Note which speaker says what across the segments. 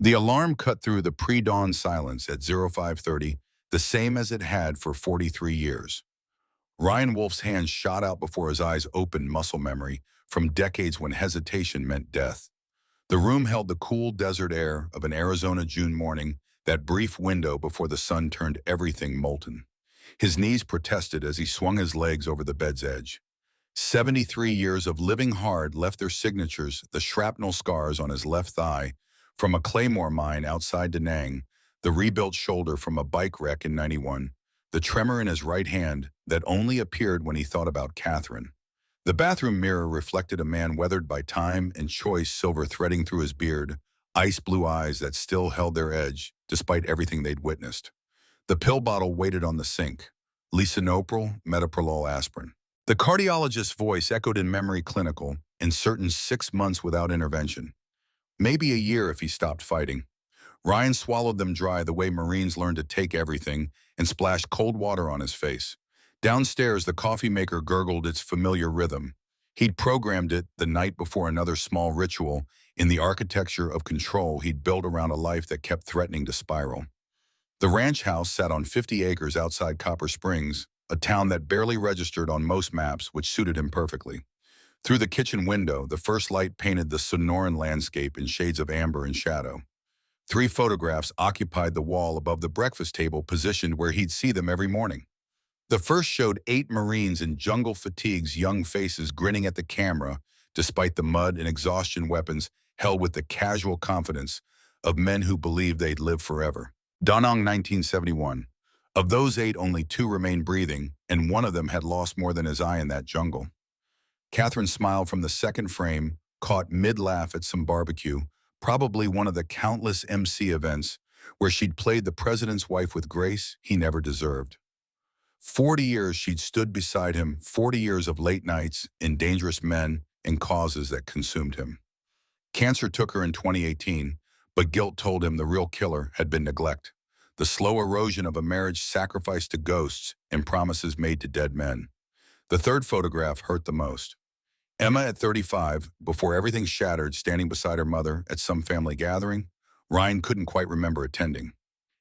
Speaker 1: The alarm cut through the pre-dawn silence at 0530, the same as it had for 43 years. Ryan Wolf's hands shot out before his eyes opened muscle memory from decades when hesitation meant death. The room held the cool desert air of an Arizona June morning, that brief window before the sun turned everything molten. His knees protested as he swung his legs over the bed's edge. 73 years of living hard left their signatures, the shrapnel scars on his left thigh, from a claymore mine outside Da Nang, the rebuilt shoulder from a bike wreck in '91, the tremor in his right hand that only appeared when he thought about Catherine. The bathroom mirror reflected a man weathered by time and choice, silver threading through his beard, ice blue eyes that still held their edge despite everything they'd witnessed. The pill bottle waited on the sink. Lisinopril, metoprolol, aspirin. The cardiologist's voice echoed in memory clinical, and certain 6 months without intervention. Maybe a year if he stopped fighting. Ryan swallowed them dry the way Marines learned to take everything and splashed cold water on his face. Downstairs, the coffee maker gurgled its familiar rhythm. He'd programmed it the night before another small ritual in the architecture of control he'd built around a life that kept threatening to spiral. The ranch house sat on 50 acres outside Copper Springs, a town that barely registered on most maps, which suited him perfectly. Through the kitchen window, the first light painted the Sonoran landscape in shades of amber and shadow. 3 photographs occupied the wall above the breakfast table, positioned where he'd see them every morning. The first showed 8 Marines in jungle fatigues, young faces grinning at the camera, despite the mud and exhaustion weapons held with the casual confidence of men who believed they'd live forever. Da Nang, 1971. Of those 8, only 2 remained breathing, and one of them had lost more than his eye in that jungle. Catherine smiled from the second frame, caught mid-laugh at some barbecue, probably one of the countless MC events where she'd played the president's wife with grace he never deserved. 40 years she'd stood beside him, 40 years of late nights in dangerous men and causes that consumed him. Cancer took her in 2018, but guilt told him the real killer had been neglect, the slow erosion of a marriage sacrificed to ghosts and promises made to dead men. The third photograph hurt the most. Emma at 35, before everything shattered, standing beside her mother at some family gathering Ryan couldn't quite remember attending.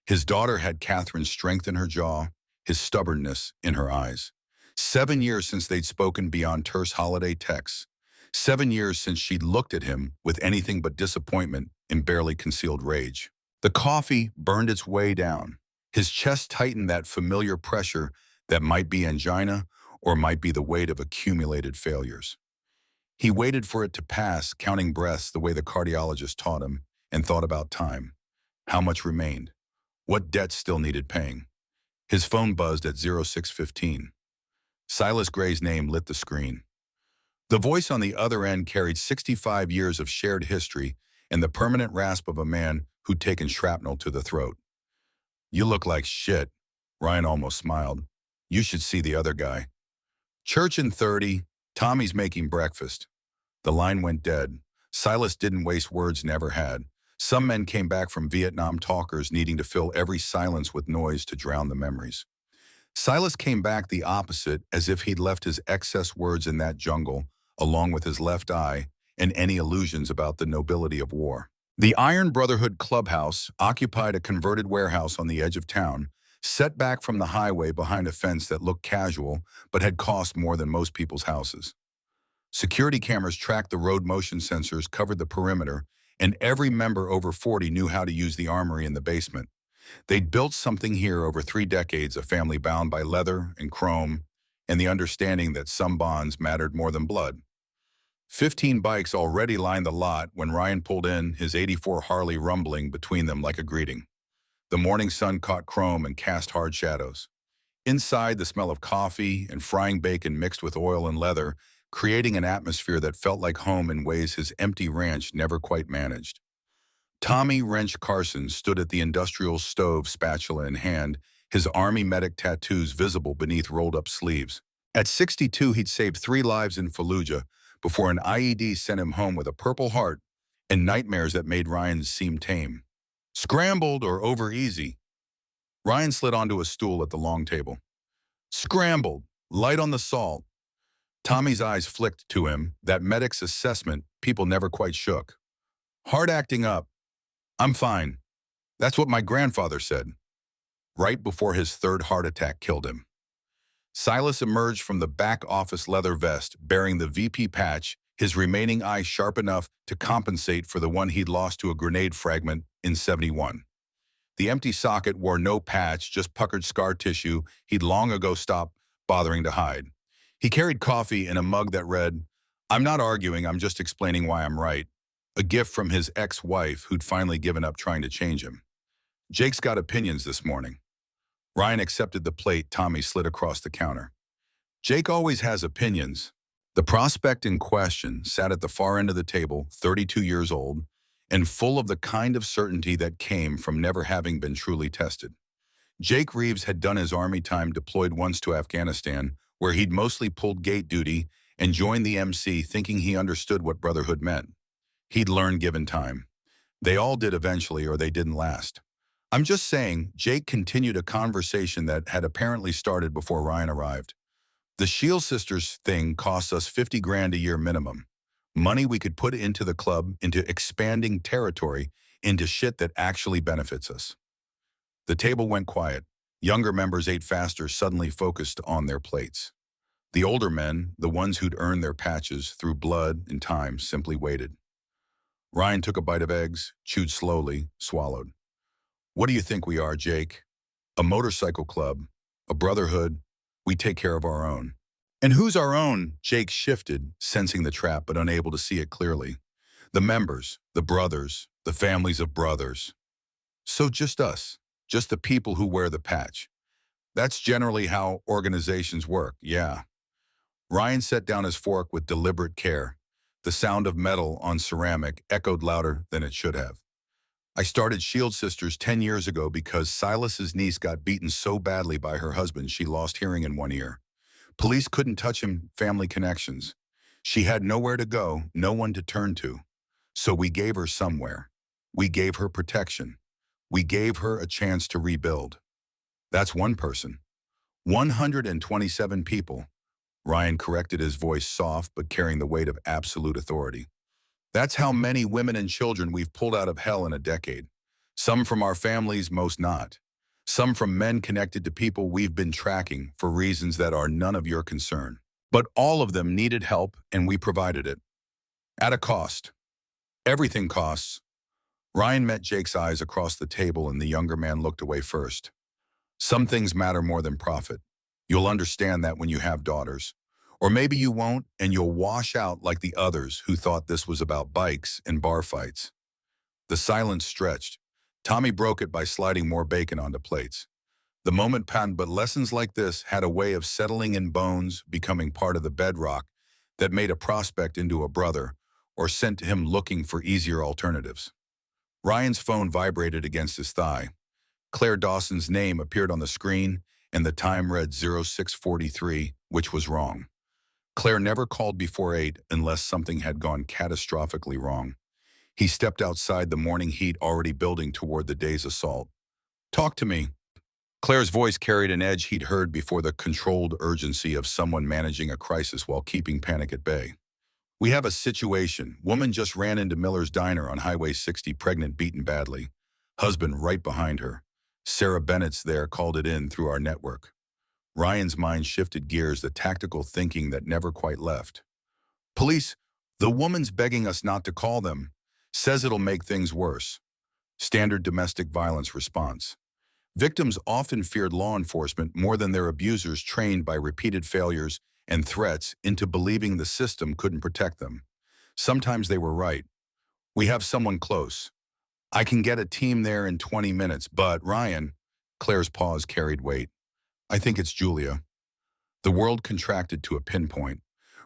Speaker 1: His daughter had Catherine's strength in her jaw, his stubbornness in her eyes. 7 years since they'd spoken beyond terse holiday texts. 7 years since she'd looked at him with anything but disappointment and barely concealed rage. The coffee burned its way down. His chest tightened, that familiar pressure that might be angina or might be the weight of accumulated failures. He waited for it to pass, counting breaths the way the cardiologist taught him, and thought about time. How much remained? What debts still needed paying? His phone buzzed at 0615. Silas Gray's name lit the screen. The voice on the other end carried 65 years of shared history and the permanent rasp of a man who'd taken shrapnel to the throat. "You look like shit," Ryan almost smiled. "You should see the other guy." "Church in 30, Tommy's making breakfast." The line went dead. Silas didn't waste words, never had. Some men came back from Vietnam talkers needing to fill every silence with noise to drown the memories. Silas came back the opposite, as if he'd left his excess words in that jungle, along with his left eye and any illusions about the nobility of war. The Iron Brotherhood Clubhouse occupied a converted warehouse on the edge of town, set back from the highway behind a fence that looked casual but had cost more than most people's houses. Security cameras tracked the road, motion sensors covered the perimeter, and every member over 40 knew how to use the armory in the basement. They'd built something here over 3 decades, a family bound by leather and chrome, and the understanding that some bonds mattered more than blood. 15 bikes already lined the lot when Ryan pulled in, his '84 Harley rumbling between them like a greeting. The morning sun caught chrome and cast hard shadows. Inside, the smell of coffee and frying bacon mixed with oil and leather, creating an atmosphere that felt like home in ways his empty ranch never quite managed. Tommy Wrench Carson stood at the industrial stove, spatula in hand, his Army medic tattoos visible beneath rolled-up sleeves. At 62, he'd saved 3 lives in Fallujah before an IED sent him home with a Purple Heart and nightmares that made Ryan seem tame. "Scrambled or over easy?" Ryan slid onto a stool at the long table. "Scrambled, light on the salt." Tommy's eyes flicked to him, that medic's assessment people never quite shook. "Hard acting up." I'm fine. That's what my grandfather said, right before his third heart attack killed him. Silas emerged from the back office leather vest, bearing the VP patch, his remaining eye sharp enough to compensate for the one he'd lost to a grenade fragment in '71. The empty socket wore no patch, just puckered scar tissue he'd long ago stopped bothering to hide. He carried coffee in a mug that read, "I'm not arguing, I'm just explaining why I'm right," a gift from his ex-wife who'd finally given up trying to change him. Jake's got opinions this morning. Ryan accepted the plate Tommy slid across the counter. Jake always has opinions. The prospect in question sat at the far end of the table, 32 years old, and full of the kind of certainty that came from never having been truly tested. Jake Reeves had done his army time deployed once to Afghanistan, where he'd mostly pulled gate duty and joined the MC thinking he understood what brotherhood meant. He'd learn given time. They all did eventually, or they didn't last. I'm just saying, Jake continued a conversation that had apparently started before Ryan arrived. The Shield Sisters thing costs us 50 grand a year minimum. Money we could put into the club, into expanding territory, into shit that actually benefits us. The table went quiet. Younger members ate faster, suddenly focused on their plates. The older men, the ones who'd earned their patches through blood and time, simply waited. Ryan took a bite of eggs, chewed slowly, swallowed. What do you think we are, Jake? A motorcycle club, a brotherhood. We take care of our own. And who's our own? Jake shifted, sensing the trap but unable to see it clearly. The members, the brothers, the families of brothers. So just us, just the people who wear the patch. That's generally how organizations work, yeah. Ryan set down his fork with deliberate care. The sound of metal on ceramic echoed louder than it should have. I started Shield Sisters 10 years ago because Silas's niece got beaten so badly by her husband she lost hearing in one ear. Police couldn't touch him, family connections. She had nowhere to go, no one to turn to. So we gave her somewhere. We gave her protection. We gave her a chance to rebuild. That's one person. 127 people. Ryan corrected his voice soft but carrying the weight of absolute authority. That's how many women and children we've pulled out of hell in a decade. Some from our families, most not. Some from men connected to people we've been tracking for reasons that are none of your concern. But all of them needed help, and we provided it. At a cost. Everything costs. Ryan met Jake's eyes across the table, and the younger man looked away first. Some things matter more than profit. You'll understand that when you have daughters. Or maybe you won't, and you'll wash out like the others who thought this was about bikes and bar fights. The silence stretched. Tommy broke it by sliding more bacon onto plates. The moment passed, but lessons like this had a way of settling in bones, becoming part of the bedrock that made a prospect into a brother or sent him looking for easier alternatives. Ryan's phone vibrated against his thigh. Claire Dawson's name appeared on the screen, and the time read 0643, which was wrong. Claire never called before 8 unless something had gone catastrophically wrong. He stepped outside the morning heat already building toward the day's assault. Talk to me. Claire's voice carried an edge he'd heard before, the controlled urgency of someone managing a crisis while keeping panic at bay. We have a situation. Woman just ran into Miller's Diner on Highway 60, pregnant, beaten badly. Husband right behind her. Sarah Bennett's there, called it in through our network. Ryan's mind shifted gears, the tactical thinking that never quite left. Police, the woman's begging us not to call them. Says it'll make things worse. Standard domestic violence response. Victims often feared law enforcement more than their abusers, trained by repeated failures and threats into believing the system couldn't protect them. Sometimes they were right. We have someone close. I can get a team there in 20 minutes, but Ryan, Claire's pause carried weight. I think it's Julia. The world contracted to a pinpoint.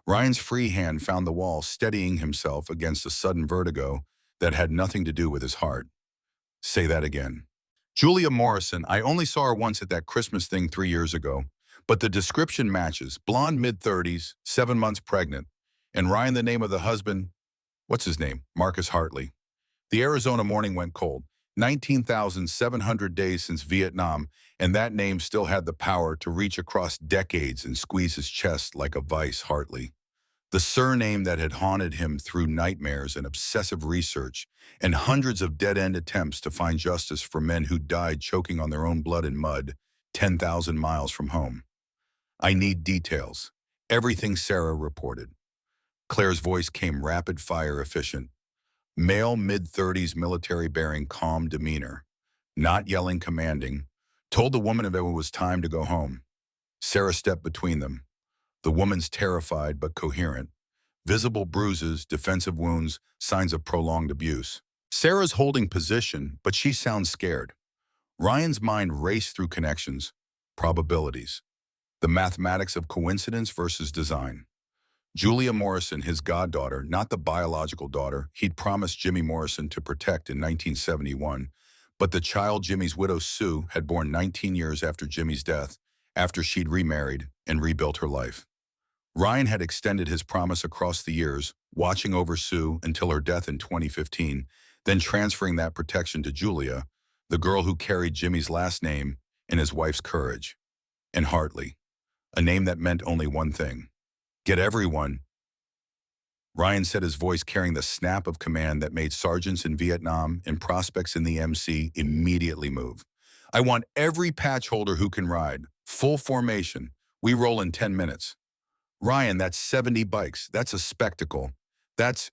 Speaker 1: Ryan's free hand found the wall, steadying himself against a sudden vertigo that had nothing to do with his heart. Say that again. Julia Morrison. I only saw her once at that Christmas thing 3 years ago, but the description matches. Blonde, mid-30s, 7 months pregnant. And Ryan, the name of the husband, what's his name? Marcus Hartley. The Arizona morning went cold. 19,700 days since Vietnam, and that name still had the power to reach across decades and squeeze his chest like a vice. Hartley. The surname that had haunted him through nightmares and obsessive research and hundreds of dead-end attempts to find justice for men who died choking on their own blood and mud 10,000 miles from home. I need details. Everything Sarah reported. Claire's voice came rapid-fire efficient. Male mid-30s military bearing calm demeanor. Not yelling commanding. Told the woman if it was time to go home. Sarah stepped between them. The woman's terrified but coherent. Visible bruises, defensive wounds, signs of prolonged abuse. Sarah's holding position, but she sounds scared. Ryan's mind raced through connections, probabilities, the mathematics of coincidence versus design. Julia Morrison, his goddaughter, not the biological daughter he'd promised Jimmy Morrison to protect in 1971, but the child Jimmy's widow Sue had born 19 years after Jimmy's death, after she'd remarried and rebuilt her life. Ryan had extended his promise across the years, watching over Sue until her death in 2015, then transferring that protection to Julia, the girl who carried Jimmy's last name and his wife's courage. And Hartley, a name that meant only one thing. Get everyone. Ryan said, his voice carrying the snap of command that made sergeants in Vietnam and prospects in the MC immediately move. I want every patch holder who can ride. Full formation. We roll in 10 minutes. Ryan, that's 70 bikes. That's a spectacle. That's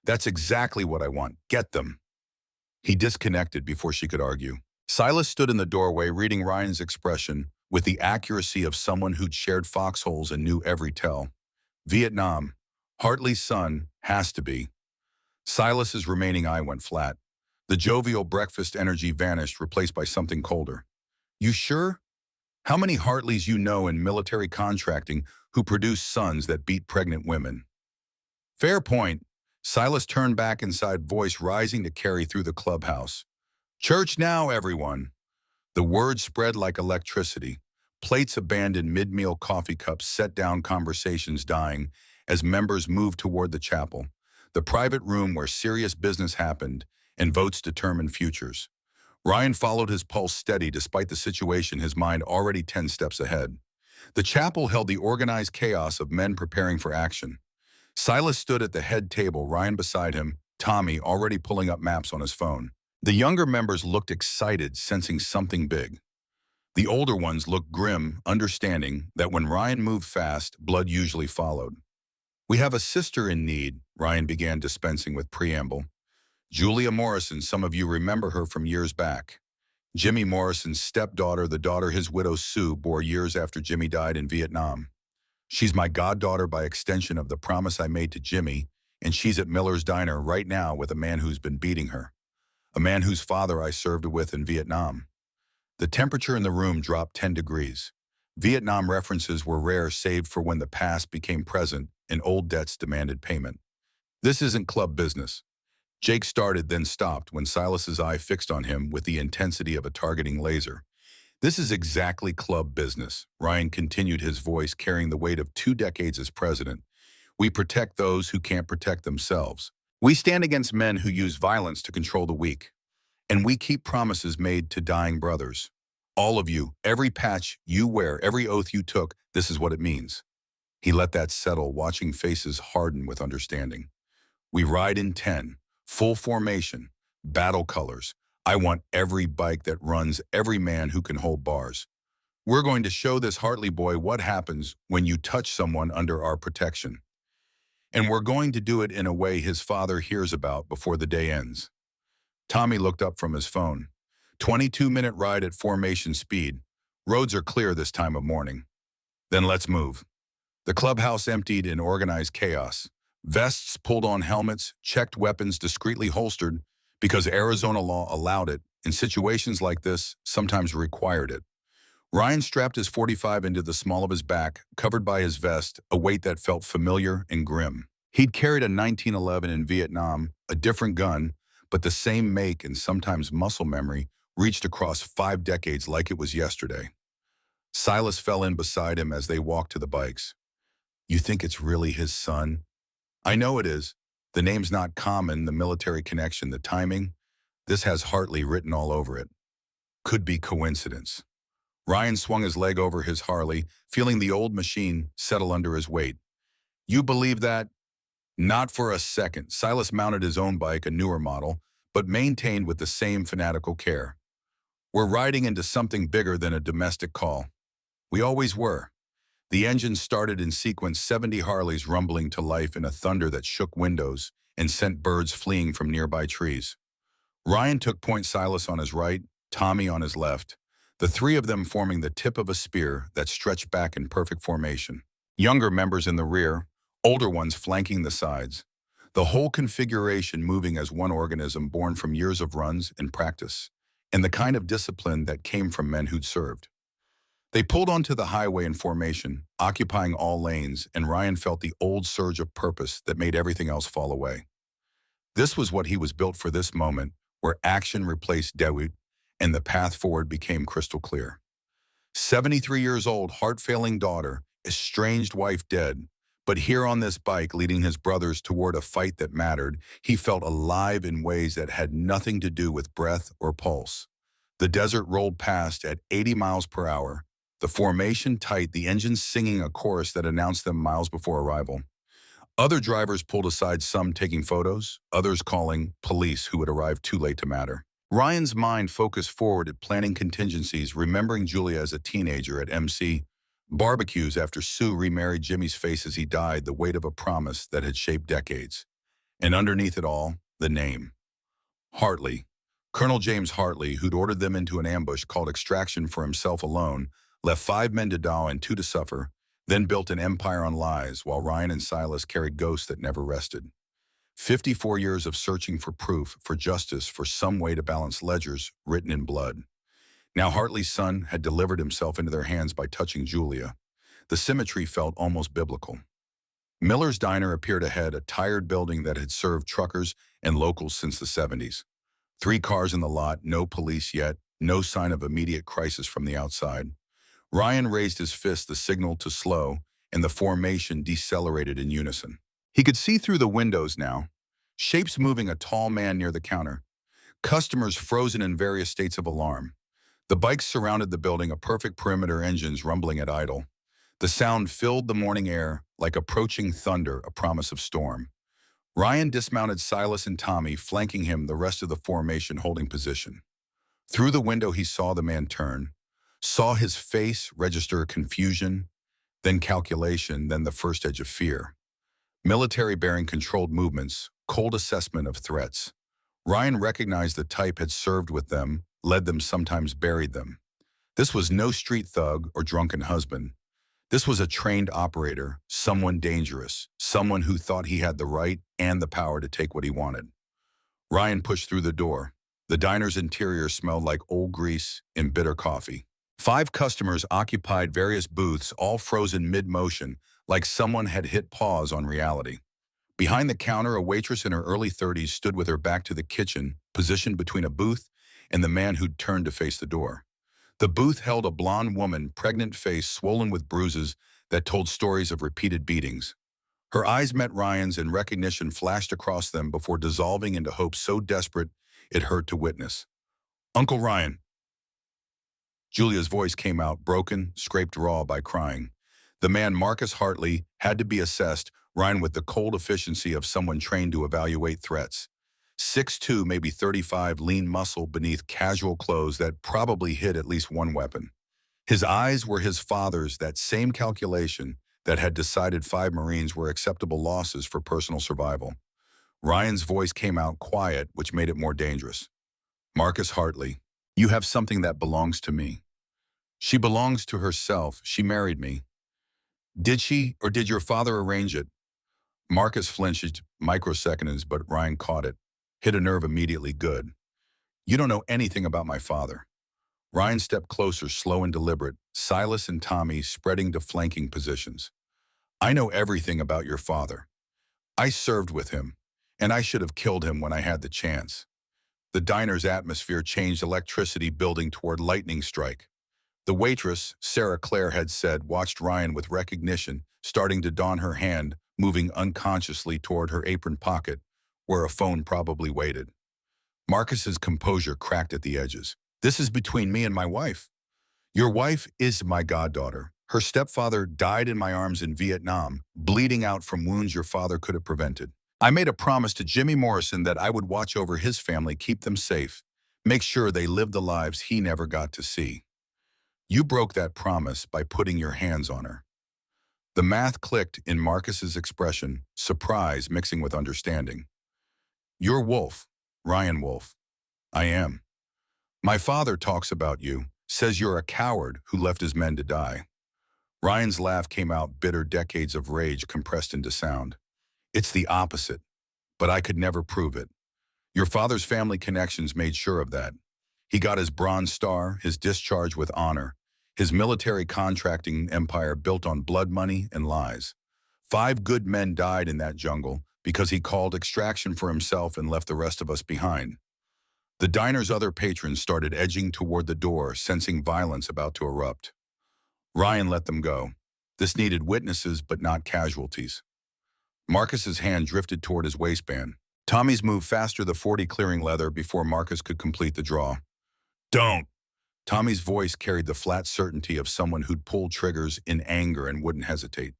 Speaker 1: exactly what I want. Get them. He disconnected before she could argue. Silas stood in the doorway reading Ryan's expression with the accuracy of someone who'd shared foxholes and knew every tell. Vietnam. Hartley's son has to be. Silas's remaining eye went flat. The jovial breakfast energy vanished, replaced by something colder. You sure? How many Hartleys you know in military contracting who produce sons that beat pregnant women? Fair point. Silas turned back inside, voice rising to carry through the clubhouse. Church now, everyone. The word spread like electricity. Plates abandoned, mid-meal coffee cups set down, conversations dying as members moved toward the chapel, the private room where serious business happened and votes determined futures. Ryan followed his pulse steady despite the situation, his mind already 10 steps ahead. The chapel held the organized chaos of men preparing for action. Silas stood at the head table, Ryan beside him, Tommy already pulling up maps on his phone. The younger members looked excited, sensing something big. The older ones looked grim, understanding that when Ryan moved fast, blood usually followed. We have a sister in need, Ryan began, dispensing with preamble. Julia Morrison, some of you remember her from years back. Jimmy Morrison's stepdaughter, the daughter his widow Sue bore years after Jimmy died in Vietnam. She's my goddaughter by extension of the promise I made to Jimmy, and she's at Miller's Diner right now with a man who's been beating her. A man whose father I served with in Vietnam. The temperature in the room dropped 10 degrees. Vietnam references were rare, saved for when the past became present and old debts demanded payment. This isn't club business. Jake started, then stopped when Silas's eye fixed on him with the intensity of a targeting laser. This is exactly club business, Ryan continued, his voice carrying the weight of 2 decades as president. We protect those who can't protect themselves. We stand against men who use violence to control the weak. And we keep promises made to dying brothers. All of you, every patch you wear, every oath you took, this is what it means. He let that settle, watching faces harden with understanding. We ride in 10, full formation, battle colors. I want every bike that runs, every man who can hold bars. We're going to show this Hartley boy what happens when you touch someone under our protection. And we're going to do it in a way his father hears about before the day ends. Tommy looked up from his phone. 22-minute ride at formation speed. Roads are clear this time of morning. Then let's move. The clubhouse emptied in organized chaos. Vests pulled on helmets, checked weapons discreetly holstered because Arizona law allowed it, in situations like this, sometimes required it. Ryan strapped his .45 into the small of his back, covered by his vest, a weight that felt familiar and grim. He'd carried a 1911 in Vietnam, a different gun, but the same make and sometimes muscle memory reached across 5 decades like it was yesterday. Silas fell in beside him as they walked to the bikes. You think it's really his son? I know it is. The name's not common, the military connection, the timing. This has Hartley written all over it. Could be coincidence. Ryan swung his leg over his Harley, feeling the old machine settle under his weight. You believe that? Not for a second. Silas mounted his own bike, a newer model, but maintained with the same fanatical care. We're riding into something bigger than a domestic call. We always were. The engine started in sequence, 70 Harleys rumbling to life in a thunder that shook windows and sent birds fleeing from nearby trees. Ryan took point, Silas on his right, Tommy on his left, the three of them forming the tip of a spear that stretched back in perfect formation. Younger members in the rear, older ones flanking the sides. The whole configuration moving as one organism born from years of runs and practice, and the kind of discipline that came from men who'd served. They pulled onto the highway in formation, occupying all lanes, and Ryan felt the old surge of purpose that made everything else fall away. This was what he was built for, this moment, where action replaced doubt and the path forward became crystal clear. 73 years old, heart-failing daughter, estranged wife dead, but here on this bike leading his brothers toward a fight that mattered, he felt alive in ways that had nothing to do with breath or pulse. The desert rolled past at 80 miles per hour, the formation tight, the engines singing a chorus that announced them miles before arrival. Other drivers pulled aside, some taking photos, others calling police who had arrived too late to matter. Ryan's mind focused forward at planning contingencies, remembering Julia as a teenager at MC barbecues after Sue remarried Jimmy's face as he died, the weight of a promise that had shaped decades. And underneath it all, the name. Hartley. Colonel James Hartley, who'd ordered them into an ambush called extraction for himself alone, left 5 men to die and 2 to suffer, then built an empire on lies while Ryan and Silas carried ghosts that never rested. 54 years of searching for proof, for justice, for some way to balance ledgers written in blood. Now Hartley's son had delivered himself into their hands by touching Julia. The symmetry felt almost biblical. Miller's Diner appeared ahead, a tired building that had served truckers and locals since the 70s. 3 cars in the lot, no police yet, no sign of immediate crisis from the outside. Ryan raised his fist, the signal to slow, and the formation decelerated in unison. He could see through the windows now, shapes moving, a tall man near the counter, customers frozen in various states of alarm. The bikes surrounded the building, a perfect perimeter, engines rumbling at idle. The sound filled the morning air like approaching thunder, a promise of storm. Ryan dismounted, Silas and Tommy flanking him, the rest of the formation holding position. Through the window he saw the man turn, saw his face register confusion, then calculation, then the first edge of fear. Military bearing controlled movements, cold assessment of threats. Ryan recognized the type had served with them, led them, sometimes buried them. This was no street thug or drunken husband. This was a trained operator, someone dangerous, someone who thought he had the right and the power to take what he wanted. Ryan pushed through the door. The diner's interior smelled like old grease and bitter coffee. 5 customers occupied various booths, all frozen mid-motion, like someone had hit pause on reality. Behind the counter, a waitress in her early 30s stood with her back to the kitchen, positioned between a booth and the man who'd turned to face the door. The booth held a blonde woman, pregnant face swollen with bruises that told stories of repeated beatings. Her eyes met Ryan's and recognition flashed across them before dissolving into hope so desperate it hurt to witness. "Uncle Ryan." Julia's voice came out, broken, scraped raw by crying. The man, Marcus Hartley, had to be assessed, Ryan, with the cold efficiency of someone trained to evaluate threats. 6'2", maybe 35, lean muscle beneath casual clothes that probably hid at least one weapon. His eyes were his father's, that same calculation that had decided 5 Marines were acceptable losses for personal survival. Ryan's voice came out quiet, which made it more dangerous. "Marcus Hartley, you have something that belongs to me. She belongs to herself. She married me. Did she, or did your father arrange it?" Marcus flinched microseconds, but Ryan caught it. Hit a nerve immediately. "Good. You don't know anything about my father." Ryan stepped closer, slow and deliberate, Silas and Tommy spreading to flanking positions. "I know everything about your father. I served with him, and I should have killed him when I had the chance." The diner's atmosphere changed, electricity building toward lightning strike. The waitress, Sarah Claire had said, watched Ryan with recognition, starting to don her hand, moving unconsciously toward her apron pocket, where a phone probably waited. Marcus's composure cracked at the edges. "This is between me and my wife. Your wife is my goddaughter. Her stepfather died in my arms in Vietnam, bleeding out from wounds your father could have prevented. I made a promise to Jimmy Morrison that I would watch over his family, keep them safe, make sure they lived the lives he never got to see. You broke that promise by putting your hands on her. The math clicked in Marcus's expression, surprise mixing with understanding. You're Wolf, Ryan Wolf. I am. My father talks about you, says you're a coward who left his men to die. Ryan's laugh came out bitter, decades of rage compressed into sound. It's the opposite, but I could never prove it. Your father's family connections made sure of that. He got his Bronze Star, his discharge with honor, his military contracting empire built on blood money and lies. 5 good men died in that jungle because he called extraction for himself and left the rest of us behind. The diner's other patrons started edging toward the door, sensing violence about to erupt. Ryan let them go. This needed witnesses, but not casualties. Marcus's hand drifted toward his waistband. Tommy's moved faster, the 40 clearing leather before Marcus could complete the draw. Don't! Tommy's voice carried the flat certainty of someone who'd pulled triggers in anger and wouldn't hesitate.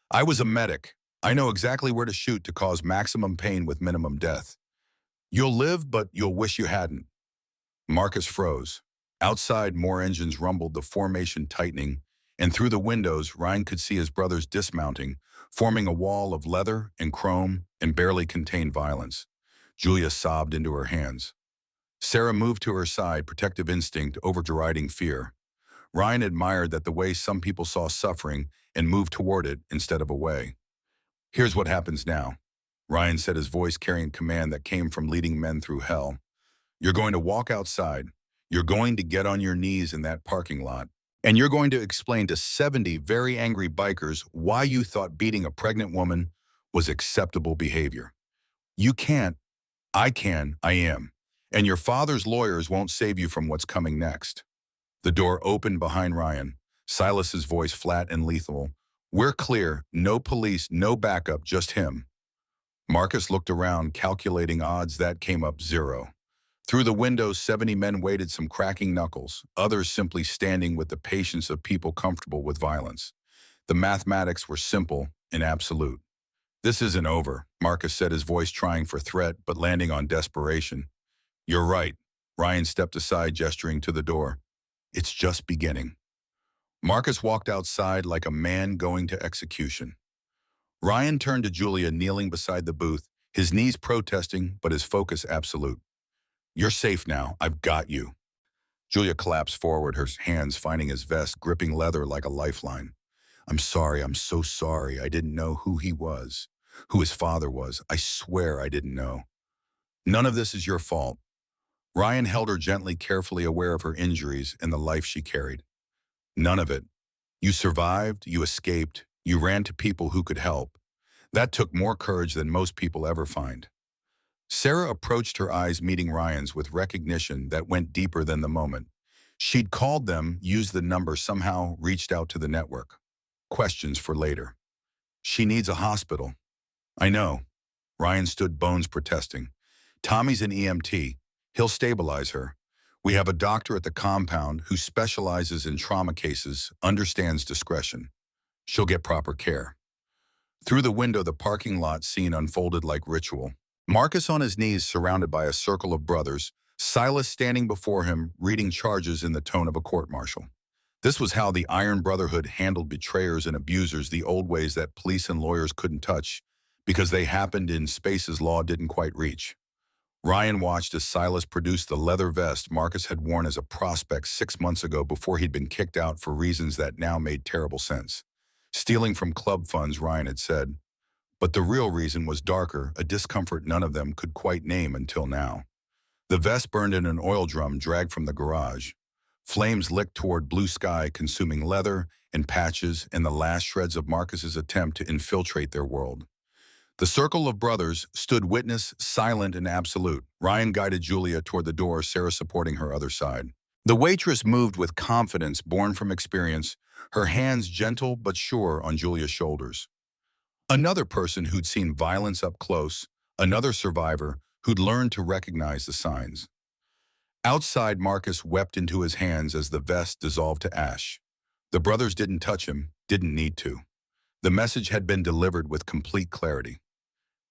Speaker 1: I was a medic. I know exactly where to shoot to cause maximum pain with minimum death. You'll live, but you'll wish you hadn't. Marcus froze. Outside, more engines rumbled, the formation tightening, and through the windows, Ryan could see his brothers dismounting, forming a wall of leather and chrome and barely contained violence. Julia sobbed into her hands. Sarah moved to her side, protective instinct overriding fear. Ryan admired that the way some people saw suffering and moved toward it instead of away. Here's what happens now, Ryan said, his voice carrying command that came from leading men through hell. You're going to walk outside. You're going to get on your knees in that parking lot. And you're going to explain to 70 very angry bikers why you thought beating a pregnant woman was acceptable behavior. You can't. I can. I am. And your father's lawyers won't save you from what's coming next. The door opened behind Ryan. Silas's voice flat and lethal. We're clear. No police, no backup, just him. Marcus looked around, calculating odds. That came up 0. Through the windows, 70 men waited, some cracking knuckles, others simply standing with the patience of people comfortable with violence. The mathematics were simple and absolute. This isn't over, Marcus said, his voice trying for threat but landing on desperation. You're right. Ryan stepped aside, gesturing to the door. It's just beginning. Marcus walked outside like a man going to execution. Ryan turned to Julia, kneeling beside the booth, his knees protesting but his focus absolute. You're safe now. I've got you. Julia collapsed forward, her hands finding his vest, gripping leather like a lifeline. I'm sorry. I'm so sorry. I didn't know who he was, who his father was. I swear I didn't know. None of this is your fault. Ryan held her gently, carefully aware of her injuries and the life she carried. None of it. You survived, you escaped, you ran to people who could help. That took more courage than most people ever find. Sarah approached, her eyes meeting Ryan's with recognition that went deeper than the moment. She'd called them, used the number, somehow reached out to the network. Questions for later. She needs a hospital. I know. Ryan stood, bones protesting. Tommy's an EMT. He'll stabilize her. We have a doctor at the compound who specializes in trauma cases, understands discretion. She'll get proper care. Through the window, the parking lot scene unfolded like ritual. Marcus on his knees, surrounded by a circle of brothers, Silas standing before him, reading charges in the tone of a court-martial. This was how the Iron Brotherhood handled betrayers and abusers, the old ways that police and lawyers couldn't touch, because they happened in spaces law didn't quite reach. Ryan watched as Silas produced the leather vest Marcus had worn as a prospect 6 months ago before he'd been kicked out for reasons that now made terrible sense. Stealing from club funds, Ryan had said. But the real reason was darker, a discomfort none of them could quite name until now. The vest burned in an oil drum dragged from the garage. Flames licked toward blue sky, consuming leather and patches and the last shreds of Marcus's attempt to infiltrate their world. The circle of brothers stood witness, silent and absolute. Ryan guided Julia toward the door, Sarah supporting her other side. The waitress moved with confidence born from experience, her hands gentle but sure on Julia's shoulders. Another person who'd seen violence up close, another survivor who'd learned to recognize the signs. Outside, Marcus wept into his hands as the vest dissolved to ash. The brothers didn't touch him, didn't need to. The message had been delivered with complete clarity.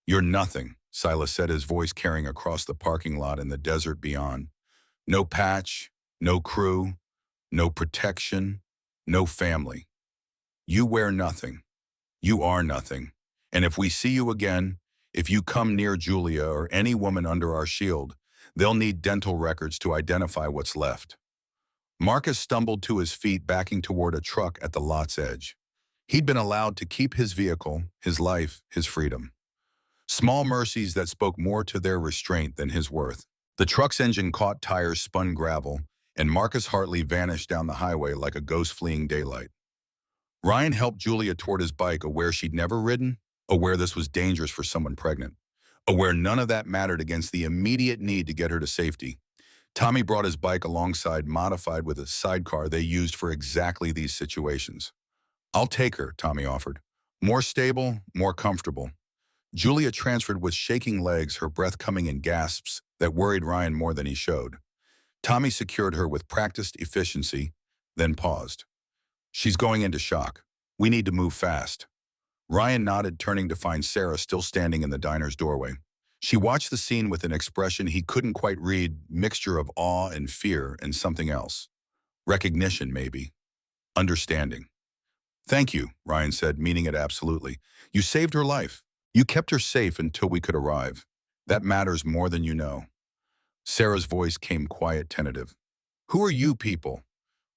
Speaker 1: "You're nothing," Silas said, his voice carrying across the parking lot in the desert beyond. "No patch, no crew, no protection, no family. You wear nothing. You are nothing. And if we see you again, if you come near Julia or any woman under our shield, they'll need dental records to identify what's left." Marcus stumbled to his feet, backing toward a truck at the lot's edge. He'd been allowed to keep his vehicle, his life, his freedom. Small mercies that spoke more to their restraint than his worth. The truck's engine caught tires, spun gravel, and Marcus Hartley vanished down the highway like a ghost fleeing daylight. Ryan helped Julia toward his bike, aware she'd never ridden, aware this was dangerous for someone pregnant, aware none of that mattered against the immediate need to get her to safety. Tommy brought his bike alongside, modified with a sidecar they used for exactly these situations. "I'll take her," Tommy offered. "More stable, more comfortable." Julia transferred with shaking legs, her breath coming in gasps that worried Ryan more than he showed. Tommy secured her with practiced efficiency, then paused. "She's going into shock. We need to move fast." Ryan nodded, turning to find Sarah still standing in the diner's doorway. She watched the scene with an expression he couldn't quite read, mixture of awe and fear and something else. Recognition, maybe. Understanding. "Thank you," Ryan said, meaning it absolutely. "You saved her life. You kept her safe until we could arrive. That matters more than you know." Sarah's voice came quiet, tentative. "Who are you people?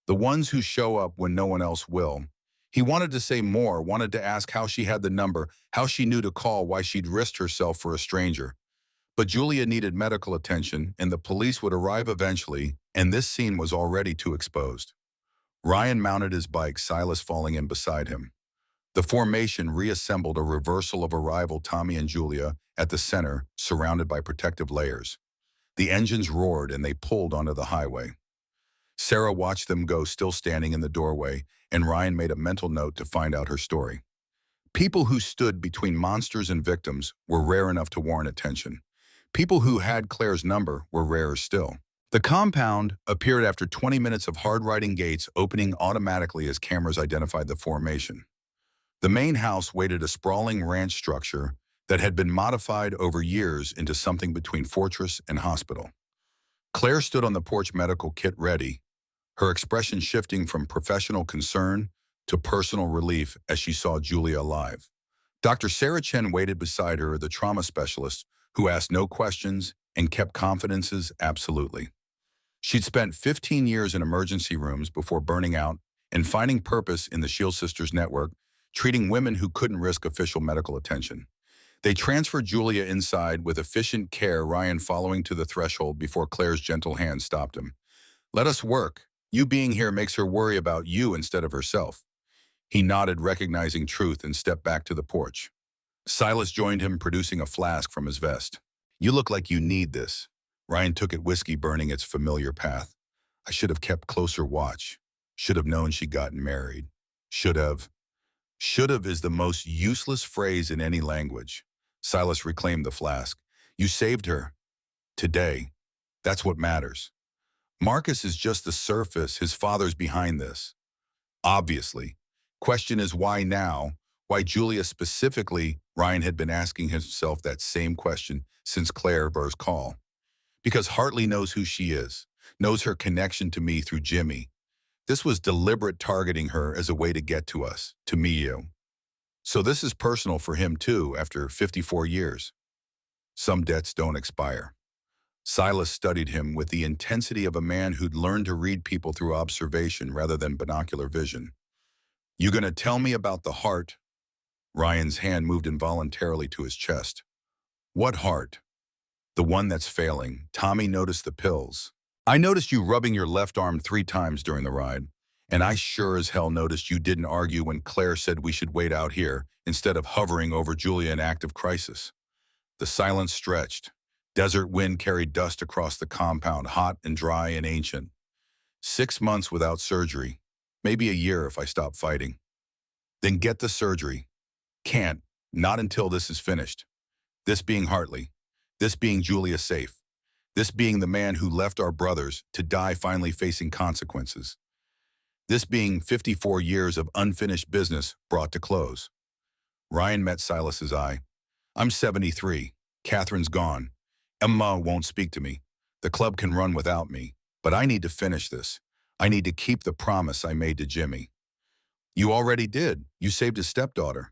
Speaker 1: The ones who show up when no one else will." He wanted to say more, wanted to ask how she had the number, how she knew to call, why she'd risked herself for a stranger. But Julia needed medical attention, and the police would arrive eventually, and this scene was already too exposed. Ryan mounted his bike, Silas falling in beside him. The formation reassembled, a reversal of arrival, Tommy and Julia at the center, surrounded by protective layers. The engines roared and they pulled onto the highway. Sarah watched them go, still standing in the doorway, and Ryan made a mental note to find out her story. People who stood between monsters and victims were rare enough to warrant attention. People who had Claire's number were rarer still. The compound appeared after 20 minutes of hard-riding gates opening automatically as cameras identified the formation. The main house waited, a sprawling ranch structure that had been modified over years into something between fortress and hospital. Claire stood on the porch, medical kit ready, her expression shifting from professional concern to personal relief as she saw Julia alive. Dr. Sarah Chen waited beside her, the trauma specialist, who asked no questions and kept confidences absolutely. She'd spent 15 years in emergency rooms before burning out and finding purpose in the Shield Sisters network, treating women who couldn't risk official medical attention. They transferred Julia inside with efficient care, Ryan following to the threshold before Claire's gentle hand stopped him. "Let us work. You being here makes her worry about you instead of herself." He nodded, recognizing truth, and stepped back to the porch. Silas joined him, producing a flask from his vest. "You look like you need this." Ryan took it, whiskey burning its familiar path. "I should have kept closer watch. Should have known she'd gotten married. Should have." Should have is the most useless phrase in any language. Silas reclaimed the flask. "You saved her. Today. That's what matters. Marcus is just the surface. His father's behind this. Obviously. Question is why now? Why Julia specifically?" Ryan had been asking himself that same question since Claire's call. "Because Hartley knows who she is, knows her connection to me through Jimmy. This was deliberate, targeting her as a way to get to us, to me, you. So this is personal for him too, after 54 years. Some debts don't expire." Silas studied him with the intensity of a man who'd learned to read people through observation rather than binocular vision. "You gonna tell me about the heart?" Ryan's hand moved involuntarily to his chest. "What heart?" "The one that's failing." Tommy noticed the pills. "I noticed you rubbing your left arm 3 times during the ride. And I sure as hell noticed you didn't argue when Claire said we should wait out here instead of hovering over Julia in active crisis." The silence stretched. Desert wind carried dust across the compound, hot and dry and ancient. 6 months without surgery. Maybe a year if I stop fighting. "Then get the surgery." "Can't. Not until this is finished. This being Hartley. This being Julia safe. This being the man who left our brothers to die finally facing consequences." this being 54 years of unfinished business brought to close. Ryan met Silas's eye. I'm 73. Catherine's gone. Emma won't speak to me. The club can run without me, but I need to finish this. I need to keep the promise I made to Jimmy. You already did. You saved his stepdaughter.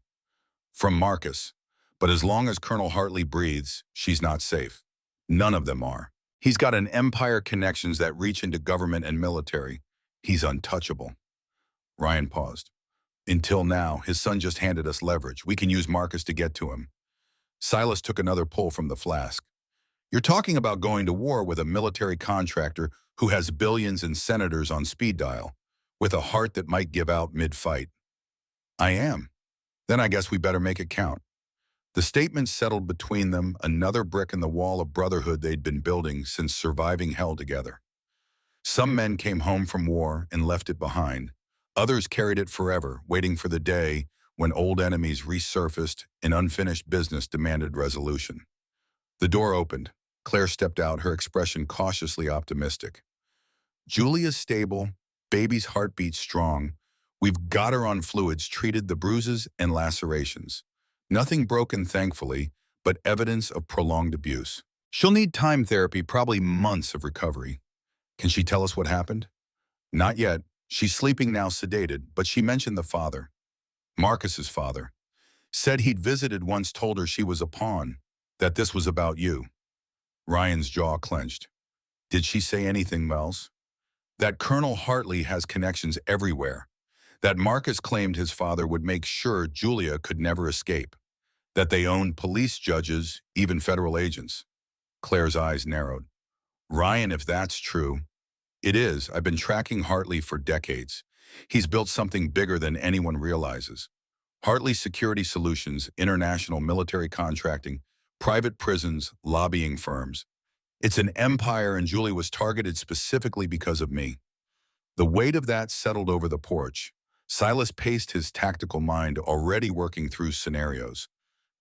Speaker 1: From Marcus. But as long as Colonel Hartley breathes, she's not safe. None of them are. He's got an empire connections that reach into government and military. He's untouchable. Ryan paused. Until now, his son just handed us leverage. We can use Marcus to get to him. Silas took another pull from the flask. You're talking about going to war with a military contractor who has billions and senators on speed dial, with a heart that might give out mid-fight. I am. Then I guess we better make it count. The statement settled between them, another brick in the wall of brotherhood they'd been building since surviving hell together. Some men came home from war and left it behind. Others carried it forever, waiting for the day when old enemies resurfaced and unfinished business demanded resolution. The door opened. Claire stepped out, her expression cautiously optimistic. Julia's stable, baby's heartbeat strong. We've got her on fluids, treated the bruises and lacerations. Nothing broken, thankfully, but evidence of prolonged abuse. She'll need time therapy, probably months of recovery. Can she tell us what happened? Not yet. She's sleeping now, sedated, but she mentioned the father. Marcus's father. Said he'd visited once, told her she was a pawn, that this was about you. Ryan's jaw clenched. Did she say anything else? That Colonel Hartley has connections everywhere. That Marcus claimed his father would make sure Julia could never escape. That they owned police judges, even federal agents. Claire's eyes narrowed. Ryan, if that's true. It is. I've been tracking Hartley for decades. He's built something bigger than anyone realizes. Hartley Security Solutions, international military contracting, private prisons, lobbying firms. It's an empire, and Julie was targeted specifically because of me. The weight of that settled over the porch. Silas paced his tactical mind, already working through scenarios.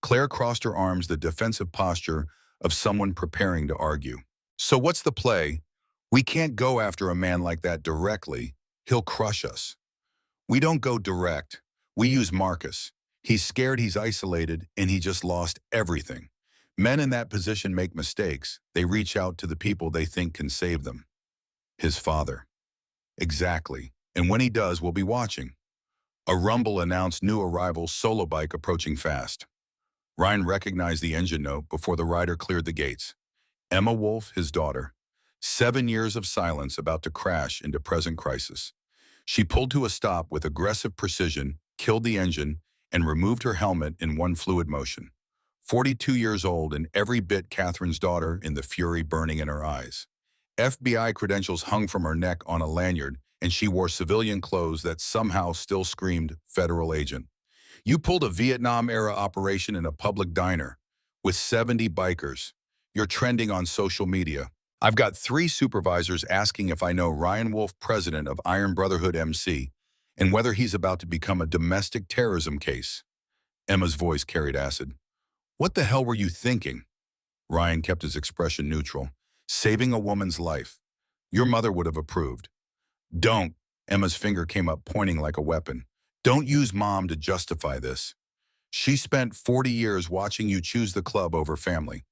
Speaker 1: Claire crossed her arms, the defensive posture of someone preparing to argue. So what's the play? We can't go after a man like that directly. He'll crush us. We don't go direct. We use Marcus. He's scared, he's isolated, and he just lost everything. Men in that position make mistakes. They reach out to the people they think can save them. His father. Exactly. And when he does, we'll be watching. A rumble announced new arrival, solo bike approaching fast. Ryan recognized the engine note before the rider cleared the gates. Emma Wolfe, his daughter. 7 years of silence about to crash into present crisis. She pulled to a stop with aggressive precision, killed the engine, and removed her helmet in one fluid motion. 42 years old and every bit Catherine's daughter, in the fury burning in her eyes. FBI credentials hung from her neck on a lanyard, and she wore civilian clothes that somehow still screamed federal agent. You pulled a Vietnam-era operation in a public diner with 70 bikers. You're trending on social media. I've got 3 supervisors asking if I know Ryan Wolfe, president of Iron Brotherhood MC, and whether he's about to become a domestic terrorism case. Emma's voice carried acid. What the hell were you thinking? Ryan kept his expression neutral. Saving a woman's life. Your mother would have approved. Don't. Emma's finger came up, pointing like a weapon. Don't use Mom to justify this. She spent 40 years watching you choose the club over family.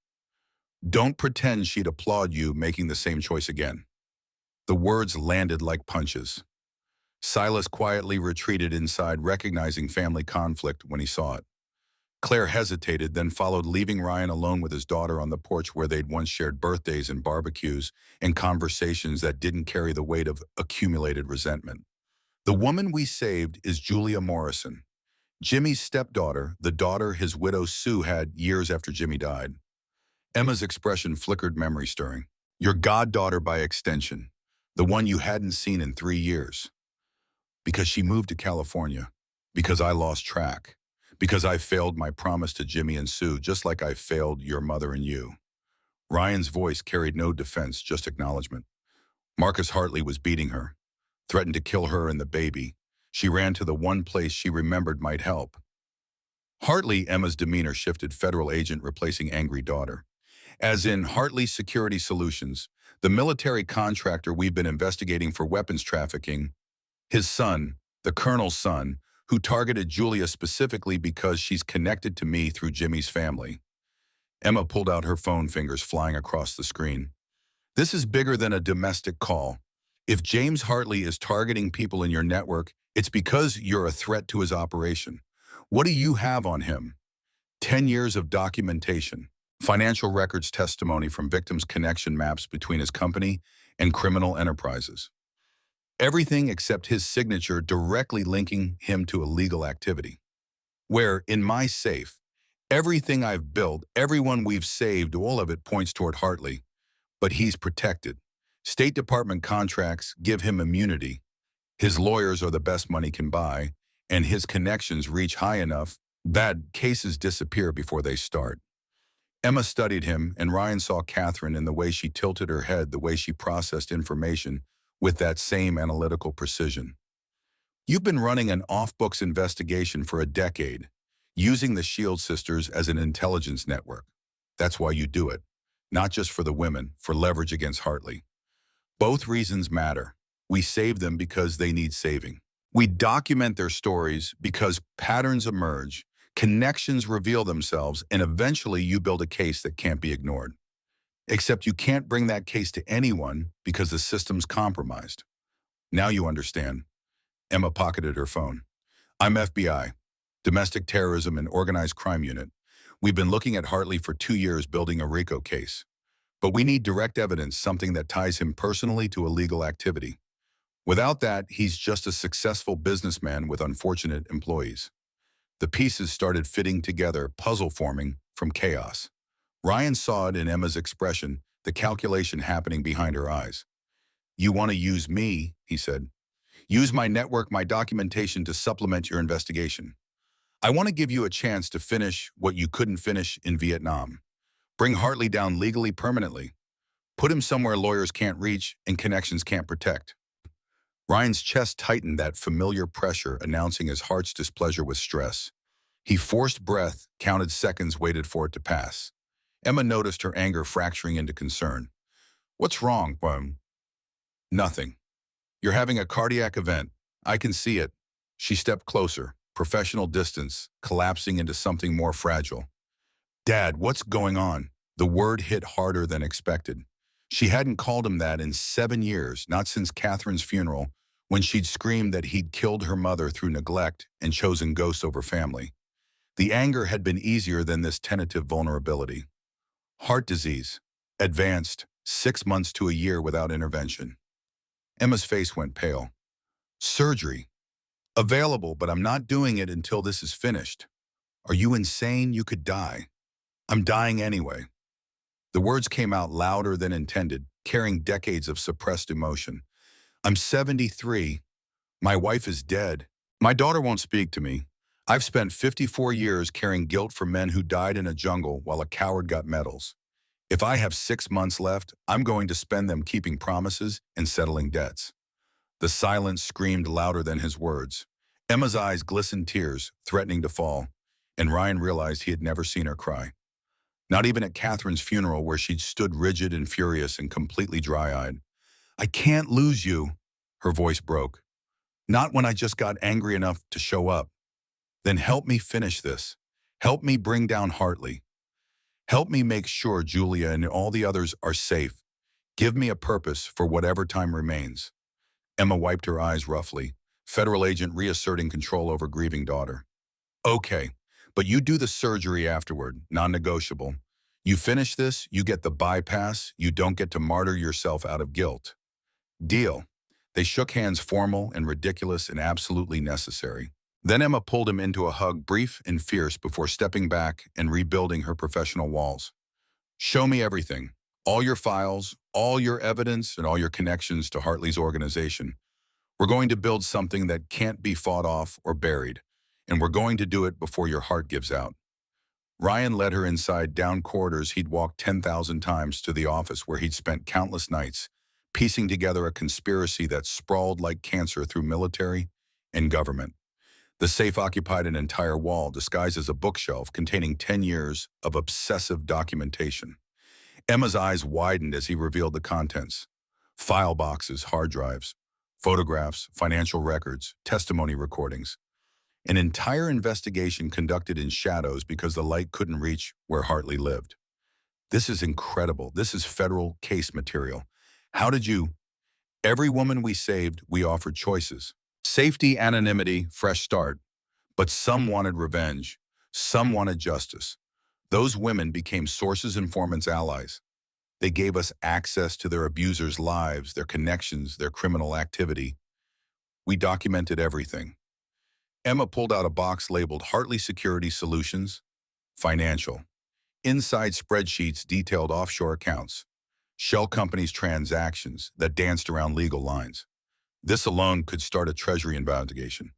Speaker 1: Don't pretend she'd applaud you making the same choice again. The words landed like punches. Silas quietly retreated inside, recognizing family conflict when he saw it. Claire hesitated, then followed, leaving Ryan alone with his daughter on the porch where they'd once shared birthdays and barbecues and conversations that didn't carry the weight of accumulated resentment. The woman we saved is Julia Morrison, Jimmy's stepdaughter, the daughter his widow Sue had years after Jimmy died. Emma's expression flickered, memory stirring. Your goddaughter by extension, the one you hadn't seen in 3 years. Because she moved to California, because I lost track, because I failed my promise to Jimmy and Sue, just like I failed your mother and you. Ryan's voice carried no defense, just acknowledgement. Marcus Hartley was beating her, threatened to kill her and the baby. She ran to the one place she remembered might help. Hartley, Emma's demeanor shifted, federal agent replacing angry daughter. As in Hartley Security Solutions, the military contractor we've been investigating for weapons trafficking. His son, the colonel's son, who targeted Julia specifically because she's connected to me through Jimmy's family. Emma pulled out her phone, fingers flying across the screen. This is bigger than a domestic call. If James Hartley is targeting people in your network, it's because you're a threat to his operation. What do you have on him? 10 years of documentation, financial records, testimony from victims, connection maps between his company and criminal enterprises. Everything except his signature directly linking him to illegal activity. Where, in my safe, everything I've built, everyone we've saved, all of it points toward Hartley. But he's protected. State Department contracts give him immunity. His lawyers are the best money can buy, and his connections reach high enough that cases disappear before they start. Emma studied him, and Ryan saw Catherine in the way she tilted her head, the way she processed information with that same analytical precision. You've been running an off-books investigation for a decade, using the Shield sisters as an intelligence network. That's why you do it. Not just for the women, for leverage against Hartley. Both reasons matter. We save them because they need saving. We document their stories because patterns emerge, connections reveal themselves, and eventually you build a case that can't be ignored. Except you can't bring that case to anyone because the system's compromised. Now you understand. Emma pocketed her phone. I'm FBI, Domestic Terrorism and Organized Crime Unit. We've been looking at Hartley for 2 years building a RICO case. But we need direct evidence, something that ties him personally to illegal activity. Without that, he's just a successful businessman with unfortunate employees. The pieces started fitting together, puzzle forming from chaos. Ryan saw it in Emma's expression, the calculation happening behind her eyes. You want to use me, he said. Use my network, my documentation to supplement your investigation. I want to give you a chance to finish what you couldn't finish in Vietnam. Bring Hartley down legally, permanently. Put him somewhere lawyers can't reach and connections can't protect. Ryan's chest tightened, that familiar pressure announcing his heart's displeasure with stress. He forced breath, counted seconds, waited for it to pass. Emma noticed her anger fracturing into concern. What's wrong, Boom? Nothing. You're having a cardiac event. I can see it. She stepped closer, professional distance, collapsing into something more fragile. Dad, what's going on? The word hit harder than expected. She hadn't called him that in 7 years, not since Catherine's funeral, when she'd screamed that he'd killed her mother through neglect and chosen ghosts over family. The anger had been easier than this tentative vulnerability. Heart disease, advanced, 6 months to a year without intervention. Emma's face went pale. Surgery. Available, but I'm not doing it until this is finished. Are you insane? You could die. I'm dying anyway. The words came out louder than intended, carrying decades of suppressed emotion. I'm 73. My wife is dead. My daughter won't speak to me. I've spent 54 years carrying guilt for men who died in a jungle while a coward got medals. If I have 6 months left, I'm going to spend them keeping promises and settling debts. The silence screamed louder than his words. Emma's eyes glistened, tears threatening to fall, and Ryan realized he had never seen her cry. Not even at Catherine's funeral, where she'd stood rigid and furious and completely dry-eyed. I can't lose you, her voice broke. Not when I just got angry enough to show up. Then help me finish this. Help me bring down Hartley. Help me make sure Julia and all the others are safe. Give me a purpose for whatever time remains. Emma wiped her eyes roughly, federal agent reasserting control over grieving daughter. Okay, but you do the surgery afterward, non-negotiable. You finish this, you get the bypass, you don't get to martyr yourself out of guilt. Deal. They shook hands, formal and ridiculous and absolutely necessary. Then Emma pulled him into a hug, brief and fierce, before stepping back and rebuilding her professional walls. Show me everything. All your files, all your evidence, and all your connections to Hartley's organization. We're going to build something that can't be fought off or buried, and we're going to do it before your heart gives out. Ryan led her inside, down corridors he'd walked 10,000 times, to the office where he'd spent countless nights, piecing together a conspiracy that sprawled like cancer through military and government. The safe occupied an entire wall, disguised as a bookshelf containing 10 years of obsessive documentation. Emma's eyes widened as he revealed the contents. File boxes, hard drives, photographs, financial records, testimony recordings. An entire investigation conducted in shadows because the light couldn't reach where Hartley lived. This is incredible. This is federal case material. How did you? Every woman we saved, we offered choices. Safety, anonymity, fresh start. But some wanted revenge. Some wanted justice. Those women became sources, informants, allies. They gave us access to their abusers' lives, their connections, their criminal activity. We documented everything. Emma pulled out a box labeled Hartley Security Solutions, Financial. Inside spreadsheets detailed offshore accounts, shell companies' transactions that danced around legal lines. This alone could start a Treasury investigation.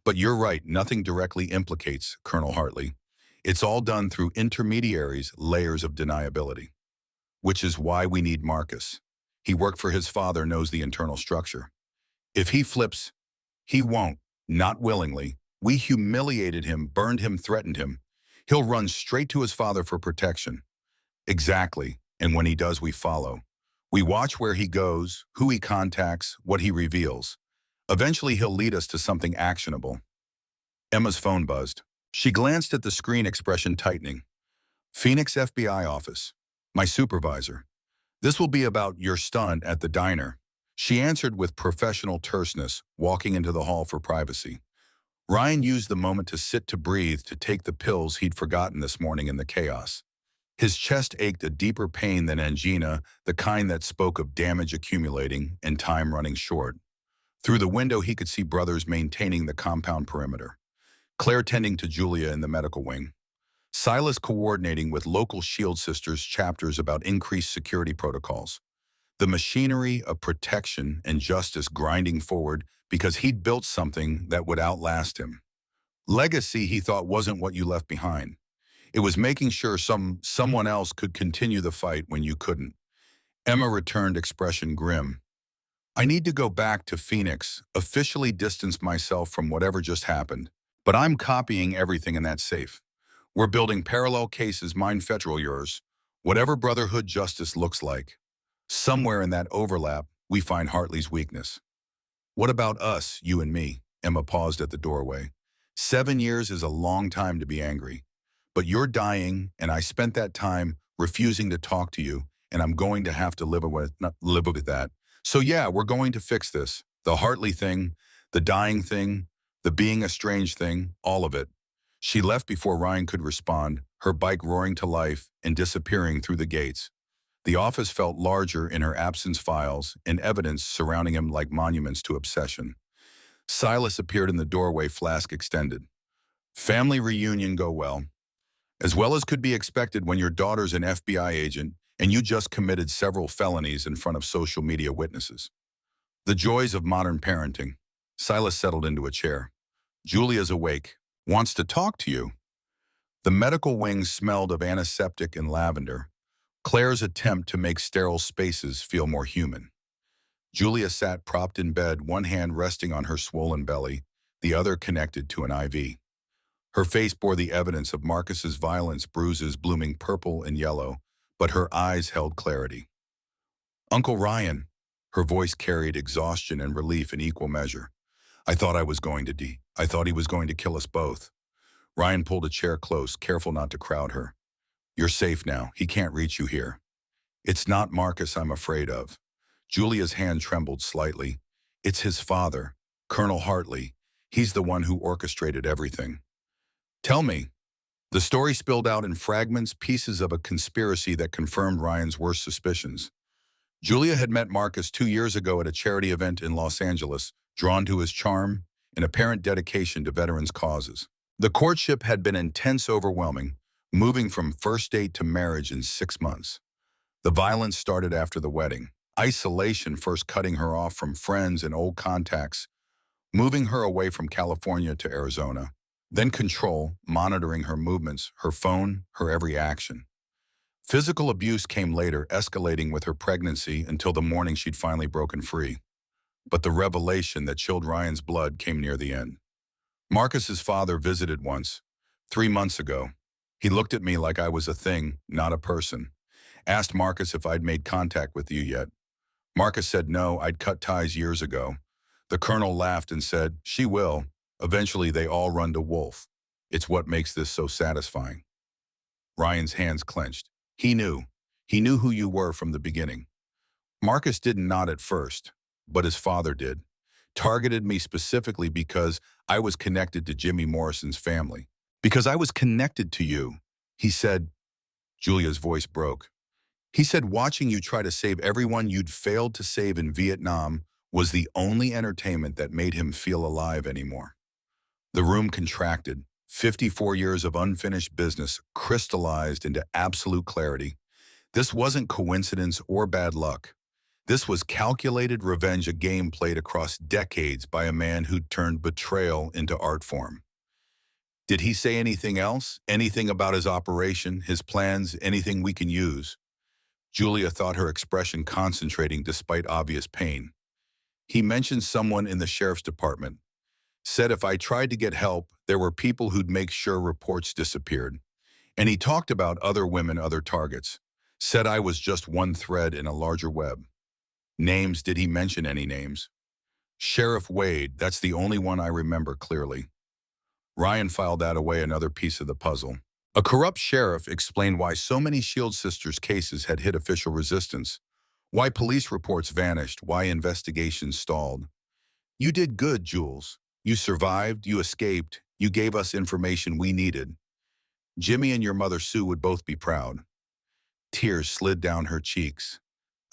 Speaker 1: But you're right, nothing directly implicates Colonel Hartley. It's all done through intermediaries, layers of deniability. Which is why we need Marcus. He worked for his father, knows the internal structure. If he flips, he won't, not willingly. We humiliated him, burned him, threatened him. He'll run straight to his father for protection. Exactly, and when he does, we follow. We watch where he goes, who he contacts, what he reveals. Eventually, he'll lead us to something actionable. Emma's phone buzzed. She glanced at the screen, expression tightening. Phoenix FBI office. My supervisor. This will be about your stunt at the diner. She answered with professional terseness, walking into the hall for privacy. Ryan used the moment to sit, to breathe, to take the pills he'd forgotten this morning in the chaos. His chest ached, a deeper pain than angina, the kind that spoke of damage accumulating and time running short. Through the window, he could see brothers maintaining the compound perimeter. Claire tending to Julia in the medical wing. Silas coordinating with local Shield Sisters chapters about increased security protocols. The machinery of protection and justice grinding forward because he'd built something that would outlast him. Legacy, he thought, wasn't what you left behind. It was making sure someone else could continue the fight when you couldn't. Emma returned, expression grim. I need to go back to Phoenix, officially distance myself from whatever just happened. But I'm copying everything in that safe. We're building parallel cases, mine federal, yours. Whatever brotherhood justice looks like. Somewhere in that overlap, we find Hartley's weakness. What about us, you and me? Emma paused at the doorway. 7 years is a long time to be angry. But you're dying, and I spent that time refusing to talk to you, and I'm going to have to live with that. So yeah, we're going to fix this. The Hartley thing, the dying thing, the being estranged thing, all of it. She left before Ryan could respond, her bike roaring to life and disappearing through the gates. The office felt larger in her absence, files and evidence surrounding him like monuments to obsession. Silas appeared in the doorway, flask extended. Family reunion go well. As well as could be expected when your daughter's an FBI agent and you just committed several felonies in front of social media witnesses. The joys of modern parenting. Silas settled into a chair. Julia's awake. Wants to talk to you. The medical wing smelled of antiseptic and lavender. Claire's attempt to make sterile spaces feel more human. Julia sat propped in bed, one hand resting on her swollen belly, the other connected to an IV. Her face bore the evidence of Marcus's violence, bruises blooming purple and yellow, but her eyes held clarity. Uncle Ryan, her voice carried exhaustion and relief in equal measure. I thought he was going to kill us both. Ryan pulled a chair close, careful not to crowd her. You're safe now. He can't reach you here. It's not Marcus I'm afraid of. Julia's hand trembled slightly. It's his father, Colonel Hartley. He's the one who orchestrated everything. Tell me. The story spilled out in fragments, pieces of a conspiracy that confirmed Ryan's worst suspicions. Julia had met Marcus 2 years ago at a charity event in Los Angeles, drawn to his charm and apparent dedication to veterans' causes. The courtship had been intense, overwhelming, moving from first date to marriage in 6 months. The violence started after the wedding. Isolation first cutting her off from friends and old contacts, moving her away from California to Arizona. Then control, monitoring her movements, her phone, her every action. Physical abuse came later, escalating with her pregnancy until the morning she'd finally broken free. But the revelation that chilled Ryan's blood came near the end. Marcus's father visited once, 3 months ago. He looked at me like I was a thing, not a person. Asked Marcus if I'd made contact with you yet. Marcus said no, I'd cut ties years ago. The colonel laughed and said, "She will. Eventually, they all run to Wolf. It's what makes this so satisfying." Ryan's hands clenched. He knew. He knew who you were from the beginning. Marcus didn't nod at first, but his father did. Targeted me specifically because I was connected to Jimmy Morrison's family. Because I was connected to you, he said. Julia's voice broke. He said watching you try to save everyone you'd failed to save in Vietnam was the only entertainment that made him feel alive anymore. The room contracted. 54 years of unfinished business crystallized into absolute clarity. This wasn't coincidence or bad luck. This was calculated revenge, a game played across decades by a man who'd turned betrayal into art form. Did he say anything else? Anything about his operation, his plans, anything we can use? Julia thought, her expression concentrating despite obvious pain. He mentioned someone in the sheriff's department. Said if I tried to get help, there were people who'd make sure reports disappeared. And he talked about other women, other targets. Said I was just one thread in a larger web. Names, did he mention any names? Sheriff Wade, that's the only one I remember clearly. Ryan filed that away, another piece of the puzzle. A corrupt sheriff explained why so many Shield Sisters cases had hit official resistance, why police reports vanished, why investigations stalled. You did good, Jules. You survived, you escaped, you gave us information we needed. Jimmy and your mother Sue would both be proud. Tears slid down her cheeks.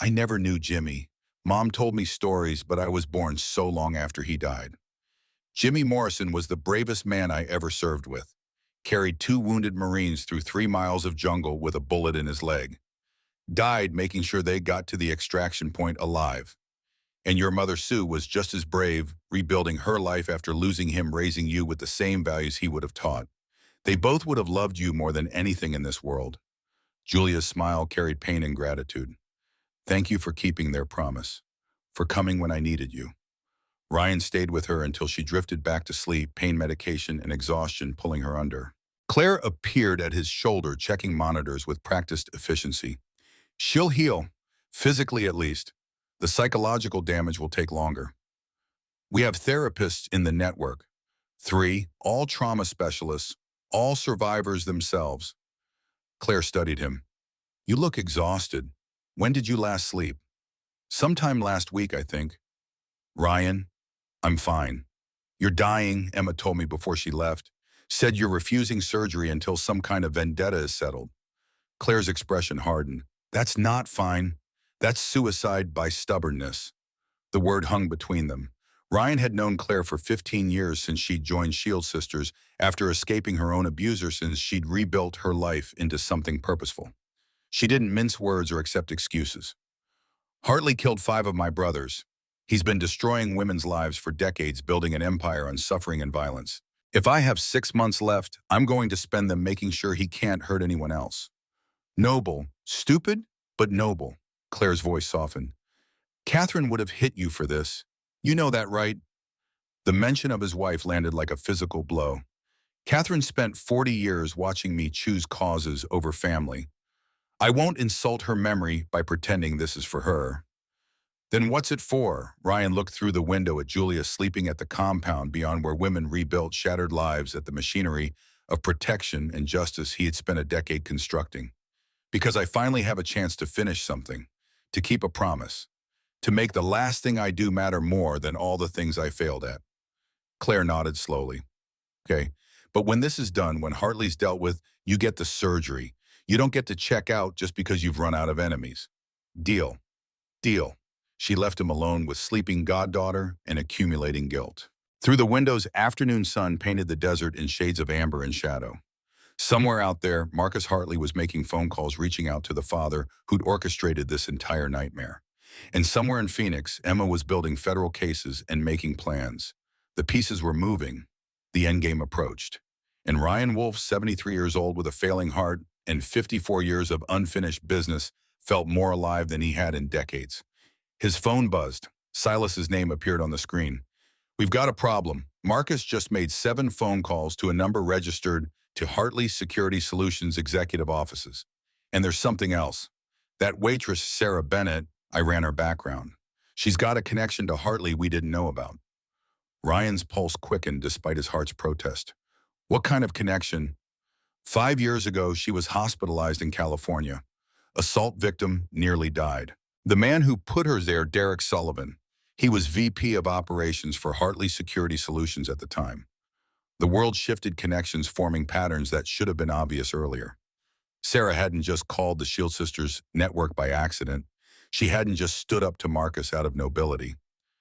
Speaker 1: I never knew Jimmy. Mom told me stories, but I was born so long after he died. Jimmy Morrison was the bravest man I ever served with. Carried 2 wounded Marines through 3 miles of jungle with a bullet in his leg. Died making sure they got to the extraction point alive. And your mother Sue was just as brave, rebuilding her life after losing him, raising you with the same values he would have taught. They both would have loved you more than anything in this world. Julia's smile carried pain and gratitude. Thank you for keeping their promise, for coming when I needed you. Ryan stayed with her until she drifted back to sleep, pain medication and exhaustion pulling her under. Claire appeared at his shoulder, checking monitors with practiced efficiency. She'll heal, physically at least. The psychological damage will take longer. We have therapists in the network. 3, all trauma specialists, all survivors themselves. Claire studied him. You look exhausted. When did you last sleep? Sometime last week, I think. Ryan, I'm fine. You're dying, Emma told me before she left. Said you're refusing surgery until some kind of vendetta is settled. Claire's expression hardened. That's not fine. That's suicide by stubbornness. The word hung between them. Ryan had known Claire for 15 years since she'd joined Shield Sisters after escaping her own abuser, since she'd rebuilt her life into something purposeful. She didn't mince words or accept excuses. Hartley killed 5 of my brothers. He's been destroying women's lives for decades, building an empire on suffering and violence. If I have 6 months left, I'm going to spend them making sure he can't hurt anyone else. Noble. Stupid, but noble. Claire's voice softened. Catherine would have hit you for this. You know that, right? The mention of his wife landed like a physical blow. Catherine spent 40 years watching me choose causes over family. I won't insult her memory by pretending this is for her. Then what's it for? Ryan looked through the window at Julia sleeping at the compound beyond, where women rebuilt shattered lives at the machinery of protection and justice he had spent a decade constructing. Because I finally have a chance to finish something, to keep a promise, to make the last thing I do matter more than all the things I failed at. Claire nodded slowly. Okay, but when this is done, when Hartley's dealt with, you get the surgery. You don't get to check out just because you've run out of enemies. Deal. Deal. She left him alone with sleeping goddaughter and accumulating guilt. Through the window's afternoon sun painted the desert in shades of amber and shadow. Somewhere out there, Marcus Hartley was making phone calls, reaching out to the father who'd orchestrated this entire nightmare. And somewhere in Phoenix, Emma was building federal cases and making plans. The pieces were moving. The endgame approached. And Ryan Wolf, 73 years old with a failing heart and 54 years of unfinished business, felt more alive than he had in decades. His phone buzzed. Silas's name appeared on the screen. We've got a problem. Marcus just made 7 phone calls to a number registered to Hartley Security Solutions executive offices. And there's something else. That waitress, Sarah Bennett, I ran her background. She's got a connection to Hartley we didn't know about. Ryan's pulse quickened despite his heart's protest. What kind of connection? 5 years ago, she was hospitalized in California. Assault victim, nearly died. The man who put her there, Derek Sullivan. He was VP of operations for Hartley Security Solutions at the time. The world shifted, connections forming patterns that should have been obvious earlier. Sarah hadn't just called the Shield Sisters network by accident. She hadn't just stood up to Marcus out of nobility.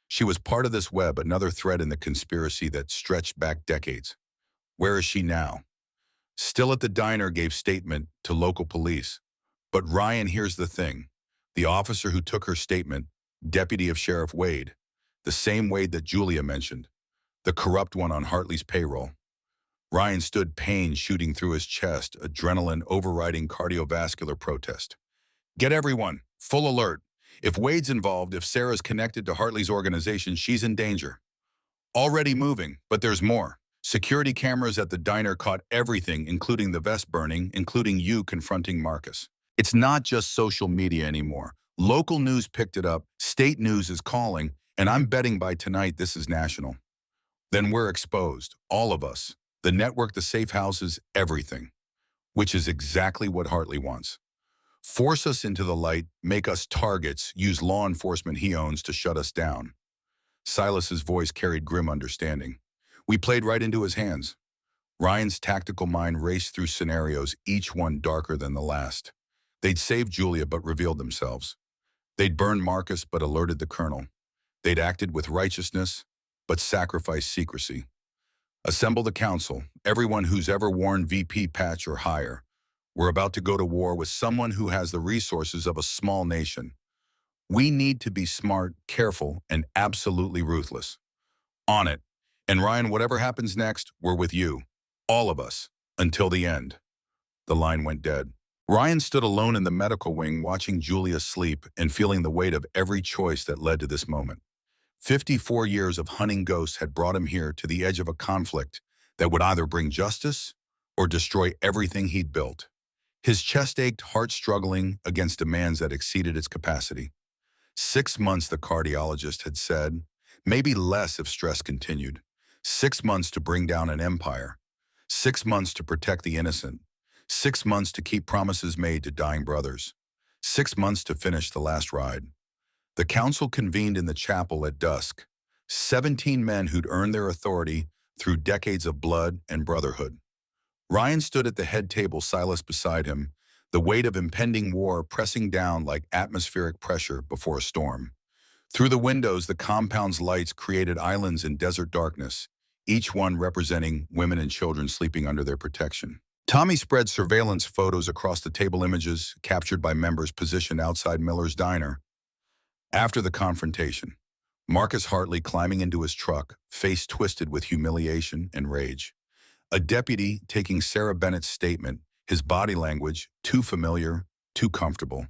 Speaker 1: She was part of this web, another thread in the conspiracy that stretched back decades. Where is she now? Still at the diner, gave statement to local police. But Ryan, here's the thing. The officer who took her statement, deputy of Sheriff Wade, the same Wade that Julia mentioned, the corrupt one on Hartley's payroll. Ryan stood, pain shooting through his chest, adrenaline overriding cardiovascular protest. Get everyone, full alert. If Wade's involved, if Sarah's connected to Hartley's organization, she's in danger. Already moving, but there's more. Security cameras at the diner caught everything, including the vest burning, including you confronting Marcus. It's not just social media anymore. Local news picked it up, state news is calling, and I'm betting by tonight this is national. Then we're exposed, all of us. The network, the safe houses, everything. Which is exactly what Hartley wants. Force us into the light, make us targets, use law enforcement he owns to shut us down. Silas's voice carried grim understanding. We played right into his hands. Ryan's tactical mind raced through scenarios, each one darker than the last. They'd saved Julia but revealed themselves. They'd burned Marcus but alerted the colonel. They'd acted with righteousness but sacrificed secrecy. Assemble the council, everyone who's ever worn VP patch or higher. We're about to go to war with someone who has the resources of a small nation. We need to be smart, careful, and absolutely ruthless. On it. And Ryan, whatever happens next, we're with you. All of us. Until the end. The line went dead. Ryan stood alone in the medical wing, watching Julia sleep and feeling the weight of every choice that led to this moment. 54 years of hunting ghosts had brought him here to the edge of a conflict that would either bring justice or destroy everything he'd built. His chest ached, heart struggling against demands that exceeded its capacity. 6 months, the cardiologist had said, maybe less if stress continued. 6 months to bring down an empire. 6 months to protect the innocent. 6 months to keep promises made to dying brothers. 6 months to finish the last ride. The council convened in the chapel at dusk. 17 men who'd earned their authority through decades of blood and brotherhood. Ryan stood at the head table, Silas beside him, the weight of impending war pressing down like atmospheric pressure before a storm. Through the windows, the compound's lights created islands in desert darkness, each one representing women and children sleeping under their protection. Tommy spread surveillance photos across the table, images captured by members positioned outside Miller's diner. After the confrontation, Marcus Hartley climbing into his truck, face twisted with humiliation and rage. A deputy taking Sarah Bennett's statement, his body language too familiar, too comfortable.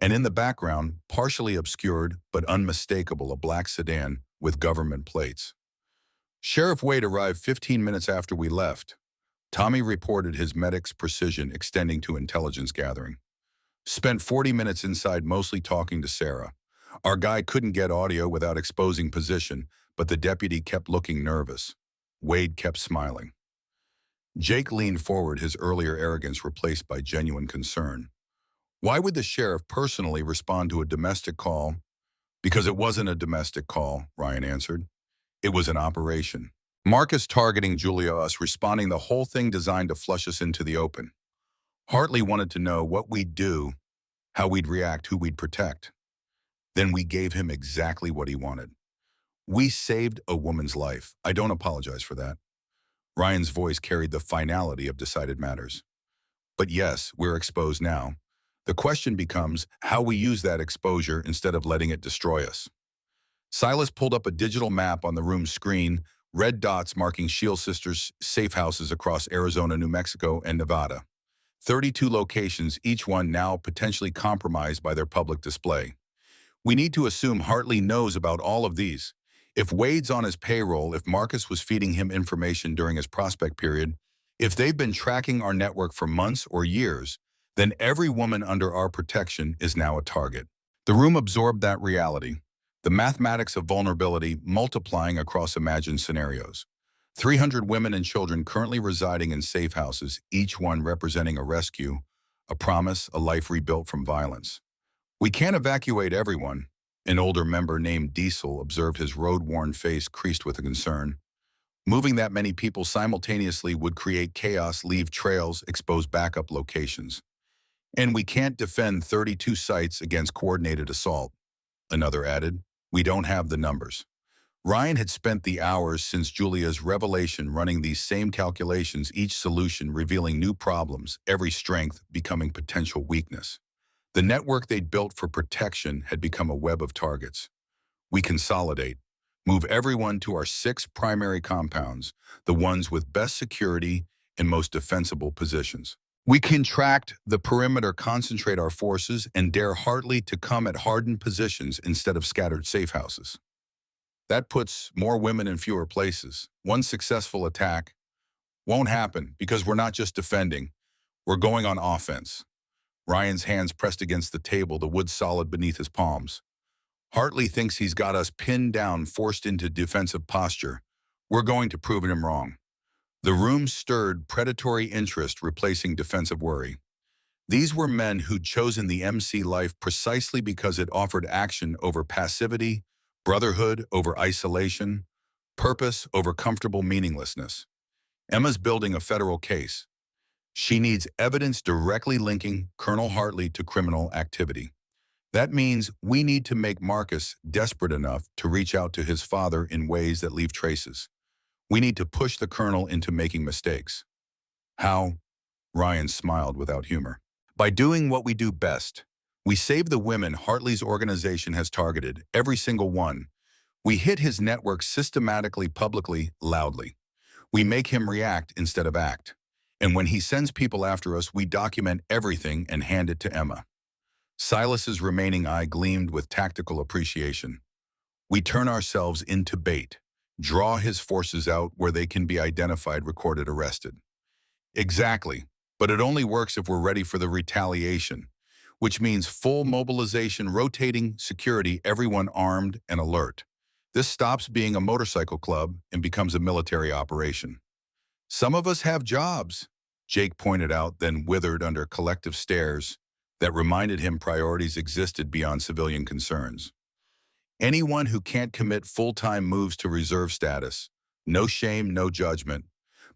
Speaker 1: And in the background, partially obscured but unmistakable, a black sedan with government plates. Sheriff Wade arrived 15 minutes after we left. Tommy reported, his medic's precision extending to intelligence gathering. Spent 40 minutes inside, mostly talking to Sarah. Our guy couldn't get audio without exposing position, but the deputy kept looking nervous. Wade kept smiling. Jake leaned forward, his earlier arrogance replaced by genuine concern. Why would the sheriff personally respond to a domestic call? Because it wasn't a domestic call, Ryan answered. It was an operation. Marcus targeting Julia, us responding, the whole thing designed to flush us into the open. Hartley wanted to know what we'd do, how we'd react, who we'd protect. Then we gave him exactly what he wanted. We saved a woman's life. I don't apologize for that. Ryan's voice carried the finality of decided matters. But yes, we're exposed now. The question becomes how we use that exposure instead of letting it destroy us. Silas pulled up a digital map on the room's screen, red dots marking Shield Sisters' safe houses across Arizona, New Mexico, and Nevada. 32 locations, each one now potentially compromised by their public display. We need to assume Hartley knows about all of these. If Wade's on his payroll, if Marcus was feeding him information during his prospect period, if they've been tracking our network for months or years, then every woman under our protection is now a target. The room absorbed that reality. The mathematics of vulnerability multiplying across imagined scenarios. 300 women and children currently residing in safe houses, each one representing a rescue, a promise, a life rebuilt from violence. We can't evacuate everyone. An older member named Diesel observed, his road-worn face creased with concern. Moving that many people simultaneously would create chaos, leave trails, expose backup locations. And we can't defend 32 sites against coordinated assault. Another added, we don't have the numbers. Ryan had spent the hours since Julia's revelation running these same calculations, each solution revealing new problems, every strength becoming potential weakness. The network they'd built for protection had become a web of targets. We consolidate, move everyone to our 6 primary compounds, the ones with best security and most defensible positions. We contract the perimeter, concentrate our forces, and dare Hartley to come at hardened positions instead of scattered safe houses. That puts more women in fewer places. One successful attack won't happen because we're not just defending, we're going on offense. Ryan's hands pressed against the table, the wood solid beneath his palms. Hartley thinks he's got us pinned down, forced into defensive posture. We're going to prove him wrong. The room stirred, predatory interest replacing defensive worry. These were men who'd chosen the MC life precisely because it offered action over passivity, brotherhood over isolation, purpose over comfortable meaninglessness. Emma's building a federal case. She needs evidence directly linking Colonel Hartley to criminal activity. That means we need to make Marcus desperate enough to reach out to his father in ways that leave traces. We need to push the colonel into making mistakes. How? Ryan smiled without humor. By doing what we do best. We save the women Hartley's organization has targeted, every single one. We hit his network systematically, publicly, loudly. We make him react instead of act. And when he sends people after us, we document everything and hand it to Emma. Silas's remaining eye gleamed with tactical appreciation. We turn ourselves into bait, draw his forces out where they can be identified, recorded, arrested. Exactly, but it only works if we're ready for the retaliation, which means full mobilization, rotating security, everyone armed and alert. This stops being a motorcycle club and becomes a military operation. Some of us have jobs, Jake pointed out, then withered under collective stares that reminded him priorities existed beyond civilian concerns. Anyone who can't commit full-time moves to reserve status. No shame, no judgment.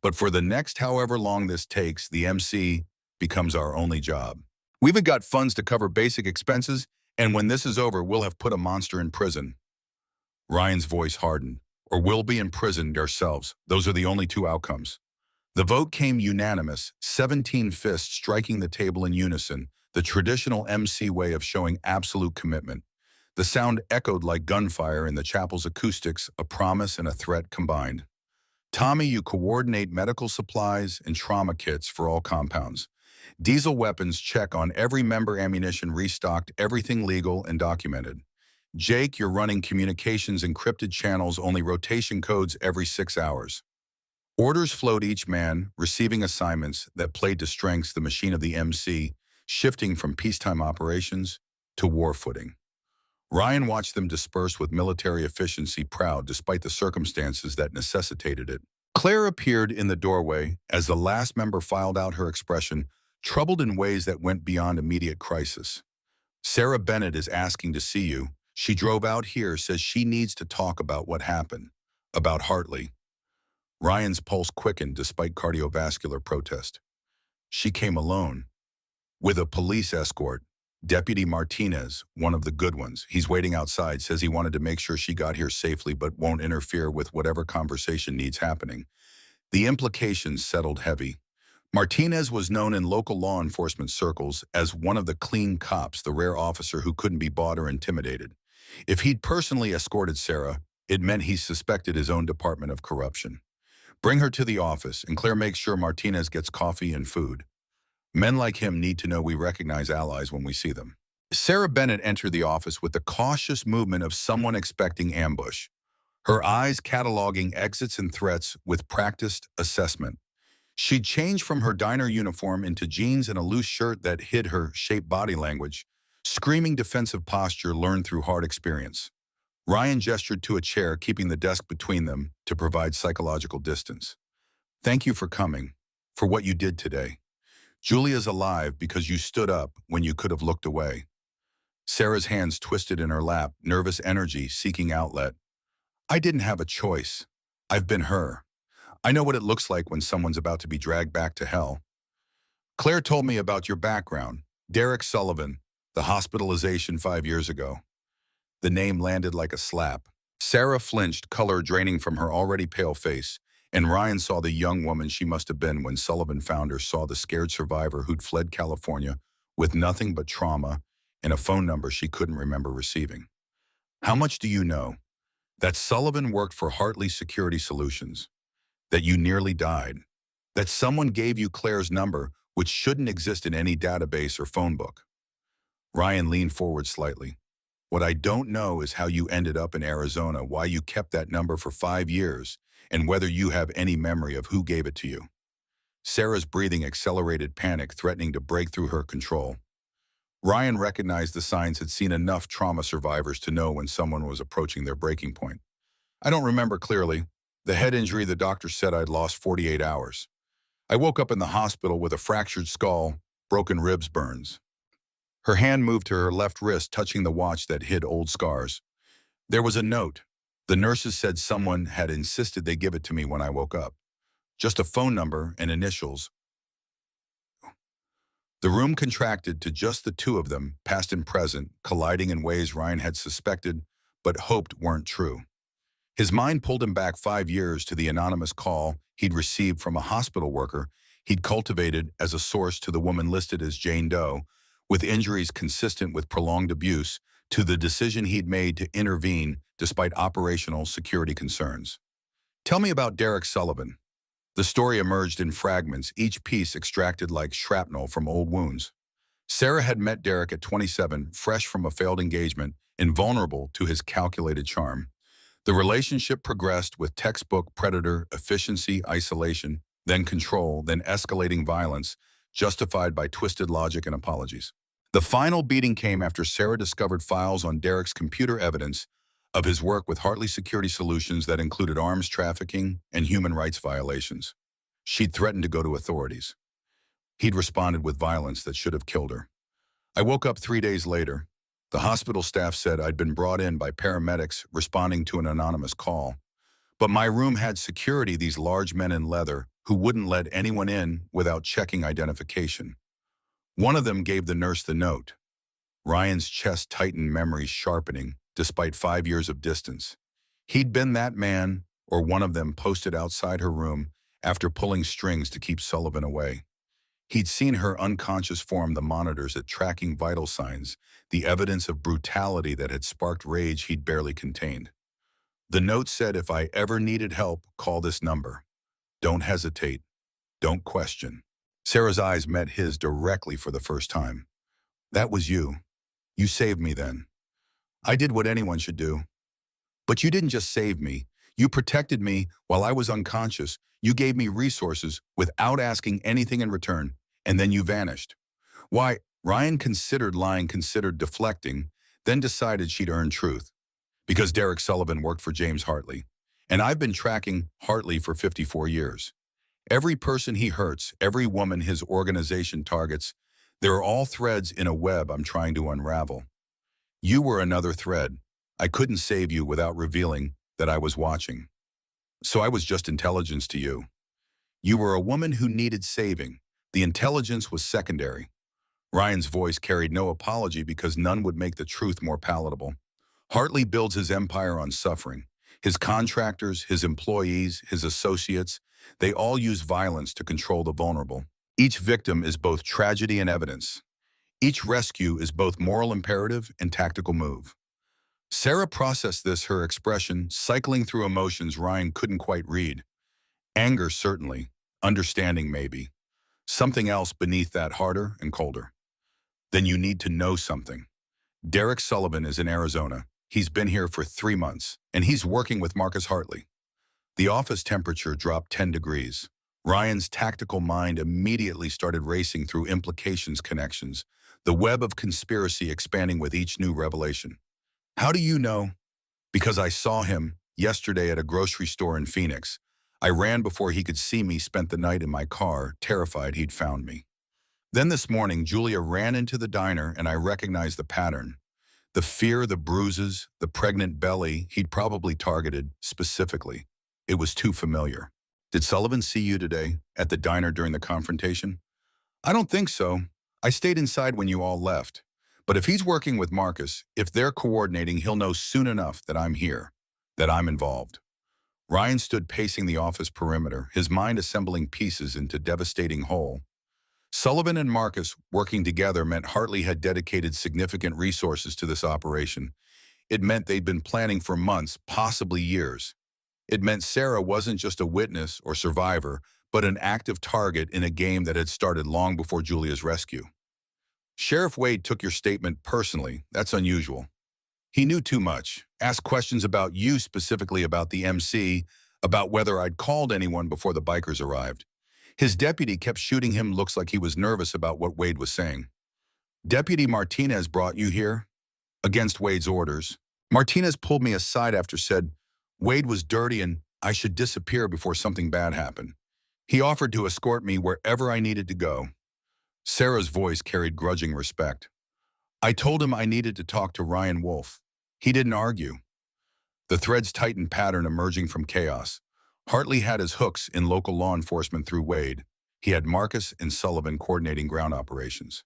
Speaker 1: But for the next however long this takes, the MC becomes our only job. We've got funds to cover basic expenses, and when this is over, we'll have put a monster in prison. Ryan's voice hardened. Or we'll be imprisoned ourselves. Those are the only 2 outcomes. The vote came unanimous, 17 fists striking the table in unison, the traditional MC way of showing absolute commitment. The sound echoed like gunfire in the chapel's acoustics, a promise and a threat combined. Tommy, you coordinate medical supplies and trauma kits for all compounds. Diesel weapons check on every member, ammunition restocked, everything legal and documented. Jake, you're running communications, encrypted channels, only rotation codes every 6 hours. Orders flowed, each man receiving assignments that played to strengths, the machine of the MC, shifting from peacetime operations to war footing. Ryan watched them disperse with military efficiency, proud despite the circumstances that necessitated it. Claire appeared in the doorway as the last member filed out, her expression troubled in ways that went beyond immediate crisis. Sarah Bennett is asking to see you. She drove out here, says she needs to talk about what happened, about Hartley. Ryan's pulse quickened despite cardiovascular protest. She came alone, with a police escort. Deputy Martinez, one of the good ones. He's waiting outside, says he wanted to make sure she got here safely but won't interfere with whatever conversation needs happening. The implications settled heavy. Martinez was known in local law enforcement circles as one of the clean cops, the rare officer who couldn't be bought or intimidated. If he'd personally escorted Sarah, it meant he suspected his own department of corruption. Bring her to the office, and Claire makes sure Martinez gets coffee and food. Men like him need to know we recognize allies when we see them. Sarah Bennett entered the office with the cautious movement of someone expecting ambush, her eyes cataloging exits and threats with practiced assessment. She'd changed from her diner uniform into jeans and a loose shirt that hid her shaped body language, screaming defensive posture learned through hard experience. Ryan gestured to a chair, keeping the desk between them to provide psychological distance. Thank you for coming, for what you did today. Julia's alive because you stood up when you could have looked away. Sarah's hands twisted in her lap, nervous energy seeking outlet. I didn't have a choice. I've been her. I know what it looks like when someone's about to be dragged back to hell. Claire told me about your background. Derek Sullivan, the hospitalization 5 years ago. The name landed like a slap. Sarah flinched, color draining from her already pale face, and Ryan saw the young woman she must have been when Sullivan found her, saw the scared survivor who'd fled California with nothing but trauma and a phone number she couldn't remember receiving. How much do you know? That Sullivan worked for Hartley Security Solutions. That you nearly died. That someone gave you Claire's number, which shouldn't exist in any database or phone book. Ryan leaned forward slightly. What I don't know is how you ended up in Arizona, why you kept that number for 5 years, and whether you have any memory of who gave it to you. Sarah's breathing accelerated, panic threatening to break through her control. Ryan recognized the signs, had seen enough trauma survivors to know when someone was approaching their breaking point. I don't remember clearly. The head injury, the doctor said I'd lost 48 hours. I woke up in the hospital with a fractured skull, broken ribs, burns. Her hand moved to her left wrist, touching the watch that hid old scars. There was a note. The nurses said someone had insisted they give it to me when I woke up. Just a phone number and initials. The room contracted to just the two of them, past and present, colliding in ways Ryan had suspected but hoped weren't true. His mind pulled him back 5 years to the anonymous call he'd received from a hospital worker he'd cultivated as a source to the woman listed as Jane Doe, with injuries consistent with prolonged abuse, to the decision he'd made to intervene despite operational security concerns. Tell me about Derek Sullivan. The story emerged in fragments, each piece extracted like shrapnel from old wounds. Sarah had met Derek at 27, fresh from a failed engagement, invulnerable to his calculated charm. The relationship progressed with textbook predator efficiency, isolation, then control, then escalating violence, justified by twisted logic and apologies. The final beating came after Sarah discovered files on Derek's computer, evidence of his work with Hartley Security Solutions that included arms trafficking and human rights violations. She'd threatened to go to authorities. He'd responded with violence that should have killed her. I woke up 3 days later. The hospital staff said I'd been brought in by paramedics responding to an anonymous call. But my room had security, these large men in leather who wouldn't let anyone in without checking identification. One of them gave the nurse the note. Ryan's chest tightened, memories sharpening, despite 5 years of distance. He'd been that man, or one of them, posted outside her room after pulling strings to keep Sullivan away. He'd seen her unconscious form, the monitors at tracking vital signs, the evidence of brutality that had sparked rage he'd barely contained. The note said, if I ever needed help, call this number. Don't hesitate. Don't question. Sarah's eyes met his directly for the first time. That was you. You saved me then. I did what anyone should do. But you didn't just save me. You protected me while I was unconscious. You gave me resources without asking anything in return, and then you vanished. Why? Ryan considered lying, considered deflecting, then decided she'd earned truth. Because Derek Sullivan worked for James Hartley, and I've been tracking Hartley for 54 years. Every person he hurts, every woman his organization targets, they're all threads in a web I'm trying to unravel. You were another thread. I couldn't save you without revealing that I was watching. So I was just intelligence to you. You were a woman who needed saving. The intelligence was secondary. Ryan's voice carried no apology because none would make the truth more palatable. Hartley builds his empire on suffering. His contractors, his employees, his associates, they all use violence to control the vulnerable. Each victim is both tragedy and evidence. Each rescue is both moral imperative and tactical move. Sarah processed this, her expression cycling through emotions Ryan couldn't quite read. Anger, certainly. Understanding, maybe. Something else beneath that, harder and colder. Then you need to know something. Derek Sullivan is in Arizona. He's been here for 3 months, and he's working with Marcus Hartley. The office temperature dropped 10 degrees. Ryan's tactical mind immediately started racing through implications, connections, the web of conspiracy expanding with each new revelation. How do you know? Because I saw him yesterday at a grocery store in Phoenix. I ran before he could see me, spent the night in my car, terrified he'd found me. Then this morning, Julia ran into the diner and I recognized the pattern. The fear, the bruises, the pregnant belly he'd probably targeted specifically. It was too familiar. Did Sullivan see you today at the diner during the confrontation? I don't think so. I stayed inside when you all left. But if he's working with Marcus, if they're coordinating, he'll know soon enough that I'm here, that I'm involved. Ryan stood pacing the office perimeter, his mind assembling pieces into devastating whole. Sullivan and Marcus working together meant Hartley had dedicated significant resources to this operation. It meant they'd been planning for months, possibly years. It meant Sarah wasn't just a witness or survivor, but an active target in a game that had started long before Julia's rescue. Sheriff Wade took your statement personally. That's unusual. He knew too much, asked questions about you, specifically about the MC, about whether I'd called anyone before the bikers arrived. His deputy kept shooting him looks like he was nervous about what Wade was saying. Deputy Martinez brought you here? Against Wade's orders. Martinez pulled me aside after said, Wade was dirty and I should disappear before something bad happened. He offered to escort me wherever I needed to go. Sarah's voice carried grudging respect. I told him I needed to talk to Ryan Wolf. He didn't argue. The threads tightened pattern emerging from chaos. Hartley had his hooks in local law enforcement through Wade. He had Marcus and Sullivan coordinating ground operations.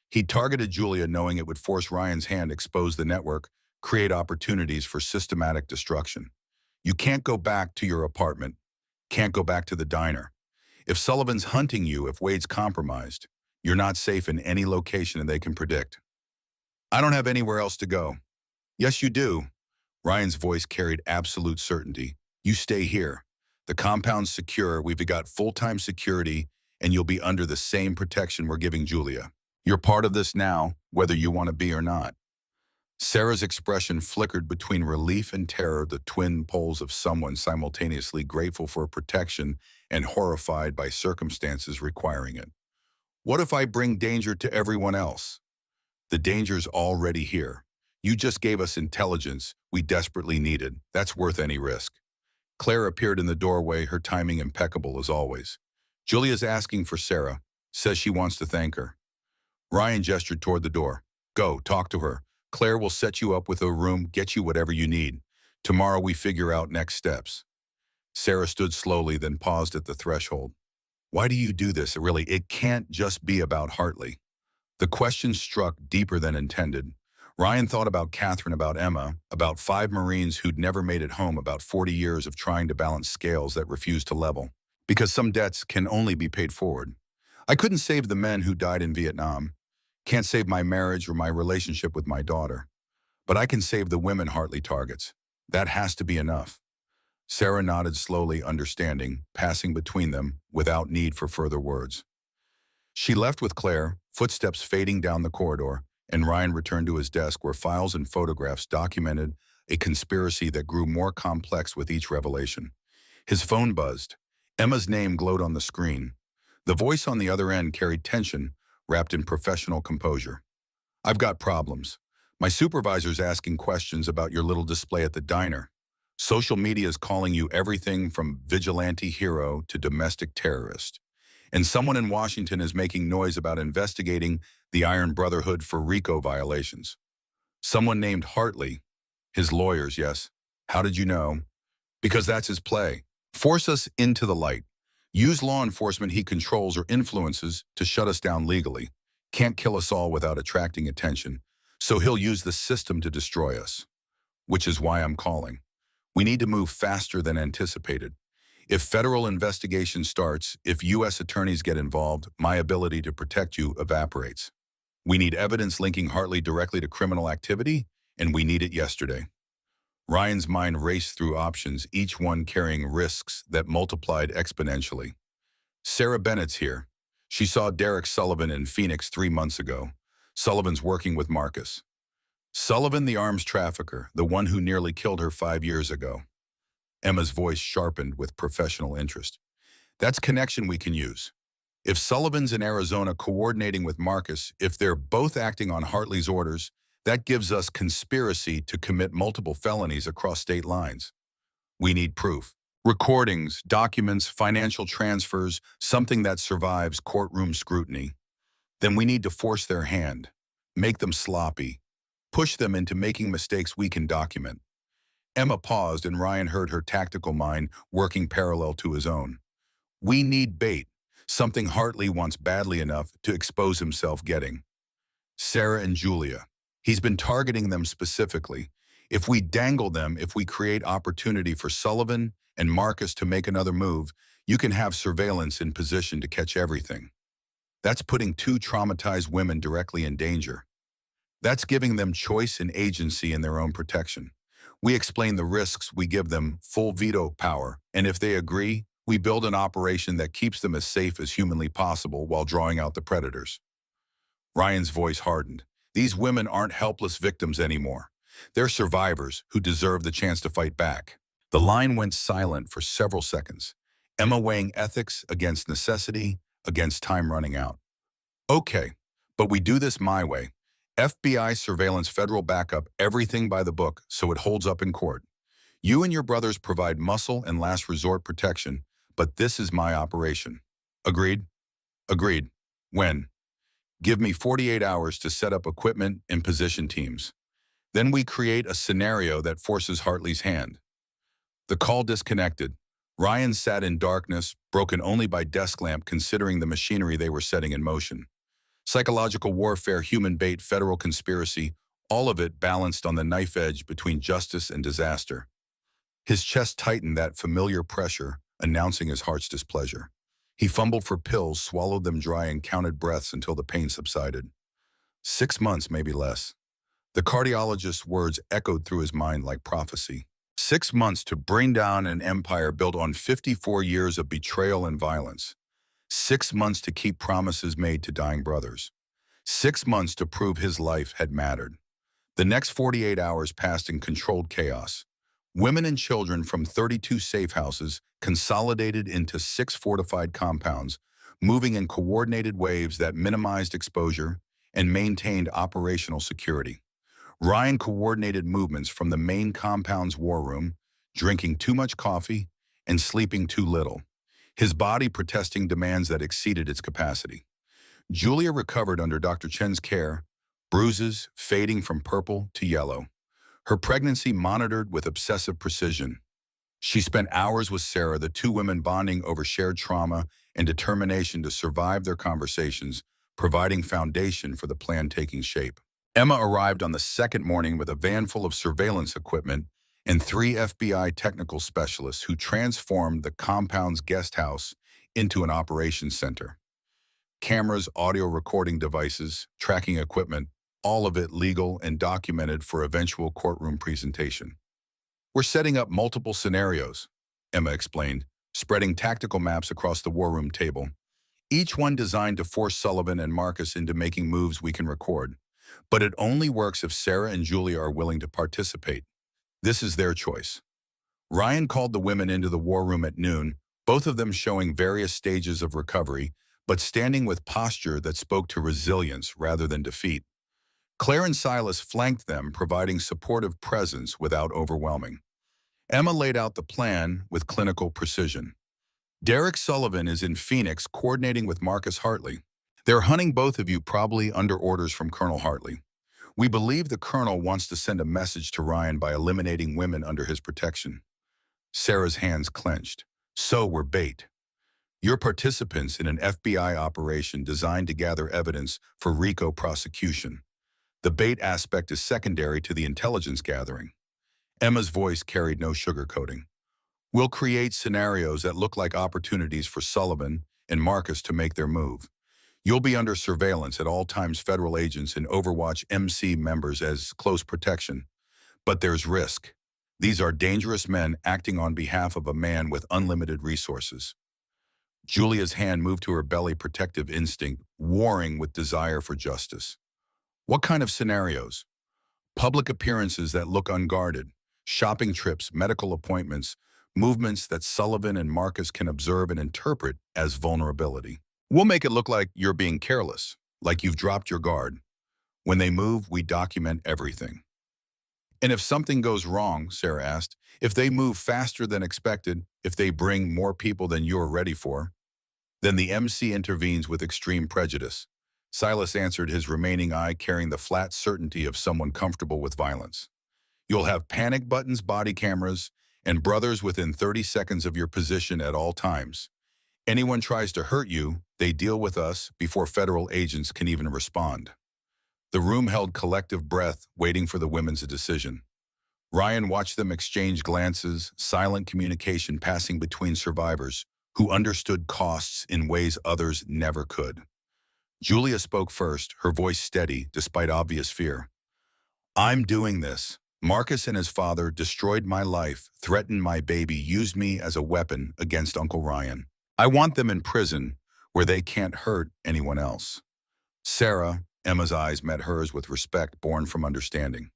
Speaker 1: He targeted Julia knowing it would force Ryan's hand, expose the network, create opportunities for systematic destruction. You can't go back to your apartment. Can't go back to the diner. If Sullivan's hunting you, if Wade's compromised, you're not safe in any location and they can predict. I don't have anywhere else to go. Yes, you do. Ryan's voice carried absolute certainty. You stay here. The compound's secure, we've got full-time security, and you'll be under the same protection we're giving Julia. You're part of this now, whether you want to be or not. Sarah's expression flickered between relief and terror, the twin poles of someone simultaneously grateful for protection and horrified by circumstances requiring it. What if I bring danger to everyone else? The danger's already here. You just gave us intelligence we desperately needed. That's worth any risk. Claire appeared in the doorway, her timing impeccable as always. Julia's asking for Sarah, says she wants to thank her. Ryan gestured toward the door. Go, talk to her. Claire will set you up with a room, get you whatever you need. Tomorrow we figure out next steps. Sarah stood slowly, then paused at the threshold. Why do you do this? It can't just be about Hartley. The question struck deeper than intended. Ryan thought about Catherine, about Emma, about 5 Marines who'd never made it home, about 40 years of trying to balance scales that refused to level. Because some debts can only be paid forward. I couldn't save the men who died in Vietnam. Can't save my marriage or my relationship with my daughter. But I can save the women Hartley targets. That has to be enough. Sarah nodded slowly, understanding, passing between them without need for further words. She left with Claire, footsteps fading down the corridor, and Ryan returned to his desk where files and photographs documented a conspiracy that grew more complex with each revelation. His phone buzzed. Emma's name glowed on the screen. The voice on the other end carried tension, wrapped in professional composure. I've got problems. My supervisor's asking questions about your little display at the diner. Social media is calling you everything from vigilante hero to domestic terrorist. And someone in Washington is making noise about investigating the Iron Brotherhood for RICO violations. Someone named Hartley. His lawyers, yes. How did you know? Because that's his play. Force us into the light. Use law enforcement he controls or influences to shut us down legally. Can't kill us all without attracting attention. So he'll use the system to destroy us. Which is why I'm calling. We need to move faster than anticipated. If federal investigation starts, if U.S. attorneys get involved, my ability to protect you evaporates. We need evidence linking Hartley directly to criminal activity, and we need it yesterday. Ryan's mind raced through options, each one carrying risks that multiplied exponentially. Sarah Bennett's here. She saw Derek Sullivan in Phoenix 3 months ago. Sullivan's working with Marcus. Sullivan, the arms trafficker, the one who nearly killed her 5 years ago. Emma's voice sharpened with professional interest. That's connection we can use. If Sullivan's in Arizona coordinating with Marcus, if they're both acting on Hartley's orders, That gives us conspiracy to commit multiple felonies across state lines. We need proof. Recordings, documents, financial transfers, something that survives courtroom scrutiny. Then we need to force their hand, make them sloppy, push them into making mistakes we can document. Emma paused and Ryan heard her tactical mind working parallel to his own. We need bait, something Hartley wants badly enough to expose himself getting. Sarah and Julia. He's been targeting them specifically. If we dangle them, if we create opportunity for Sullivan and Marcus to make another move, you can have surveillance in position to catch everything. That's putting two traumatized women directly in danger. That's giving them choice and agency in their own protection. We explain the risks, we give them full veto power, and if they agree, we build an operation that keeps them as safe as humanly possible while drawing out the predators. Ryan's voice hardened. These women aren't helpless victims anymore. They're survivors who deserve the chance to fight back. The line went silent for several seconds, Emma weighing ethics against necessity, against time running out. Okay, but we do this my way. FBI surveillance, federal backup, everything by the book so it holds up in court. You and your brothers provide muscle and last resort protection, but this is my operation. Agreed? Agreed. When? Give me 48 hours to set up equipment and position teams. Then we create a scenario that forces Hartley's hand. The call disconnected. Ryan sat in darkness, broken only by desk lamp considering the machinery they were setting in motion. Psychological warfare, human bait, federal conspiracy, all of it balanced on the knife edge between justice and disaster. His chest tightened, that familiar pressure, announcing his heart's displeasure. He fumbled for pills, swallowed them dry, and counted breaths until the pain subsided. 6 months, maybe less. The cardiologist's words echoed through his mind like prophecy. 6 months to bring down an empire built on 54 years of betrayal and violence. 6 months to keep promises made to dying brothers. 6 months to prove his life had mattered. The next 48 hours passed in controlled chaos. Women and children from 32 safe houses consolidated into 6 fortified compounds, moving in coordinated waves that minimized exposure and maintained operational security. Ryan coordinated movements from the main compound's war room, drinking too much coffee and sleeping too little, his body protesting demands that exceeded its capacity. Julia recovered under Dr. Chen's care, bruises fading from purple to yellow. Her pregnancy monitored with obsessive precision. She spent hours with Sarah, the two women bonding over shared trauma and determination to survive their conversations, providing foundation for the plan taking shape. Emma arrived on the second morning with a van full of surveillance equipment and 3 FBI technical specialists who transformed the compound's guest house into an operations center. Cameras, audio recording devices, tracking equipment, all of it legal and documented for eventual courtroom presentation. We're setting up multiple scenarios, Emma explained, spreading tactical maps across the war room table, each one designed to force Sullivan and Marcus into making moves we can record. But it only works if Sarah and Julia are willing to participate. This is their choice. Ryan called the women into the war room at noon, both of them showing various stages of recovery, but standing with posture that spoke to resilience rather than defeat. Claire and Silas flanked them, providing supportive presence without overwhelming. Emma laid out the plan with clinical precision. Derek Sullivan is in Phoenix coordinating with Marcus Hartley. They're hunting both of you, probably under orders from Colonel Hartley. We believe the colonel wants to send a message to Ryan by eliminating women under his protection. Sarah's hands clenched. So we're bait. You're participants in an FBI operation designed to gather evidence for RICO prosecution. The bait aspect is secondary to the intelligence gathering. Emma's voice carried no sugarcoating. We'll create scenarios that look like opportunities for Sullivan and Marcus to make their move. You'll be under surveillance at all times, federal agents and Overwatch MC members as close protection. But there's risk. These are dangerous men acting on behalf of a man with unlimited resources. Julia's hand moved to her belly, protective instinct, warring with desire for justice. What kind of scenarios? Public appearances that look unguarded, shopping trips, medical appointments, movements that Sullivan and Marcus can observe and interpret as vulnerability. We'll make it look like you're being careless, like you've dropped your guard. When they move, we document everything. And if something goes wrong, Sarah asked, if they move faster than expected, if they bring more people than you're ready for, then the MC intervenes with extreme prejudice. Silas answered, his remaining eye carrying the flat certainty of someone comfortable with violence. You'll have panic buttons, body cameras, and brothers within 30 seconds of your position at all times. Anyone tries to hurt you, they deal with us before federal agents can even respond. The room held collective breath, waiting for the women's decision. Ryan watched them exchange glances, silent communication passing between survivors who understood costs in ways others never could. Julia spoke first, her voice steady despite obvious fear. I'm doing this. Marcus and his father destroyed my life, threatened my baby, used me as a weapon against Uncle Ryan. I want them in prison where they can't hurt anyone else. Sarah, Emma's eyes met hers with respect born from understanding.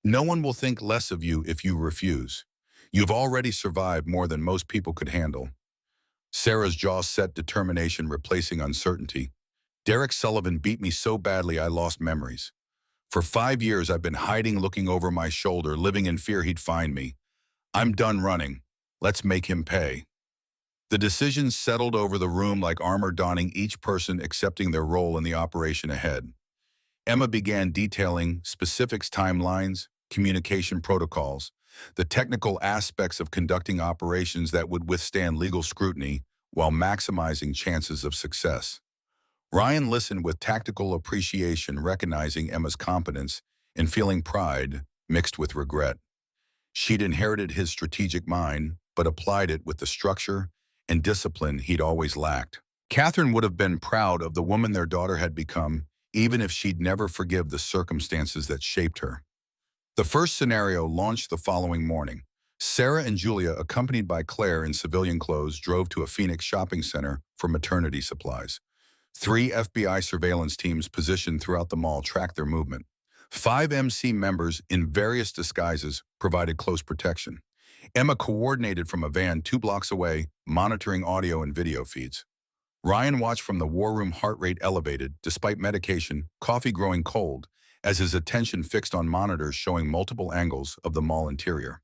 Speaker 1: No one will think less of you if you refuse. You've already survived more than most people could handle. Sarah's jaw set, determination replacing uncertainty. Derek Sullivan beat me so badly I lost memories. For 5 years I've been hiding, looking over my shoulder, living in fear he'd find me. I'm done running. Let's make him pay. The decision settled over the room like armor donning, each person accepting their role in the operation ahead. Emma began detailing specifics, timelines, communication protocols, the technical aspects of conducting operations that would withstand legal scrutiny while maximizing chances of success. Ryan listened with tactical appreciation, recognizing Emma's competence and feeling pride mixed with regret. She'd inherited his strategic mind, but applied it with the structure and discipline he'd always lacked. Catherine would have been proud of the woman their daughter had become, even if she'd never forgive the circumstances that shaped her. The first scenario launched the following morning. Sarah and Julia, accompanied by Claire in civilian clothes, drove to a Phoenix shopping center for maternity supplies. 3 FBI surveillance teams positioned throughout the mall tracked their movement. 5 MC members in various disguises provided close protection. Emma coordinated from a van 2 blocks away, monitoring audio and video feeds. Ryan watched from the war room, heart rate elevated, despite medication, coffee growing cold, as his attention fixed on monitors showing multiple angles of the mall interior.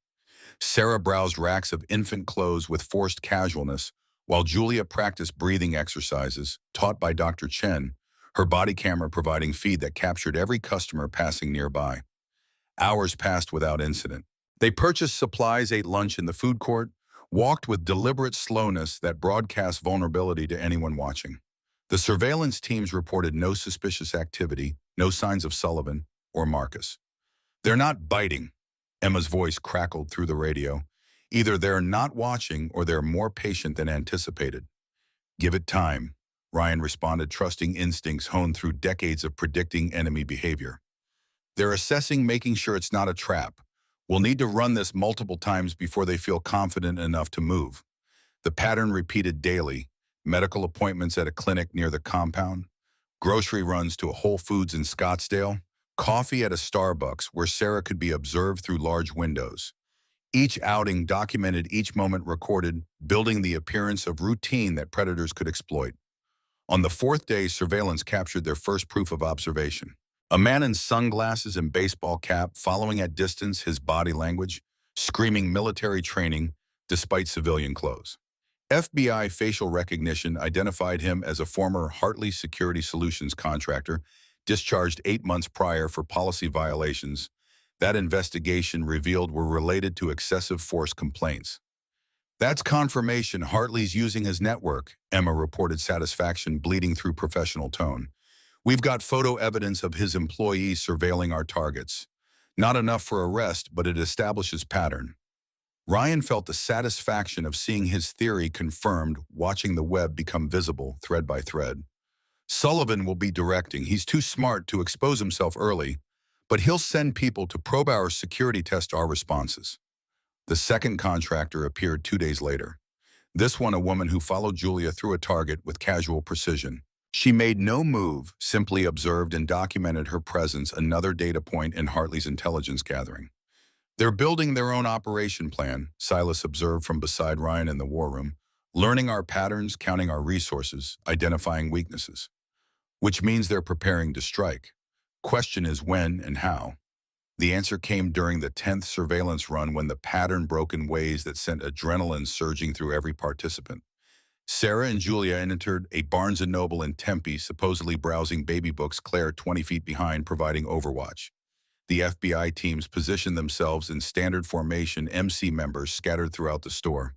Speaker 1: Sarah browsed racks of infant clothes with forced casualness, while Julia practiced breathing exercises taught by Dr. Chen, her body camera providing feed that captured every customer passing nearby. Hours passed without incident. They purchased supplies, ate lunch in the food court, walked with deliberate slowness that broadcast vulnerability to anyone watching. The surveillance teams reported no suspicious activity, no signs of Sullivan or Marcus. They're not biting, Emma's voice crackled through the radio. Either they're not watching or they're more patient than anticipated. Give it time, Ryan responded, trusting instincts honed through decades of predicting enemy behavior. They're assessing, making sure it's not a trap. We'll need to run this multiple times before they feel confident enough to move. The pattern repeated daily: medical appointments at a clinic near the compound, grocery runs to a Whole Foods in Scottsdale, coffee at a Starbucks where Sarah could be observed through large windows. Each outing documented, each moment recorded, building the appearance of routine that predators could exploit. On the 4th day, surveillance captured their first proof of observation. A man in sunglasses and baseball cap, following at distance, his body language, screaming military training despite civilian clothes. FBI facial recognition identified him as a former Hartley Security Solutions contractor, discharged 8 months prior for policy violations that investigation revealed were related to excessive force complaints. That's confirmation Hartley's using his network, Emma reported, satisfaction bleeding through professional tone. We've got photo evidence of his employees surveilling our targets. Not enough for arrest, but it establishes pattern. Ryan felt the satisfaction of seeing his theory confirmed, watching the web become visible thread by thread. Sullivan will be directing. He's too smart to expose himself early, but he'll send people to probe our security, test our responses. The second contractor appeared 2 days later. This one, a woman who followed Julia through a target with casual precision. She made no move, simply observed and documented her presence, another data point in Hartley's intelligence gathering. They're building their own operation plan, Silas observed from beside Ryan in the war room, learning our patterns, counting our resources, identifying weaknesses. Which means they're preparing to strike. Question is when and how. The answer came during the 10th surveillance run when the pattern broke in ways that sent adrenaline surging through every participant. Sarah and Julia entered a Barnes& Noble in Tempe, supposedly browsing baby books, Claire 20 feet behind, providing overwatch. The FBI teams positioned themselves in standard formation, MC members scattered throughout the store.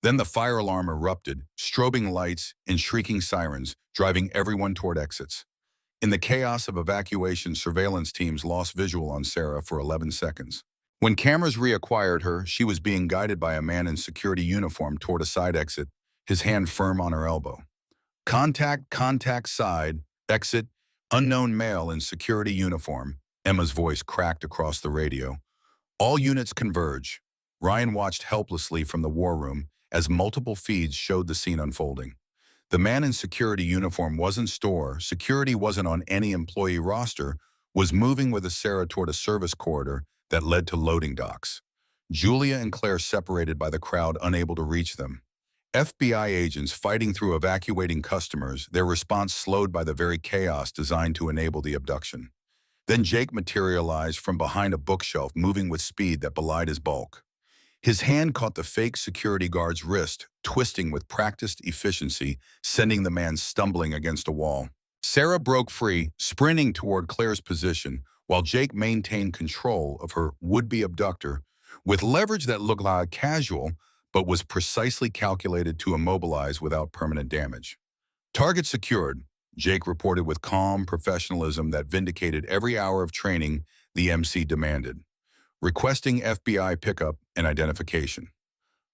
Speaker 1: Then the fire alarm erupted, strobing lights and shrieking sirens, driving everyone toward exits. In the chaos of evacuation, surveillance teams lost visual on Sarah for 11 seconds. When cameras reacquired her, she was being guided by a man in security uniform toward a side exit, his hand firm on her elbow. Contact, side, exit, unknown male in security uniform. Emma's voice cracked across the radio. All units converge. Ryan watched helplessly from the war room as multiple feeds showed the scene unfolding. The man in security uniform wasn't security wasn't on any employee roster, was moving with Sarah toward a service corridor that led to loading docks. Julia and Claire separated by the crowd, unable to reach them. FBI agents fighting through evacuating customers, their response slowed by the very chaos designed to enable the abduction. Then Jake materialized from behind a bookshelf, moving with speed that belied his bulk. His hand caught the fake security guard's wrist, twisting with practiced efficiency, sending the man stumbling against a wall. Sarah broke free, sprinting toward Claire's position, while Jake maintained control of her would-be abductor, with leverage that looked like casual, but was precisely calculated to immobilize without permanent damage. Target secured, Jake reported with calm professionalism that vindicated every hour of training the MC demanded, requesting FBI pickup and identification.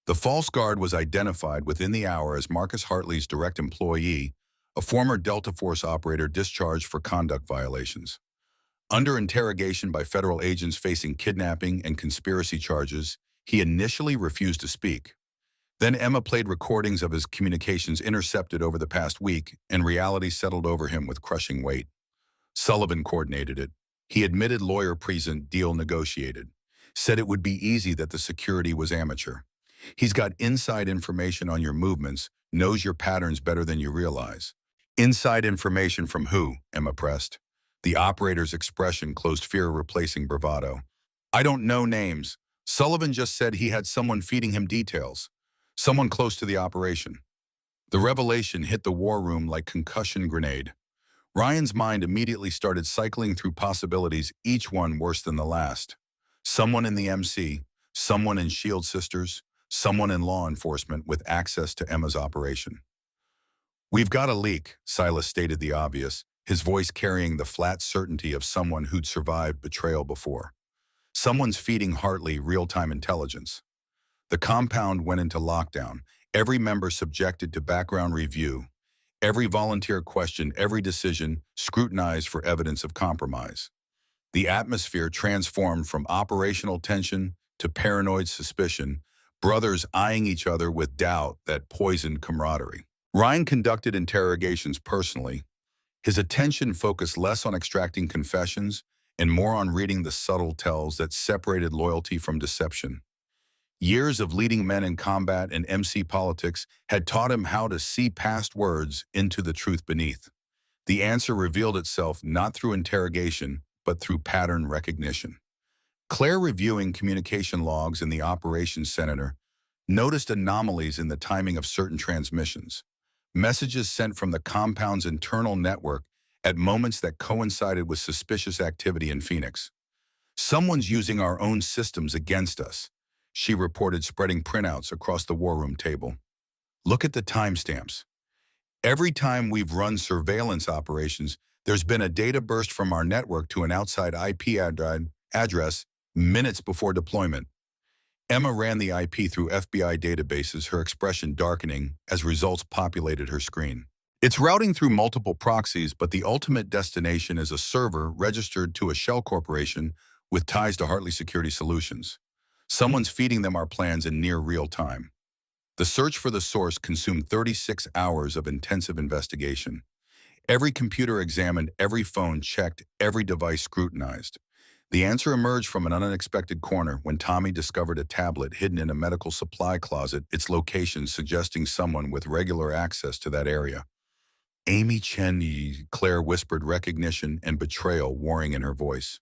Speaker 1: The false guard was identified within the hour as Marcus Hartley's direct employee, a former Delta Force operator discharged for conduct violations. Under interrogation by federal agents facing kidnapping and conspiracy charges, he initially refused to speak. Then Emma played recordings of his communications intercepted over the past week, and reality settled over him with crushing weight. Sullivan coordinated it. He admitted lawyer present, deal negotiated. Said it would be easy, that the security was amateur. He's got inside information on your movements, knows your patterns better than you realize. Inside information from who? Emma pressed. The operator's expression closed fear, replacing bravado. I don't know names. Sullivan just said he had someone feeding him details. Someone close to the operation. The revelation hit the war room like concussion grenade. Ryan's mind immediately started cycling through possibilities, each one worse than the last. Someone in the MC, someone in Shield Sisters, someone in law enforcement with access to Emma's operation. We've got a leak, Silas stated the obvious, his voice carrying the flat certainty of someone who'd survived betrayal before. Someone's feeding Hartley real-time intelligence. The compound went into lockdown, every member subjected to background review, every volunteer questioned, every decision scrutinized for evidence of compromise. The atmosphere transformed from operational tension to paranoid suspicion, brothers eyeing each other with doubt that poisoned camaraderie. Ryan conducted interrogations personally. His attention focused less on extracting confessions and more on reading the subtle tells that separated loyalty from deception. Years of leading men in combat and MC politics had taught him how to see past words into the truth beneath. The answer revealed itself not through interrogation, but through pattern recognition. Claire, reviewing communication logs in the operations center, noticed anomalies in the timing of certain transmissions. Messages sent from the compound's internal network at moments that coincided with suspicious activity in Phoenix. Someone's using our own systems against us, she reported, spreading printouts across the war room table. Look at the timestamps. Every time we've run surveillance operations, there's been a data burst from our network to an outside IP address minutes before deployment. Emma ran the IP through FBI databases, her expression darkening as results populated her screen. It's routing through multiple proxies, but the ultimate destination is a server registered to a shell corporation with ties to Hartley Security Solutions. Someone's feeding them our plans in near real time. The search for the source consumed 36 hours of intensive investigation. Every computer examined, every phone checked, every device scrutinized. The answer emerged from an unexpected corner when Tommy discovered a tablet hidden in a medical supply closet, its location suggesting someone with regular access to that area. Amy Chen, Claire whispered, recognition and betrayal warring in her voice.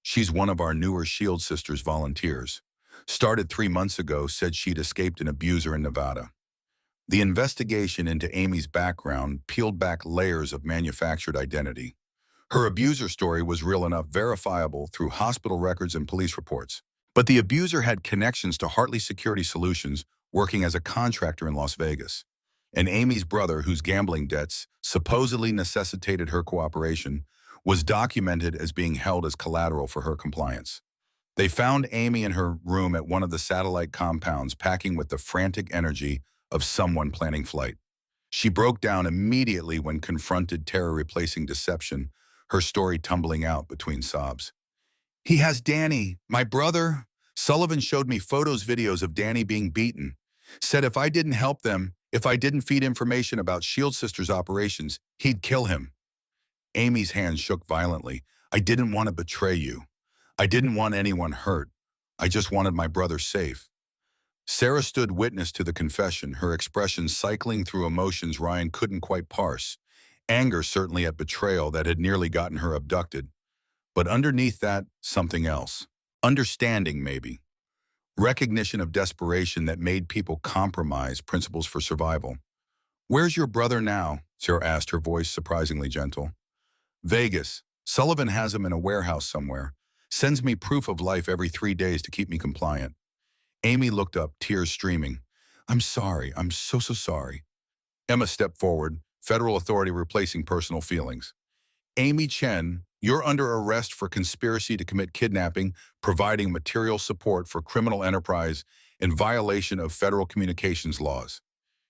Speaker 1: She's one of our newer Shield Sisters volunteers. Started 3 months ago, said she'd escaped an abuser in Nevada. The investigation into Amy's background peeled back layers of manufactured identity. Her abuser story was real enough, verifiable through hospital records and police reports. But the abuser had connections to Hartley Security Solutions, working as a contractor in Las Vegas. And Amy's brother, whose gambling debts supposedly necessitated her cooperation, was documented as being held as collateral for her compliance. They found Amy in her room at one of the satellite compounds, packing with the frantic energy of someone planning flight. She broke down immediately when confronted, terror replacing deception, her story tumbling out between sobs. He has Danny, my brother. Sullivan showed me photos, videos of Danny being beaten. Said if I didn't help them, if I didn't feed information about Shield Sisters operations, he'd kill him. Amy's hands shook violently. I didn't want to betray you. I didn't want anyone hurt. I just wanted my brother safe. Sarah stood witness to the confession, her expression cycling through emotions Ryan couldn't quite parse. Anger, certainly, at betrayal that had nearly gotten her abducted. But underneath that, something else. Understanding, maybe. Recognition of desperation that made people compromise principles for survival. Where's your brother now? Sarah asked, her voice surprisingly gentle. Vegas. Sullivan has him in a warehouse somewhere. Sends me proof of life every 3 days to keep me compliant. Amy looked up, tears streaming. I'm sorry. I'm so sorry. Emma stepped forward, federal authority replacing personal feelings. Amy Chen, you're under arrest for conspiracy to commit kidnapping, providing material support for criminal enterprise, in violation of federal communications laws.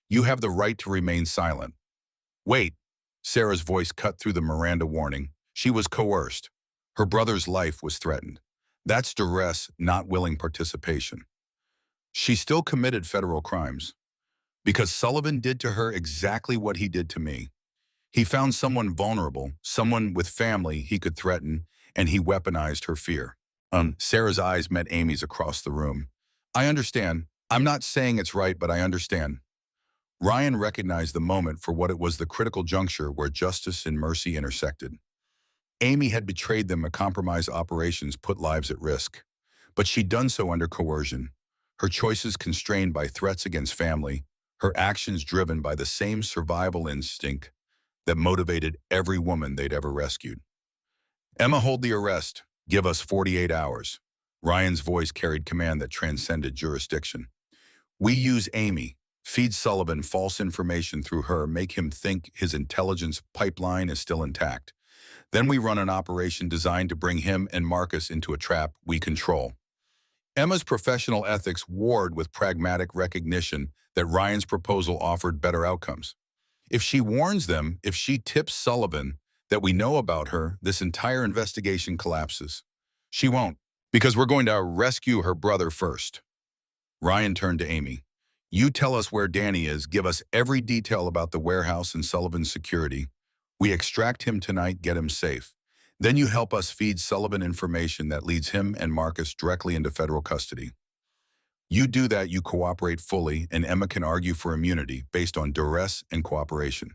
Speaker 1: You have the right to remain silent. Wait. Sarah's voice cut through the Miranda warning. She was coerced. Her brother's life was threatened. That's duress, not willing participation. She still committed federal crimes because Sullivan did to her exactly what he did to me. He found someone vulnerable, someone with family he could threaten, and he weaponized her fear. Sarah's eyes met Amy's across the room. I understand. I'm not saying it's right, but I understand. Ryan recognized the moment for what it was, the critical juncture where justice and mercy intersected. Amy had betrayed them, a compromise operations put lives at risk. But she'd done so under coercion, her choices constrained by threats against family, her actions driven by the same survival instinct that motivated every woman they'd ever rescued. Emma, hold the arrest. Give us 48 hours. Ryan's voice carried command that transcended jurisdiction. We use Amy, feed Sullivan false information through her, make him think his intelligence pipeline is still intact. Then we run an operation designed to bring him and Marcus into a trap we control. Emma's professional ethics warred with pragmatic recognition that Ryan's proposal offered better outcomes. If she warns them, if she tips Sullivan that we know about her, this entire investigation collapses. She won't, because we're going to rescue her brother first. Ryan turned to Amy. You tell us where Danny is, give us every detail about the warehouse and Sullivan's security. We extract him tonight, get him safe. Then you help us feed Sullivan information that leads him and Marcus directly into federal custody. You do that, you cooperate fully, and Emma can argue for immunity based on duress and cooperation.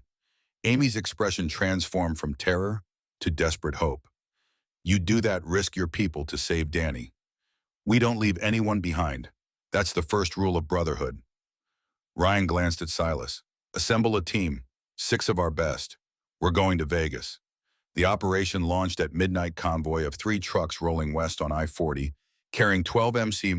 Speaker 1: Amy's expression transformed from terror to desperate hope. You do that, risk your people to save Danny. We don't leave anyone behind. That's the first rule of brotherhood. Ryan glanced at Silas. Assemble a team, 6 of our best. We're going to Vegas. The operation launched at midnight, convoy of 3 trucks rolling west on I-40, carrying 12 MC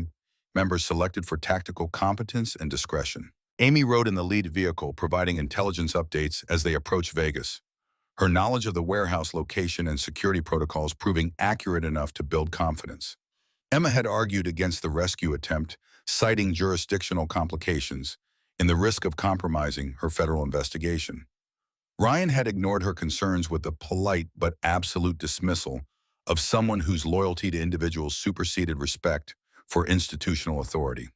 Speaker 1: members selected for tactical competence and discretion. Amy rode in the lead vehicle, providing intelligence updates as they approached Vegas. Her knowledge of the warehouse location and security protocols proving accurate enough to build confidence. Emma had argued against the rescue attempt, citing jurisdictional complications and the risk of compromising her federal investigation. Ryan had ignored her concerns with the polite but absolute dismissal of someone whose loyalty to individuals superseded respect for institutional authority.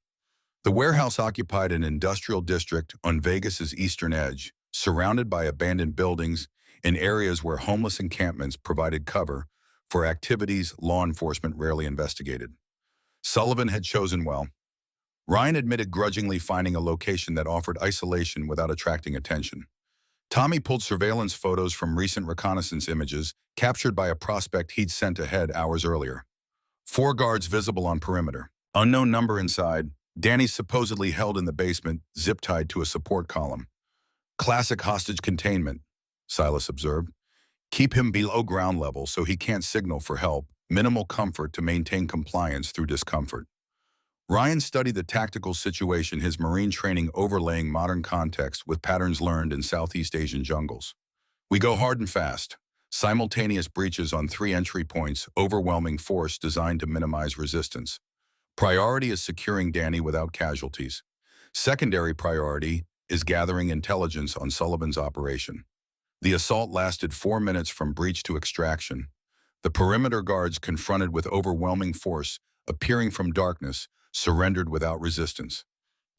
Speaker 1: The warehouse occupied an industrial district on Vegas's eastern edge, surrounded by abandoned buildings in areas where homeless encampments provided cover for activities law enforcement rarely investigated. Sullivan had chosen well. Ryan admitted grudgingly finding a location that offered isolation without attracting attention. Tommy pulled surveillance photos from recent reconnaissance images captured by a prospect he'd sent ahead hours earlier. 4 guards visible on perimeter. Unknown number inside. Danny supposedly held in the basement, zip-tied to a support column. Classic hostage containment, Silas observed. Keep him below ground level so he can't signal for help. Minimal comfort to maintain compliance through discomfort. Ryan studied the tactical situation, his Marine training overlaying modern context with patterns learned in Southeast Asian jungles. We go hard and fast. Simultaneous breaches on 3 entry points, overwhelming force designed to minimize resistance. Priority is securing Danny without casualties. Secondary priority is gathering intelligence on Sullivan's operation. The assault lasted 4 minutes from breach to extraction. The perimeter guards, confronted with overwhelming force appearing from darkness, surrendered without resistance.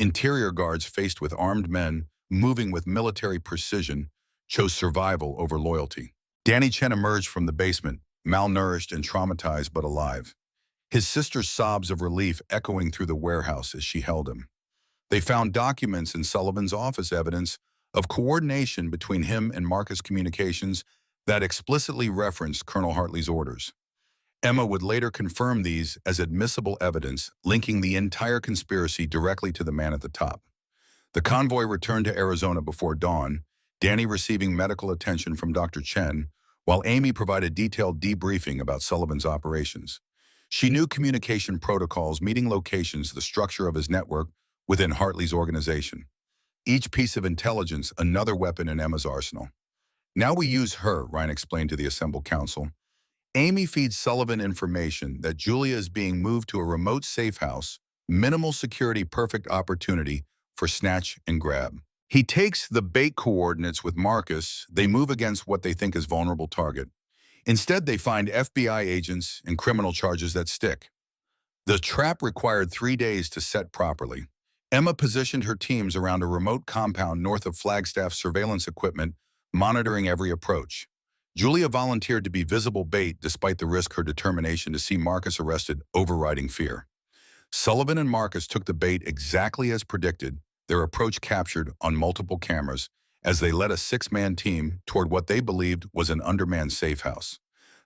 Speaker 1: Interior guards, faced with armed men moving with military precision, chose survival over loyalty. Danny Chen emerged from the basement, malnourished and traumatized but alive. His sister's sobs of relief echoing through the warehouse as she held him. They found documents in Sullivan's office, evidence of coordination between him and Marcus Communications that explicitly referenced Colonel Hartley's orders. Emma would later confirm these as admissible evidence, linking the entire conspiracy directly to the man at the top. The convoy returned to Arizona before dawn, Danny receiving medical attention from Dr. Chen, while Amy provided detailed debriefing about Sullivan's operations. She knew communication protocols, meeting locations, the structure of his network within Hartley's organization. Each piece of intelligence, another weapon in Emma's arsenal. Now we use her, Ryan explained to the assembled council. Amy feeds Sullivan information that Julia is being moved to a remote safe house, minimal security, perfect opportunity for snatch and grab. He takes the bait coordinates with Marcus. They move against what they think is vulnerable target. Instead, they find FBI agents and criminal charges that stick. The trap required 3 days to set properly. Emma positioned her teams around a remote compound north of Flagstaff, surveillance equipment monitoring every approach. Julia volunteered to be visible bait despite the risk, her determination to see Marcus arrested overriding fear. Sullivan and Marcus took the bait exactly as predicted, their approach captured on multiple cameras as they led a 6-man team toward what they believed was an undermanned safe house.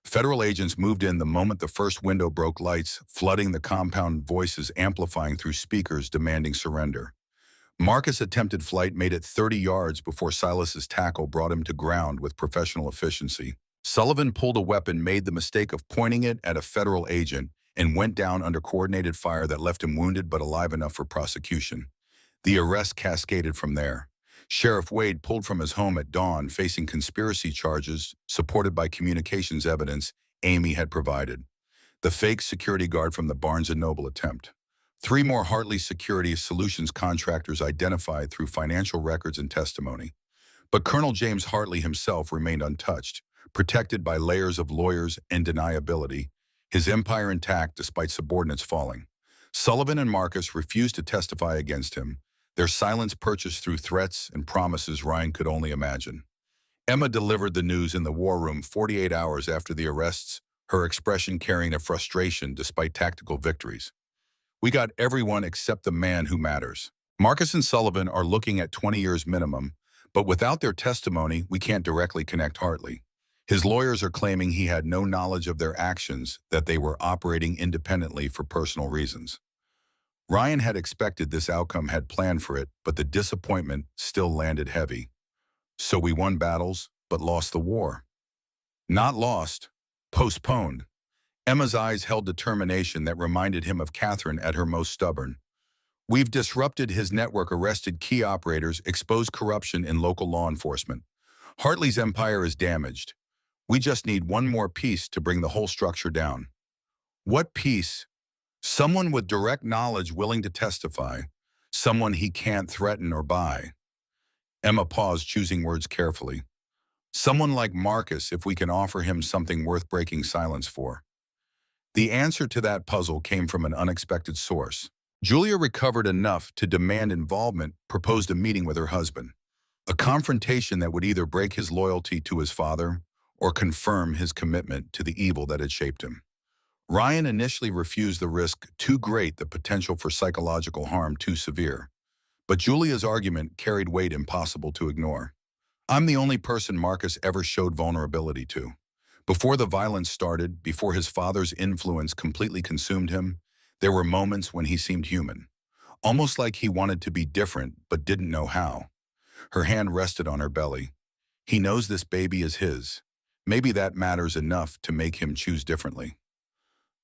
Speaker 1: Federal agents moved in the moment the first window broke, lights flooding the compound, voices amplifying through speakers demanding surrender. Marcus attempted flight, made it 30 yards before Silas's tackle brought him to ground with professional efficiency. Sullivan pulled a weapon, made the mistake of pointing it at a federal agent, and went down under coordinated fire that left him wounded but alive enough for prosecution. The arrest cascaded from there. Sheriff Wade pulled from his home at dawn, facing conspiracy charges supported by communications evidence Amy had provided. The fake security guard from the Barnes & Noble attempt. 3 more Hartley Security Solutions contractors identified through financial records and testimony. But Colonel James Hartley himself remained untouched, protected by layers of lawyers and deniability, his empire intact despite subordinates falling. Sullivan and Marcus refused to testify against him, their silence purchased through threats and promises Ryan could only imagine. Emma delivered the news in the war room 48 hours after the arrests, her expression carrying a frustration despite tactical victories. We got everyone except the man who matters. Marcus and Sullivan are looking at 20 years minimum, but without their testimony, we can't directly connect Hartley. His lawyers are claiming he had no knowledge of their actions, that they were operating independently for personal reasons. Ryan had expected this outcome, had planned for it, but the disappointment still landed heavy. So we won battles, but lost the war. Not lost, postponed. Emma's eyes held determination that reminded him of Catherine at her most stubborn. We've disrupted his network, arrested key operators, exposed corruption in local law enforcement. Hartley's empire is damaged. We just need one more piece to bring the whole structure down. What piece? Someone with direct knowledge willing to testify. Someone he can't threaten or buy. Emma paused, choosing words carefully. Someone like Marcus, if we can offer him something worth breaking silence for. The answer to that puzzle came from an unexpected source. Julia recovered enough to demand involvement, proposed a meeting with her husband. A confrontation that would either break his loyalty to his father or confirm his commitment to the evil that had shaped him. Ryan initially refused, the risk too great, the potential for psychological harm too severe. But Julia's argument carried weight impossible to ignore. I'm the only person Marcus ever showed vulnerability to. Before the violence started, before his father's influence completely consumed him, there were moments when he seemed human, almost like he wanted to be different but didn't know how. Her hand rested on her belly. He knows this baby is his. Maybe that matters enough to make him choose differently.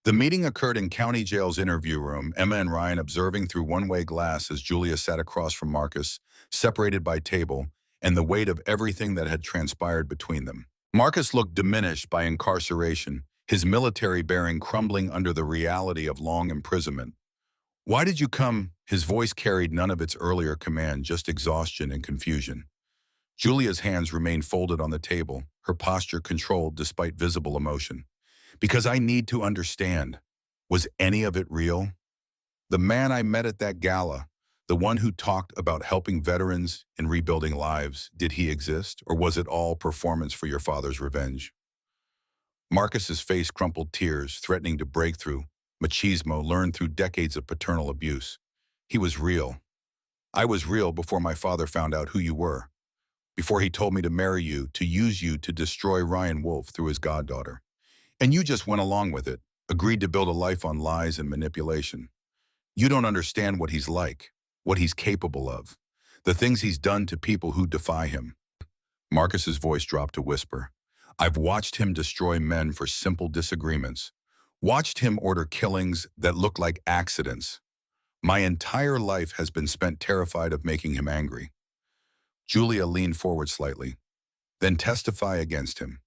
Speaker 1: The meeting occurred in County Jail's interview room, Emma and Ryan observing through one-way glass as Julia sat across from Marcus, separated by table, and the weight of everything that had transpired between them. Marcus looked diminished by incarceration, his military bearing crumbling under the reality of long imprisonment. "Why did you come?" His voice carried none of its earlier command, just exhaustion and confusion. Julia's hands remained folded on the table, her posture controlled despite visible emotion. "Because I need to understand. Was any of it real? The man I met at that gala, the one who talked about helping veterans and rebuilding lives, did he exist, or was it all performance for your father's revenge?" Marcus's face crumpled, tears threatening to break through machismo learned through decades of paternal abuse. "He was real. I was real before my father found out who you were, before he told me to marry you, to use you to destroy Ryan Wolf through his goddaughter. And you just went along with it, agreed to build a life on lies and manipulation. You don't understand what he's like, what he's capable of, the things he's done to people who defy him." Marcus's voice dropped to whisper. "I've watched him destroy men for simple disagreements, watched him order killings that look like accidents. My entire life has been spent terrified of making him angry." Julia leaned forward slightly. "Then testify against him.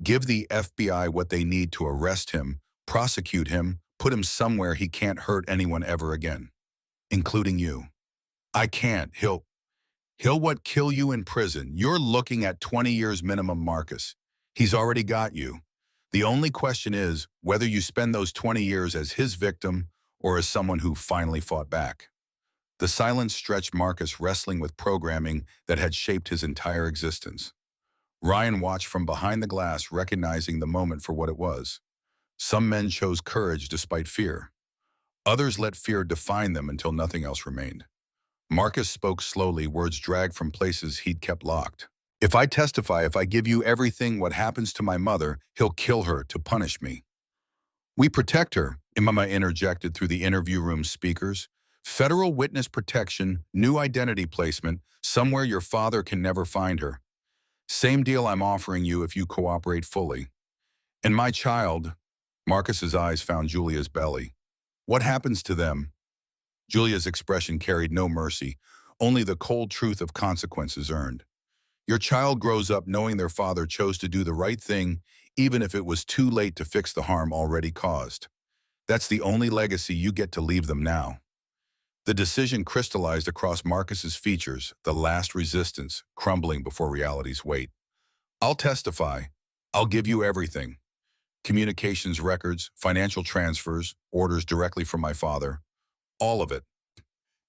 Speaker 1: Give the FBI what they need to arrest him, prosecute him, put him somewhere he can't hurt anyone ever again, including you." "I can't. He'll what, kill you in prison. You're looking at 20 years minimum, Marcus. He's already got you. The only question is whether you spend those 20 years as his victim or as someone who finally fought back." The silence stretched Marcus, wrestling with programming that had shaped his entire existence. Ryan watched from behind the glass, recognizing the moment for what it was. Some men chose courage despite fear. Others let fear define them until nothing else remained. Marcus spoke slowly, words dragged from places he'd kept locked. "If I testify, if I give you everything, what happens to my mother, he'll kill her to punish me." "We protect her," Imama interjected through the interview room speakers. "Federal witness protection, new identity placement, somewhere your father can never find her. Same deal I'm offering you if you cooperate fully. And my child," Marcus's eyes found Julia's belly. "What happens to them?" Julia's expression carried no mercy, only the cold truth of consequences earned. "Your child grows up knowing their father chose to do the right thing, even if it was too late to fix the harm already caused. That's the only legacy you get to leave them now." The decision crystallized across Marcus's features, the last resistance crumbling before reality's weight. "I'll testify. I'll give you everything. Communications records, financial transfers, orders directly from my father. All of it."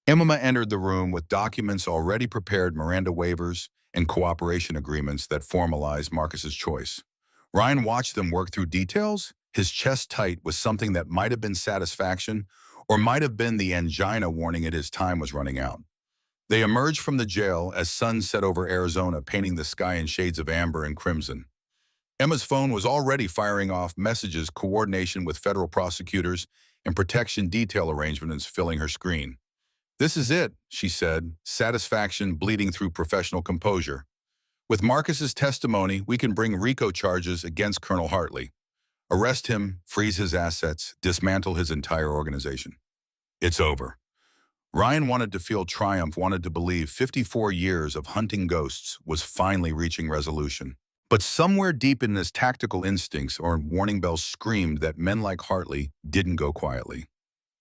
Speaker 1: Emma entered the room with documents already prepared, Miranda waivers, and cooperation agreements that formalized Marcus's choice. Ryan watched them work through details, his chest tight with something that might have been satisfaction or might have been the angina warning it his time was running out. They emerged from the jail as sun set over Arizona, painting the sky in shades of amber and crimson. Emma's phone was already firing off messages, coordination with federal prosecutors, and protection detail arrangements filling her screen. "This is it," she said, satisfaction bleeding through professional composure. "With Marcus's testimony, we can bring RICO charges against Colonel Hartley. Arrest him, freeze his assets, dismantle his entire organization. It's over." Ryan wanted to feel triumph, wanted to believe 54 years of hunting ghosts was finally reaching resolution. But somewhere deep in his tactical instincts or warning bells screamed that men like Hartley didn't go quietly.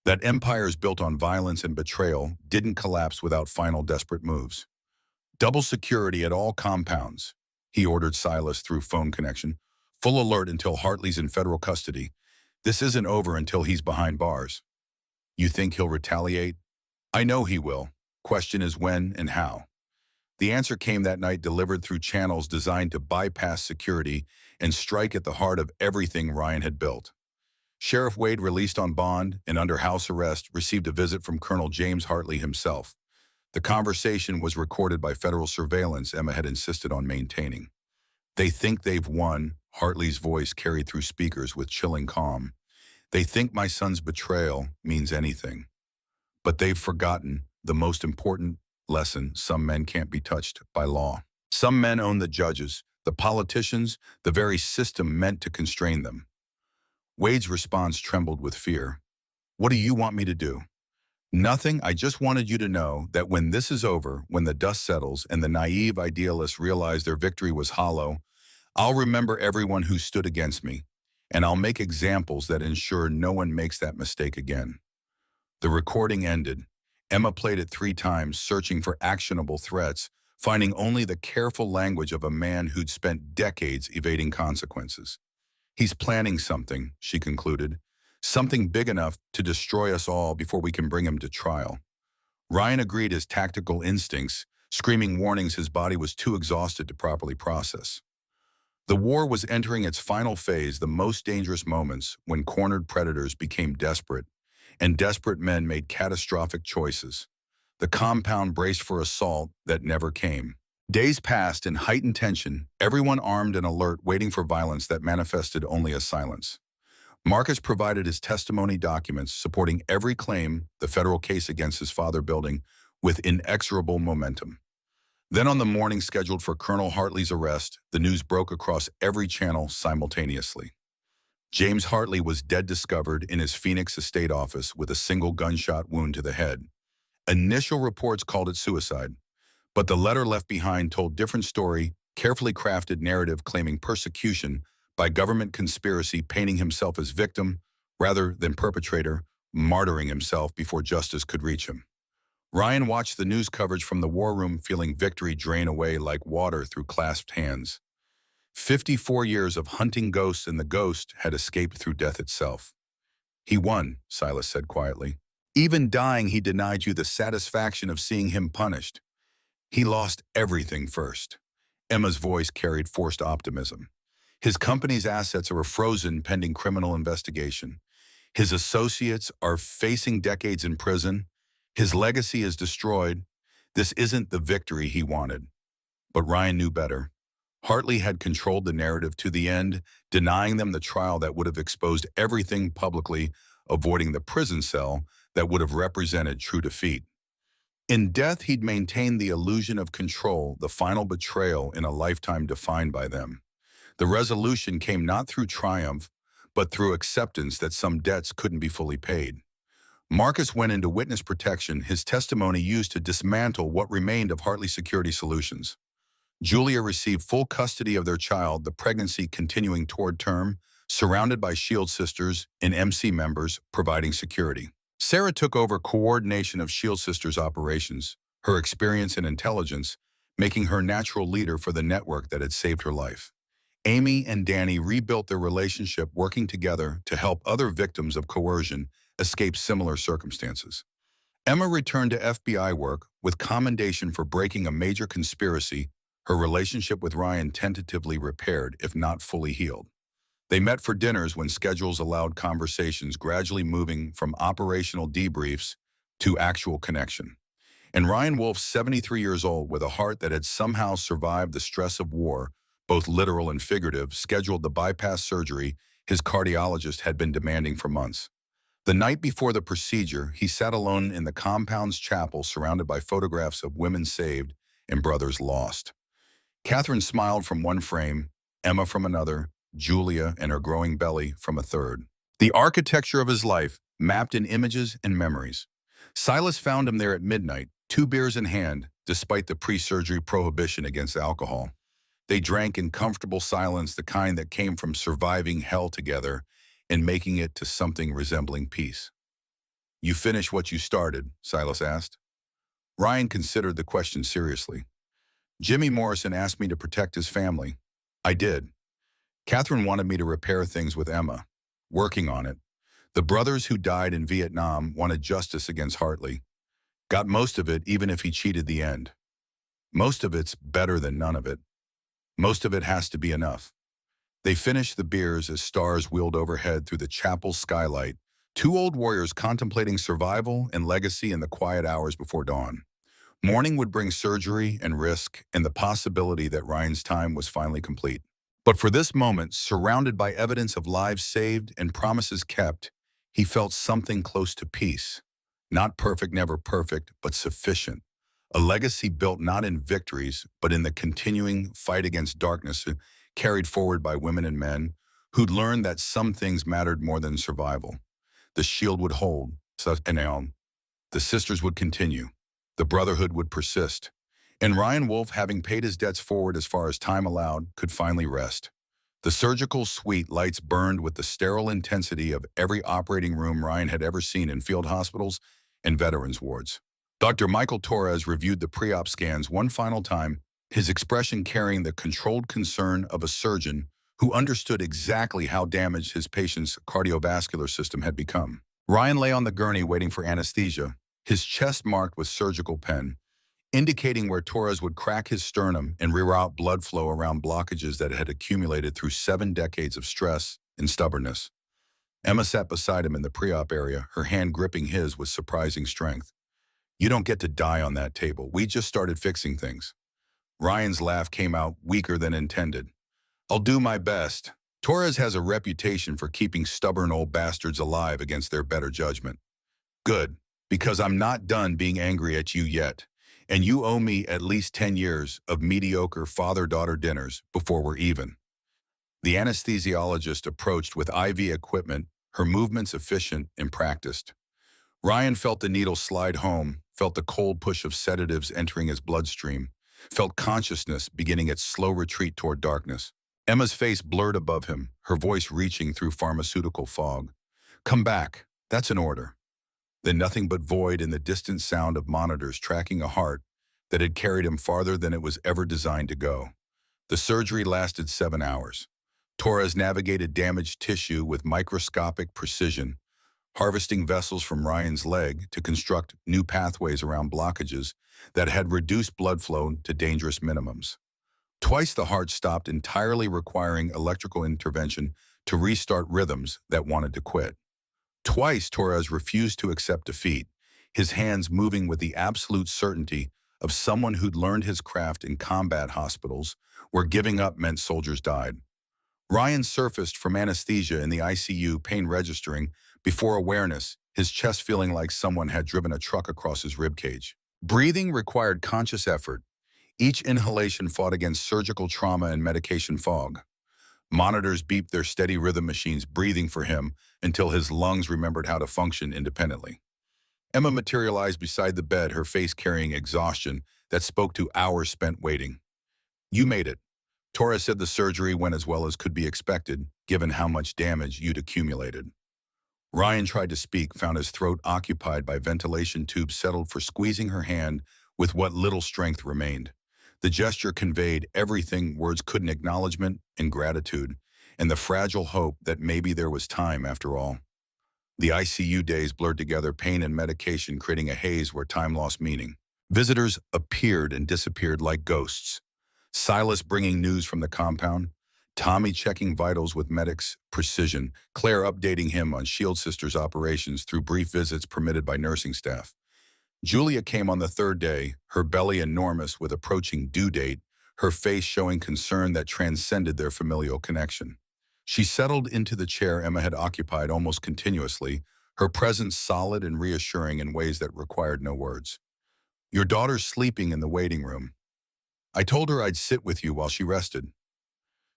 Speaker 1: That empires built on violence and betrayal didn't collapse without final desperate moves. "Double security at all compounds," he ordered Silas through phone connection. "Full alert until Hartley's in federal custody. This isn't over until he's behind bars." "You think he'll retaliate?" "I know he will. Question is when and how." The answer came that night, delivered through channels designed to bypass security and strike at the heart of everything Ryan had built. Sheriff Wade, released on bond and under house arrest, received a visit from Colonel James Hartley himself. The conversation was recorded by federal surveillance Emma had insisted on maintaining. They think they've won, Hartley's voice carried through speakers with chilling calm. They think my son's betrayal means anything. But they've forgotten the most important lesson: some men can't be touched by law. Some men own the judges, the politicians, the very system meant to constrain them. Wade's response trembled with fear. What do you want me to do? Nothing. I just wanted you to know that when this is over, when the dust settles and the naive idealists realize their victory was hollow, I'll remember everyone who stood against me, and I'll make examples that ensure no one makes that mistake again. The recording ended. Emma played it 3 times, searching for actionable threats, finding only the careful language of a man who'd spent decades evading consequences. He's planning something, she concluded, something big enough to destroy us all before we can bring him to trial. Ryan agreed his tactical instincts, screaming warnings his body was too exhausted to properly process. The war was entering its final phase, the most dangerous moments when cornered predators became desperate, and desperate men made catastrophic choices. The compound braced for assault that never came. Days passed in heightened tension, everyone armed and alert, waiting for violence that manifested only as silence. Marcus provided his testimony documents supporting every claim, the federal case against his father building with inexorable momentum. Then on the morning scheduled for Colonel Hartley's arrest, the news broke across every channel simultaneously. James Hartley was dead, discovered in his Phoenix estate office with a single gunshot wound to the head. Initial reports called it suicide, but the letter left behind told different story, carefully crafted narrative claiming persecution by government conspiracy, painting himself as victim rather than perpetrator, martyring himself before justice could reach him. Ryan watched the news coverage from the war room, feeling victory drain away like water through clasped hands. 54 years of hunting ghosts, and the ghost had escaped through death itself. He won, Silas said quietly. Even dying, he denied you the satisfaction of seeing him punished. He lost everything first. Emma's voice carried forced optimism. His company's assets are frozen pending criminal investigation. His associates are facing decades in prison. His legacy is destroyed. This isn't the victory he wanted. But Ryan knew better. Hartley had controlled the narrative to the end, denying them the trial that would have exposed everything publicly, avoiding the prison cell that would have represented true defeat. In death, he'd maintained the illusion of control, the final betrayal in a lifetime defined by them. The resolution came not through triumph, but through acceptance that some debts couldn't be fully paid. Marcus went into witness protection, his testimony used to dismantle what remained of Hartley Security Solutions. Julia received full custody of their child, the pregnancy continuing toward term, surrounded by SHIELD sisters and MC members providing security. Sarah took over coordination of SHIELD sisters' operations, her experience and intelligence making her natural leader for the network that had saved her life. Amy and Danny rebuilt their relationship, working together to help other victims of coercion escape similar circumstances. Emma returned to FBI work with commendation for breaking a major conspiracy, her relationship with Ryan tentatively repaired, if not fully healed. They met for dinners when schedules allowed conversations, gradually moving from operational debriefs to actual connection. And Ryan Wolf, 73 years old, with a heart that had somehow survived the stress of war, both literal and figurative, scheduled the bypass surgery his cardiologist had been demanding for months. The night before the procedure, he sat alone in the compound's chapel, surrounded by photographs of women saved and brothers lost. Catherine smiled from one frame, Emma from another, Julia and her growing belly from a third. The architecture of his life, mapped in images and memories. Silas found him there at midnight, 2 beers in hand, despite the pre-surgery prohibition against alcohol. They drank in comfortable silence, the kind that came from surviving hell together and making it to something resembling peace. "You finish what you started?" Silas asked. Ryan considered the question seriously. "Jimmy Morrison asked me to protect his family. I did. Catherine wanted me to repair things with Emma. Working on it. The brothers who died in Vietnam wanted justice against Hartley. Got most of it, even if he cheated the end. Most of it's better than none of it. Most of it has to be enough." They finished the beers as stars wheeled overhead through the chapel's skylight, 2 old warriors contemplating survival and legacy in the quiet hours before dawn. Morning would bring surgery and risk and the possibility that Ryan's time was finally complete. But for this moment, surrounded by evidence of lives saved and promises kept, he felt something close to peace. Not perfect, never perfect, but sufficient. A legacy built not in victories, but in the continuing fight against darkness carried forward by women and men who'd learned that some things mattered more than survival. The shield would hold, and the sisters would continue. The brotherhood would persist. And Ryan Wolf, having paid his debts forward as far as time allowed, could finally rest. The surgical suite lights burned with the sterile intensity of every operating room Ryan had ever seen in field hospitals and veterans' wards. Dr. Michael Torres reviewed the pre-op scans one final time, his expression carrying the controlled concern of a surgeon who understood exactly how damaged his patient's cardiovascular system had become. Ryan lay on the gurney waiting for anesthesia, his chest marked with surgical pen, indicating where Torres would crack his sternum and reroute blood flow around blockages that had accumulated through 7 decades of stress and stubbornness. Emma sat beside him in the pre-op area, her hand gripping his with surprising strength. "You don't get to die on that table. We just started fixing things." Ryan's laugh came out weaker than intended. "I'll do my best." Torres has a reputation for keeping stubborn old bastards alive against their better judgment. "Good, because I'm not done being angry at you yet. And you owe me at least 10 years of mediocre father-daughter dinners before we're even." The anesthesiologist approached with IV equipment, her movements efficient and practiced. Ryan felt the needle slide home, felt the cold push of sedatives entering his bloodstream, felt consciousness beginning its slow retreat toward darkness. Emma's face blurred above him, her voice reaching through pharmaceutical fog. "Come back. That's an order." Then nothing but void and the distant sound of monitors tracking a heart that had carried him farther than it was ever designed to go. The surgery lasted 7 hours. Torres navigated damaged tissue with microscopic precision, harvesting vessels from Ryan's leg to construct new pathways around blockages that had reduced blood flow to dangerous minimums. Twice the heart stopped entirely, requiring electrical intervention to restart rhythms that wanted to quit. Twice Torres refused to accept defeat, his hands moving with the absolute certainty of someone who'd learned his craft in combat hospitals where giving up meant soldiers died. Ryan surfaced from anesthesia in the ICU, pain registering before awareness, his chest feeling like someone had driven a truck across his ribcage. Breathing required conscious effort. Each inhalation fought against surgical trauma and medication fog. Monitors beeped their steady rhythm machines, breathing for him until his lungs remembered how to function independently. Emma materialized beside the bed, her face carrying exhaustion that spoke to hours spent waiting. "You made it." Torres said the surgery went as well as could be expected, given how much damage you'd accumulated. Ryan tried to speak, found his throat occupied by ventilation tubes, settled for squeezing her hand with what little strength remained. The gesture conveyed everything words couldn't: acknowledgement and gratitude, and the fragile hope that maybe there was time after all. The ICU days blurred together, pain and medication creating a haze where time lost meaning. Visitors appeared and disappeared like ghosts. Silas bringing news from the compound, Tommy checking vitals with medics' precision, Claire updating him on Shield Sisters operations through brief visits permitted by nursing staff. Julia came on the third day, her belly enormous with approaching due date, her face showing concern that transcended their familial connection. She settled into the chair Emma had occupied almost continuously, her presence solid and reassuring in ways that required no words. "Your daughter's sleeping in the waiting room. I told her I'd sit with you while she rested."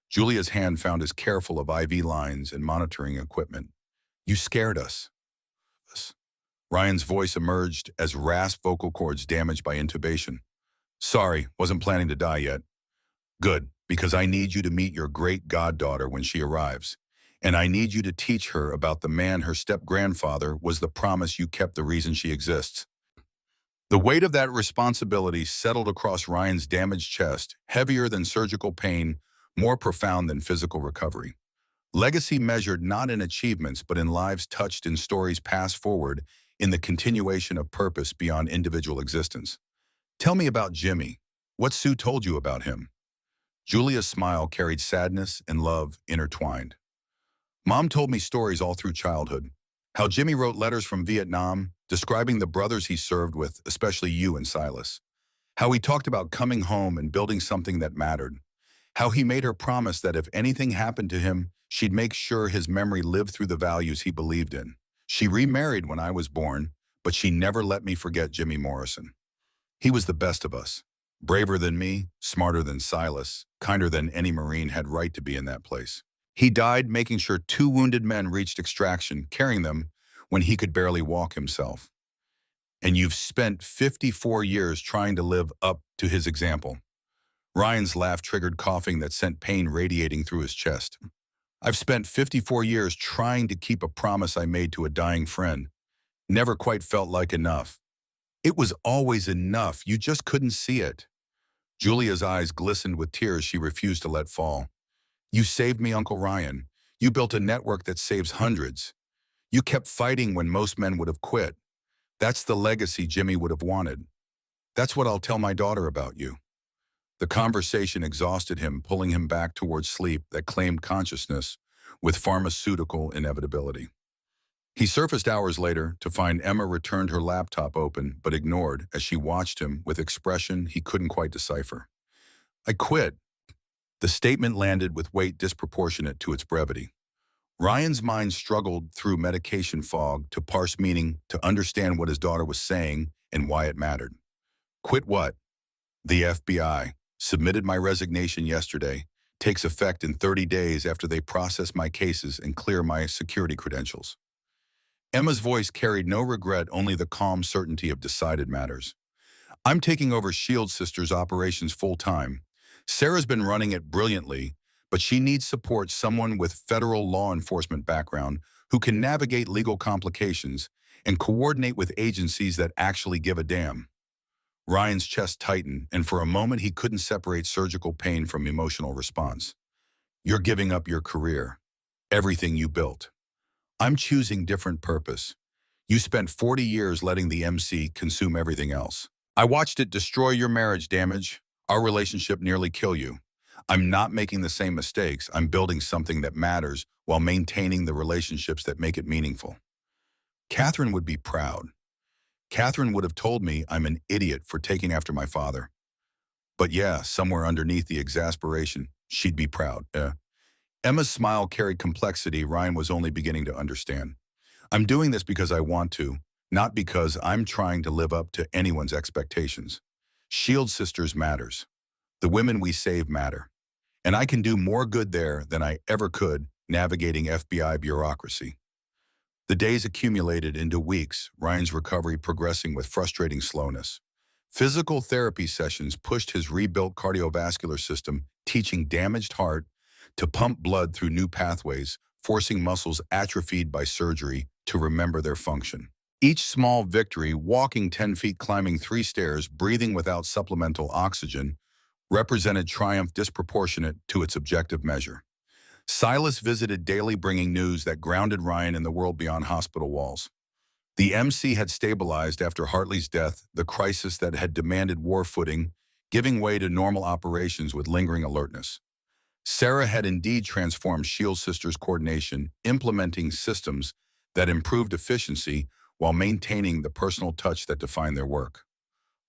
Speaker 1: Julia's hand found his careful of IV lines and monitoring equipment. "You scared us." Ryan's voice emerged as rasp vocal cords damaged by intubation. "Sorry, wasn't planning to die yet." "Good, because I need you to meet your great goddaughter when she arrives. And I need you to teach her about the man her step-grandfather was, the promise you kept, the reason she exists." The weight of that responsibility settled across Ryan's damaged chest, heavier than surgical pain, more profound than physical recovery. Legacy measured not in achievements but in lives touched, in stories passed forward, in the continuation of purpose beyond individual existence. "Tell me about Jimmy. What Sue told you about him." Julia's smile carried sadness and love intertwined. "Mom told me stories all through childhood. How Jimmy wrote letters from Vietnam, describing the brothers he served with, especially you and Silas. How he talked about coming home and building something that mattered. How he made her promise that if anything happened to him, she'd make sure his memory lived through the values he believed in. She remarried when I was born, but she never let me forget Jimmy Morrison. He was the best of us. Braver than me, smarter than Silas, kinder than any Marine had right to be in that place. He died making sure two wounded men reached extraction, carrying them when he could barely walk himself. And you've spent 54 years trying to live up to his example. Ryan's laugh triggered coughing that sent pain radiating through his chest. I've spent 54 years trying to keep a promise I made to a dying friend. Never quite felt like enough. It was always enough, you just couldn't see it. Julia's eyes glistened with tears she refused to let fall. You saved me, Uncle Ryan. You built a network that saves hundreds. You kept fighting when most men would have quit. That's the legacy Jimmy would have wanted. That's what I'll tell my daughter about you. The conversation exhausted him, pulling him back towards sleep that claimed consciousness with pharmaceutical inevitability. He surfaced hours later to find Emma returned her laptop open but ignored as she watched him with expression he couldn't quite decipher. I quit. The statement landed with weight disproportionate to its brevity. Ryan's mind struggled through medication fog to parse meaning, to understand what his daughter was saying and why it mattered. Quit what? The FBI. Submitted my resignation yesterday. Takes effect in 30 days after they process my cases and clear my security credentials. Emma's voice carried no regret, only the calm certainty of decided matters. I'm taking over Shield Sisters operations full-time. Sarah's been running it brilliantly, but she needs support, someone with federal law enforcement background who can navigate legal complications and coordinate with agencies that actually give a damn. Ryan's chest tightened, and for a moment he couldn't separate surgical pain from emotional response. You're giving up your career, everything you built. I'm choosing different purpose. You spent 40 years letting the MC consume everything else. I watched it destroy your marriage, damage our relationship, nearly kill you. I'm not making the same mistakes. I'm building something that matters while maintaining the relationships that make it meaningful. Catherine would be proud. Catherine would have told me I'm an idiot for taking after my father. But yeah, somewhere underneath the exasperation, she'd be proud. Emma's smile carried complexity Ryan was only beginning to understand. I'm doing this because I want to, not because I'm trying to live up to anyone's expectations. Shield Sisters matters. The women we save matter. And I can do more good there than I ever could navigating FBI bureaucracy. The days accumulated into weeks, Ryan's recovery progressing with frustrating slowness. Physical therapy sessions pushed his rebuilt cardiovascular system, teaching damaged heart to pump blood through new pathways, forcing muscles atrophied by surgery to remember their function. Each small victory, walking 10 feet, climbing 3 stairs, breathing without supplemental oxygen, represented triumph disproportionate to its objective measure. Silas visited daily, bringing news that grounded Ryan in the world beyond hospital walls. The MC had stabilized after Hartley's death, the crisis that had demanded war footing, giving way to normal operations with lingering alertness. Sarah had indeed transformed Shield Sisters coordination, implementing systems that improved efficiency while maintaining the personal touch that defined their work.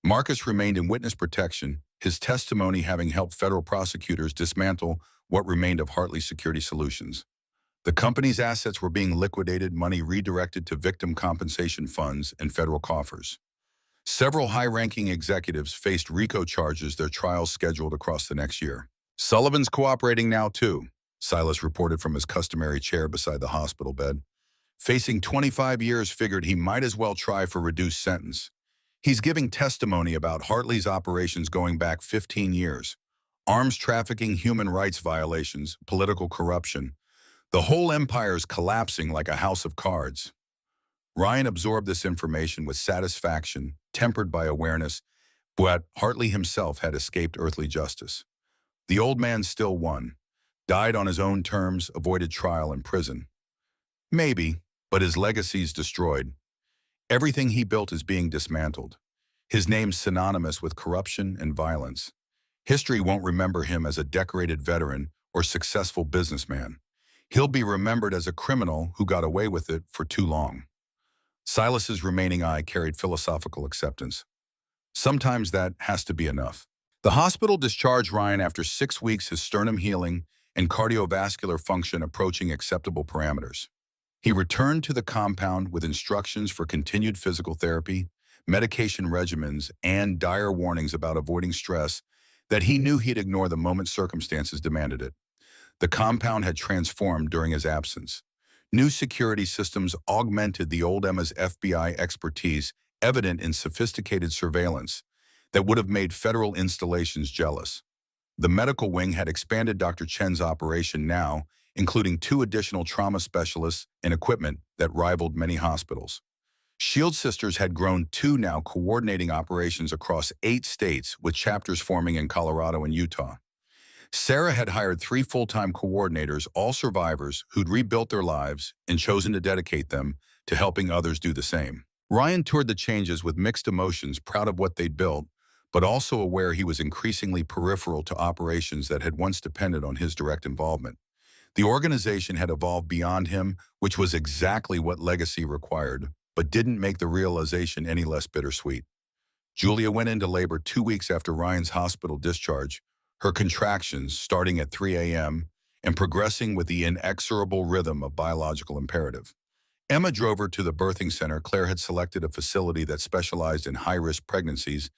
Speaker 1: Marcus remained in witness protection, his testimony having helped federal prosecutors dismantle what remained of Hartley Security Solutions. The company's assets were being liquidated, money redirected to victim compensation funds and federal coffers. Several high-ranking executives faced RICO charges, their trials scheduled across the next year. Sullivan's cooperating now too, Silas reported from his customary chair beside the hospital bed. Facing 25 years, figured he might as well try for reduced sentence. He's giving testimony about Hartley's operations going back 15 years. Arms trafficking, human rights violations, political corruption. The whole empire's collapsing like a house of cards. Ryan absorbed this information with satisfaction, tempered by awareness, but Hartley himself had escaped earthly justice. The old man still won, died on his own terms, avoided trial and prison. Maybe, but his legacy's destroyed. Everything he built is being dismantled. His name's synonymous with corruption and violence. History won't remember him as a decorated veteran or successful businessman. He'll be remembered as a criminal who got away with it for too long. Silas's remaining eye carried philosophical acceptance. Sometimes that has to be enough. The hospital discharged Ryan after 6 weeks, his sternum healing and cardiovascular function approaching acceptable parameters. He returned to the compound with instructions for continued physical therapy, medication regimens, and dire warnings about avoiding stress that he knew he'd ignore the moment circumstances demanded it. The compound had transformed during his absence. New security systems augmented the old Emma's FBI expertise, evident in sophisticated surveillance that would have made federal installations jealous. The medical wing had expanded Dr. Chen's operation now, including 2 additional trauma specialists and equipment that rivaled many hospitals. Shield Sisters had grown too, now coordinating operations across 8 states, with chapters forming in Colorado and Utah. Sarah had hired 3 full-time coordinators, all survivors who'd rebuilt their lives and chosen to dedicate them to helping others do the same. Ryan toured the changes with mixed emotions, proud of what they'd built, but also aware he was increasingly peripheral to operations that had once depended on his direct involvement. The organization had evolved beyond him, which was exactly what legacy required, but didn't make the realization any less bittersweet. Julia went into labor 2 weeks after Ryan's hospital discharge, her contractions starting at 3 a.m. and progressing with the inexorable rhythm of biological imperative. Emma drove her to the birthing center. Claire had selected a facility that specialized in high-risk pregnancies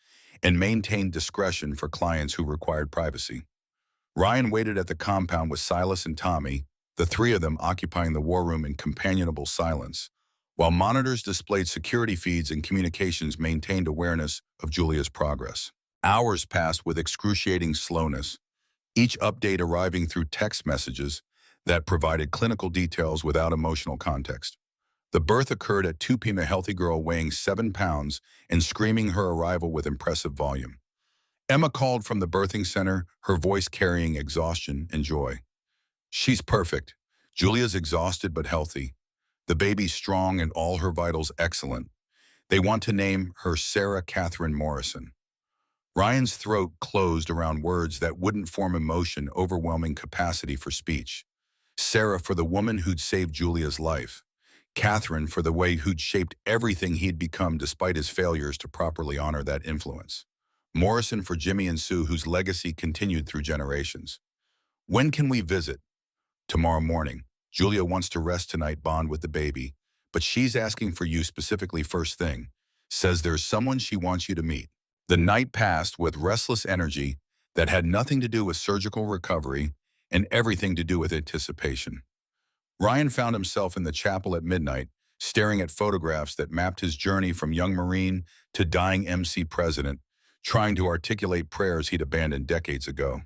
Speaker 1: and maintained discretion for clients who required privacy. Ryan waited at the compound with Silas and Tommy, the 3 of them occupying the war room in companionable silence, while monitors displayed security feeds and communications maintained awareness of Julia's progress. Hours passed with excruciating slowness, each update arriving through text messages that provided clinical details without emotional context. The birth occurred at 2 p.m. A healthy girl weighing 7 pounds and screaming her arrival with impressive volume. Emma called from the birthing center, her voice carrying exhaustion and joy. "She's perfect. Julia's exhausted but healthy. The baby's strong and all her vitals excellent. They want to name her Sarah Catherine Morrison." Ryan's throat closed around words that wouldn't form emotion, overwhelming capacity for speech. Sarah for the woman who'd saved Julia's life. Catherine for the way who'd shaped everything he'd become despite his failures to properly honor that influence. Morrison for Jimmy and Sue, whose legacy continued through generations. "When can we visit?" "Tomorrow morning. Julia wants to rest tonight, bond with the baby, but she's asking for you specifically first thing. Says there's someone she wants you to meet." The night passed with restless energy that had nothing to do with surgical recovery and everything to do with anticipation. Ryan found himself in the chapel at midnight, staring at photographs that mapped his journey from young Marine to dying MC president, trying to articulate prayers he'd abandoned decades ago.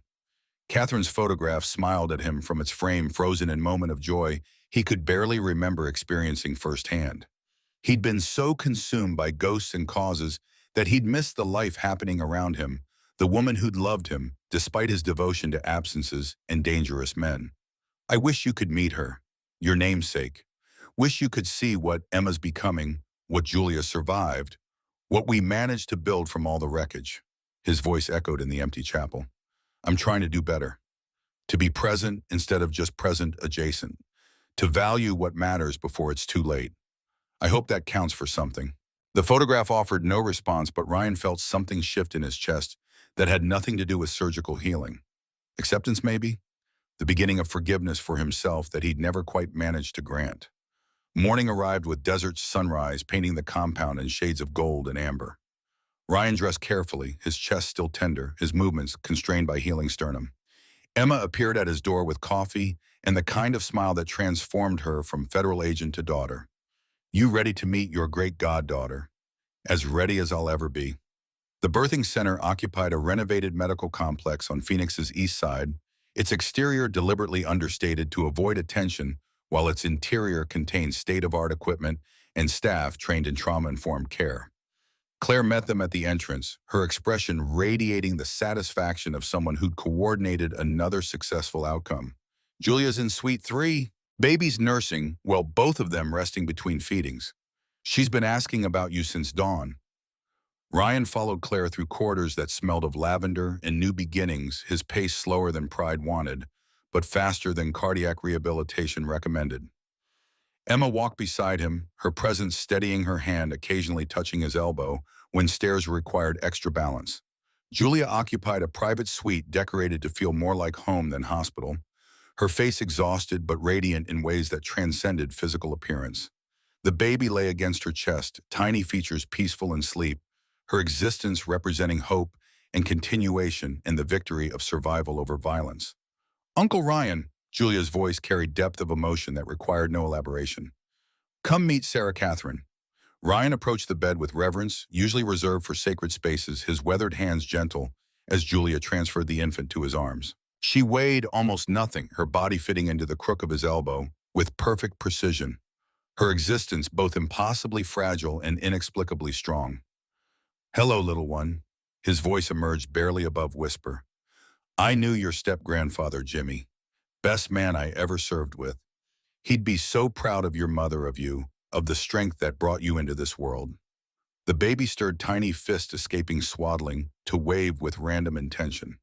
Speaker 1: Catherine's photograph smiled at him from its frame, frozen in moment of joy he could barely remember experiencing firsthand. He'd been so consumed by ghosts and causes that he'd missed the life happening around him, the woman who'd loved him, despite his devotion to absences and dangerous men. "I wish you could meet her, your namesake. Wish you could see what Emma's becoming, what Julia survived, what we managed to build from all the wreckage." His voice echoed in the empty chapel. "I'm trying to do better. To be present instead of just present adjacent. To value what matters before it's too late. I hope that counts for something." The photograph offered no response, but Ryan felt something shift in his chest that had nothing to do with surgical healing. Acceptance, maybe? The beginning of forgiveness for himself that he'd never quite managed to grant. Morning arrived with desert sunrise painting the compound in shades of gold and amber. Ryan dressed carefully, his chest still tender, his movements constrained by healing sternum. Emma appeared at his door with coffee and the kind of smile that transformed her from federal agent to daughter. "You ready to meet your great goddaughter?" "As ready as I'll ever be." The birthing center occupied a renovated medical complex on Phoenix's east side, its exterior deliberately understated to avoid attention, while its interior contained state-of-the-art equipment and staff trained in trauma-informed care. Claire met them at the entrance, her expression radiating the satisfaction of someone who'd coordinated another successful outcome. "Julia's in Suite 3. Baby's nursing, well, both of them resting between feedings. She's been asking about you since dawn." Ryan followed Claire through corridors that smelled of lavender and new beginnings, his pace slower than pride wanted, but faster than cardiac rehabilitation recommended. Emma walked beside him, her presence steadying her hand, occasionally touching his elbow when stairs required extra balance. Julia occupied a private suite decorated to feel more like home than hospital, her face exhausted but radiant in ways that transcended physical appearance. The baby lay against her chest, tiny features peaceful in sleep, her existence representing hope and continuation in the victory of survival over violence. Uncle Ryan, Julia's voice carried depth of emotion that required no elaboration. Come meet Sarah Catherine. Ryan approached the bed with reverence, usually reserved for sacred spaces, his weathered hands gentle as Julia transferred the infant to his arms. She weighed almost nothing, her body fitting into the crook of his elbow with perfect precision, her existence both impossibly fragile and inexplicably strong. Hello, little one. His voice emerged barely above whisper. I knew your step-grandfather, Jimmy. Best man I ever served with. He'd be so proud of your mother, of you, of the strength that brought you into this world. The baby stirred tiny fists escaping swaddling to wave with random intention.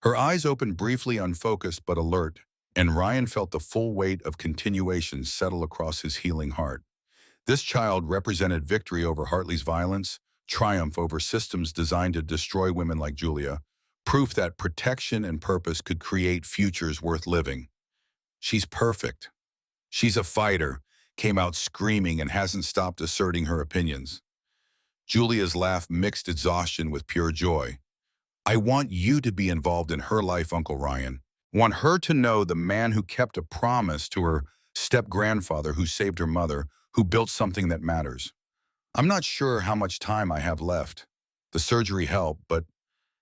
Speaker 1: Her eyes opened briefly, unfocused but alert, and Ryan felt the full weight of continuation settle across his healing heart. This child represented victory over Hartley's violence, triumph over systems designed to destroy women like Julia, proof that protection and purpose could create futures worth living. She's perfect. She's a fighter, came out screaming and hasn't stopped asserting her opinions. Julia's laugh mixed exhaustion with pure joy. I want you to be involved in her life, Uncle Ryan. Want her to know the man who kept a promise to her step-grandfather, who saved her mother, who built something that matters. I'm not sure how much time I have left. The surgery helped, but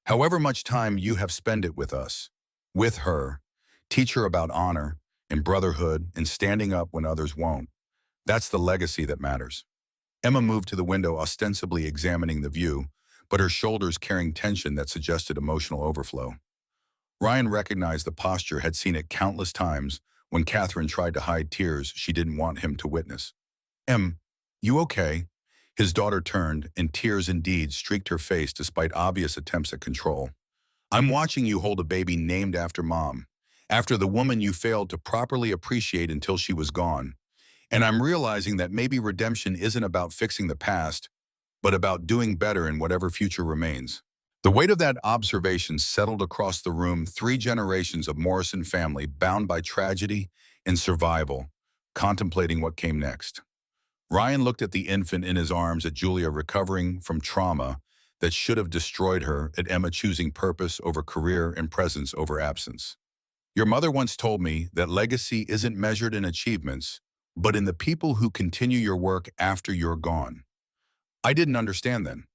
Speaker 1: however much time you have spent it with us, with her, teach her about honor and brotherhood and standing up when others won't. That's the legacy that matters. Emma moved to the window, ostensibly examining the view, but her shoulders carrying tension that suggested emotional overflow. Ryan recognized the posture, had seen it countless times when Catherine tried to hide tears she didn't want him to witness. You okay? His daughter turned, and tears indeed streaked her face despite obvious attempts at control. I'm watching you hold a baby named after Mom, after the woman you failed to properly appreciate until she was gone. And I'm realizing that maybe redemption isn't about fixing the past, but about doing better in whatever future remains. The weight of that observation settled across the room, 3 generations of Morrison family bound by tragedy and survival, contemplating what came next. Ryan looked at the infant in his arms, at Julia recovering from trauma that should have destroyed her, at Emma choosing purpose over career and presence over absence. Your mother once told me that legacy isn't measured in achievements, but in the people who continue your work after you're gone. I didn't understand then,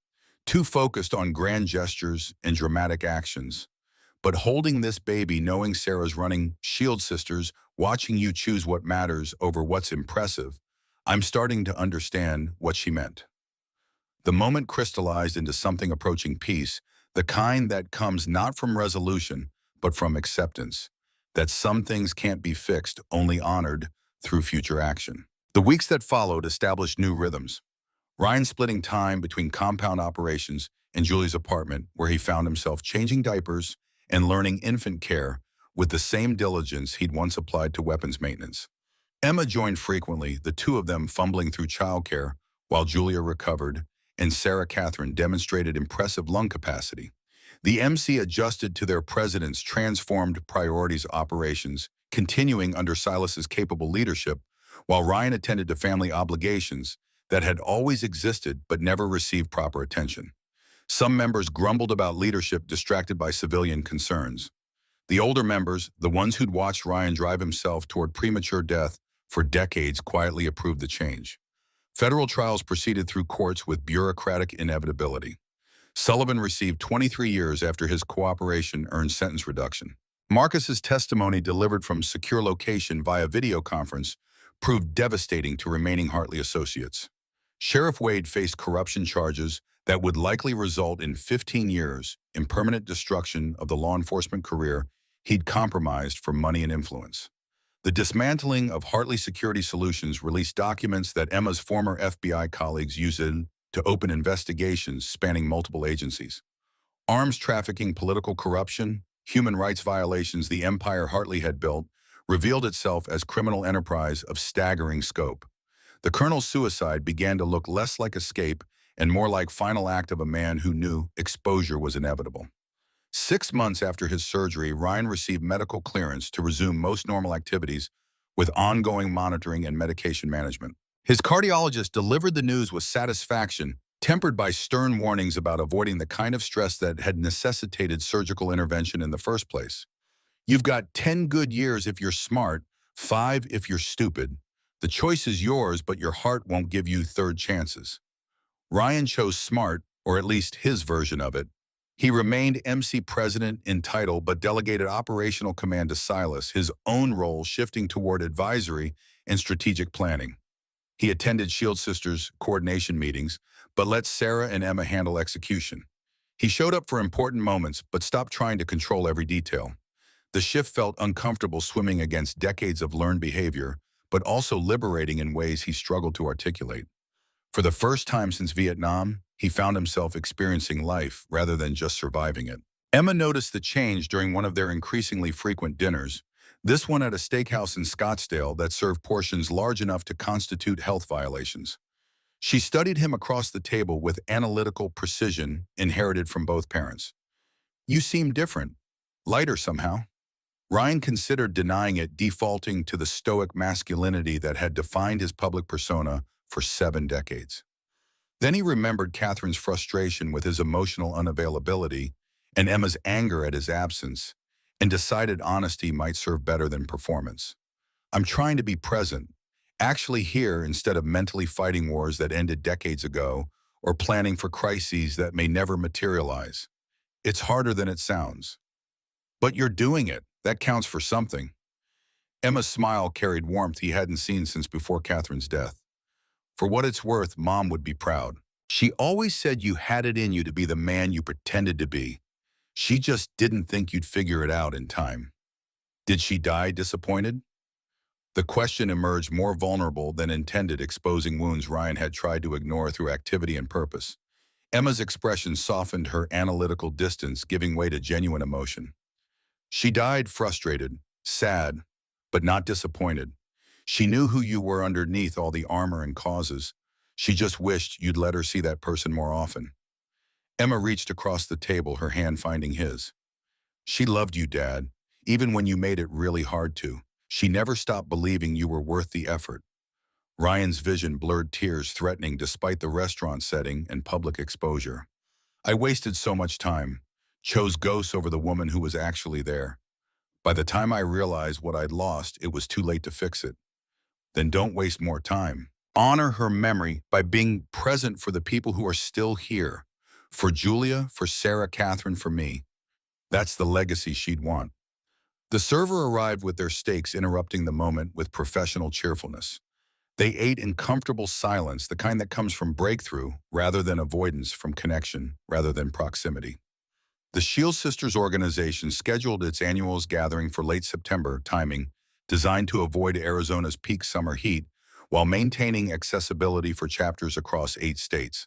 Speaker 1: too focused on grand gestures and dramatic actions. But holding this baby, knowing Sarah's running Shield Sisters, watching you choose what matters over what's impressive, I'm starting to understand what she meant. The moment crystallized into something approaching peace, the kind that comes not from resolution, but from acceptance, that some things can't be fixed, only honored through future action. The weeks that followed established new rhythms. Ryan splitting time between compound operations and Julie's apartment, where he found himself changing diapers and learning infant care with the same diligence he'd once applied to weapons maintenance. Emma joined frequently, the two of them fumbling through childcare while Julia recovered, and Sarah Catherine demonstrated impressive lung capacity. The MC adjusted to their president's transformed priorities operations, continuing under Silas's capable leadership, while Ryan attended to family obligations that had always existed but never received proper attention. Some members grumbled about leadership distracted by civilian concerns. The older members, the ones who'd watched Ryan drive himself toward premature death for decades, quietly approved the change. Federal trials proceeded through courts with bureaucratic inevitability. Sullivan received 23 years after his cooperation earned sentence reduction. Marcus's testimony, delivered from secure location via video conference, proved devastating to remaining Hartley associates. Sheriff Wade faced corruption charges that would likely result in 15 years in permanent destruction of the law enforcement career he'd compromised for money and influence. The dismantling of Hartley Security Solutions released documents that Emma's former FBI colleagues used to open investigations spanning multiple agencies. Arms trafficking, political corruption, human rights violations. The empire Hartley had built revealed itself as criminal enterprise of staggering scope. The colonel's suicide began to look less like escape and more like final act of a man who knew exposure was inevitable. 6 months after his surgery, Ryan received medical clearance to resume most normal activities with ongoing monitoring and medication management. His cardiologist delivered the news with satisfaction, tempered by stern warnings about avoiding the kind of stress that had necessitated surgical intervention in the first place. You've got 10 good years if you're smart, 5 if you're stupid. The choice is yours, but your heart won't give you third chances. Ryan chose smart, or at least his version of it. He remained MC president in title but delegated operational command to Silas, his own role shifting toward advisory and strategic planning. He attended Shield Sisters coordination meetings, but let Sarah and Emma handle execution. He showed up for important moments, but stopped trying to control every detail. The shift felt uncomfortable, swimming against decades of learned behavior, but also liberating in ways he struggled to articulate. For the first time since Vietnam, he found himself experiencing life rather than just surviving it. Emma noticed the change during one of their increasingly frequent dinners, this one at a steakhouse in Scottsdale that served portions large enough to constitute health violations. She studied him across the table with analytical precision inherited from both parents. "You seem different, lighter somehow." Ryan considered denying it, defaulting to the stoic masculinity that had defined his public persona for 7 decades. Then he remembered Catherine's frustration with his emotional unavailability and Emma's anger at his absence, and decided honesty might serve better than performance. "I'm trying to be present, actually here instead of mentally fighting wars that ended decades ago or planning for crises that may never materialize. It's harder than it sounds." "But you're doing it. That counts for something." Emma's smile carried warmth he hadn't seen since before Catherine's death. "For what it's worth, Mom would be proud. She always said you had it in you to be the man you pretended to be. She just didn't think you'd figure it out in time." "Did she die disappointed?" The question emerged more vulnerable than intended, exposing wounds Ryan had tried to ignore through activity and purpose. Emma's expression softened her analytical distance, giving way to genuine emotion. "She died frustrated, sad, but not disappointed. She knew who you were underneath all the armor and causes. She just wished you'd let her see that person more often." Emma reached across the table, her hand finding his. "She loved you, Dad, even when you made it really hard to. She never stopped believing you were worth the effort." Ryan's vision blurred, tears threatening despite the restaurant setting and public exposure. "I wasted so much time, chose ghosts over the woman who was actually there. By the time I realized what I'd lost, it was too late to fix it." "Then don't waste more time. Honor her memory by being present for the people who are still here. For Julia, for Sarah, Catherine, for me. That's the legacy she'd want." The server arrived with their steaks, interrupting the moment with professional cheerfulness. They ate in comfortable silence, the kind that comes from breakthrough rather than avoidance, from connection rather than proximity. The Shield Sisters organization scheduled its annual gathering for late September timing, designed to avoid Arizona's peak summer heat while maintaining accessibility for chapters across 8 states.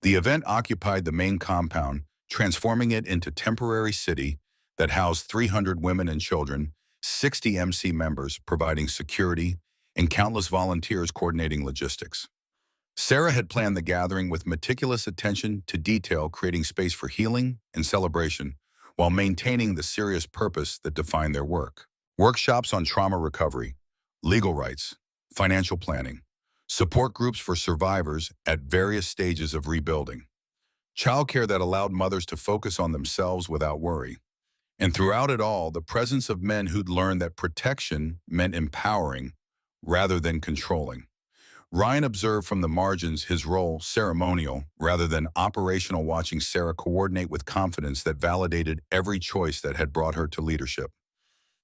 Speaker 1: The event occupied the main compound, transforming it into temporary city that housed 300 women and children, 60 MC members providing security, and countless volunteers coordinating logistics. Sarah had planned the gathering with meticulous attention to detail, creating space for healing and celebration while maintaining the serious purpose that defined their work. Workshops on trauma recovery, legal rights, financial planning, support groups for survivors at various stages of rebuilding, childcare that allowed mothers to focus on themselves without worry. And throughout it all, the presence of men who'd learned that protection meant empowering rather than controlling. Ryan observed from the margins, his role ceremonial rather than operational, watching Sarah coordinate with confidence that validated every choice that had brought her to leadership.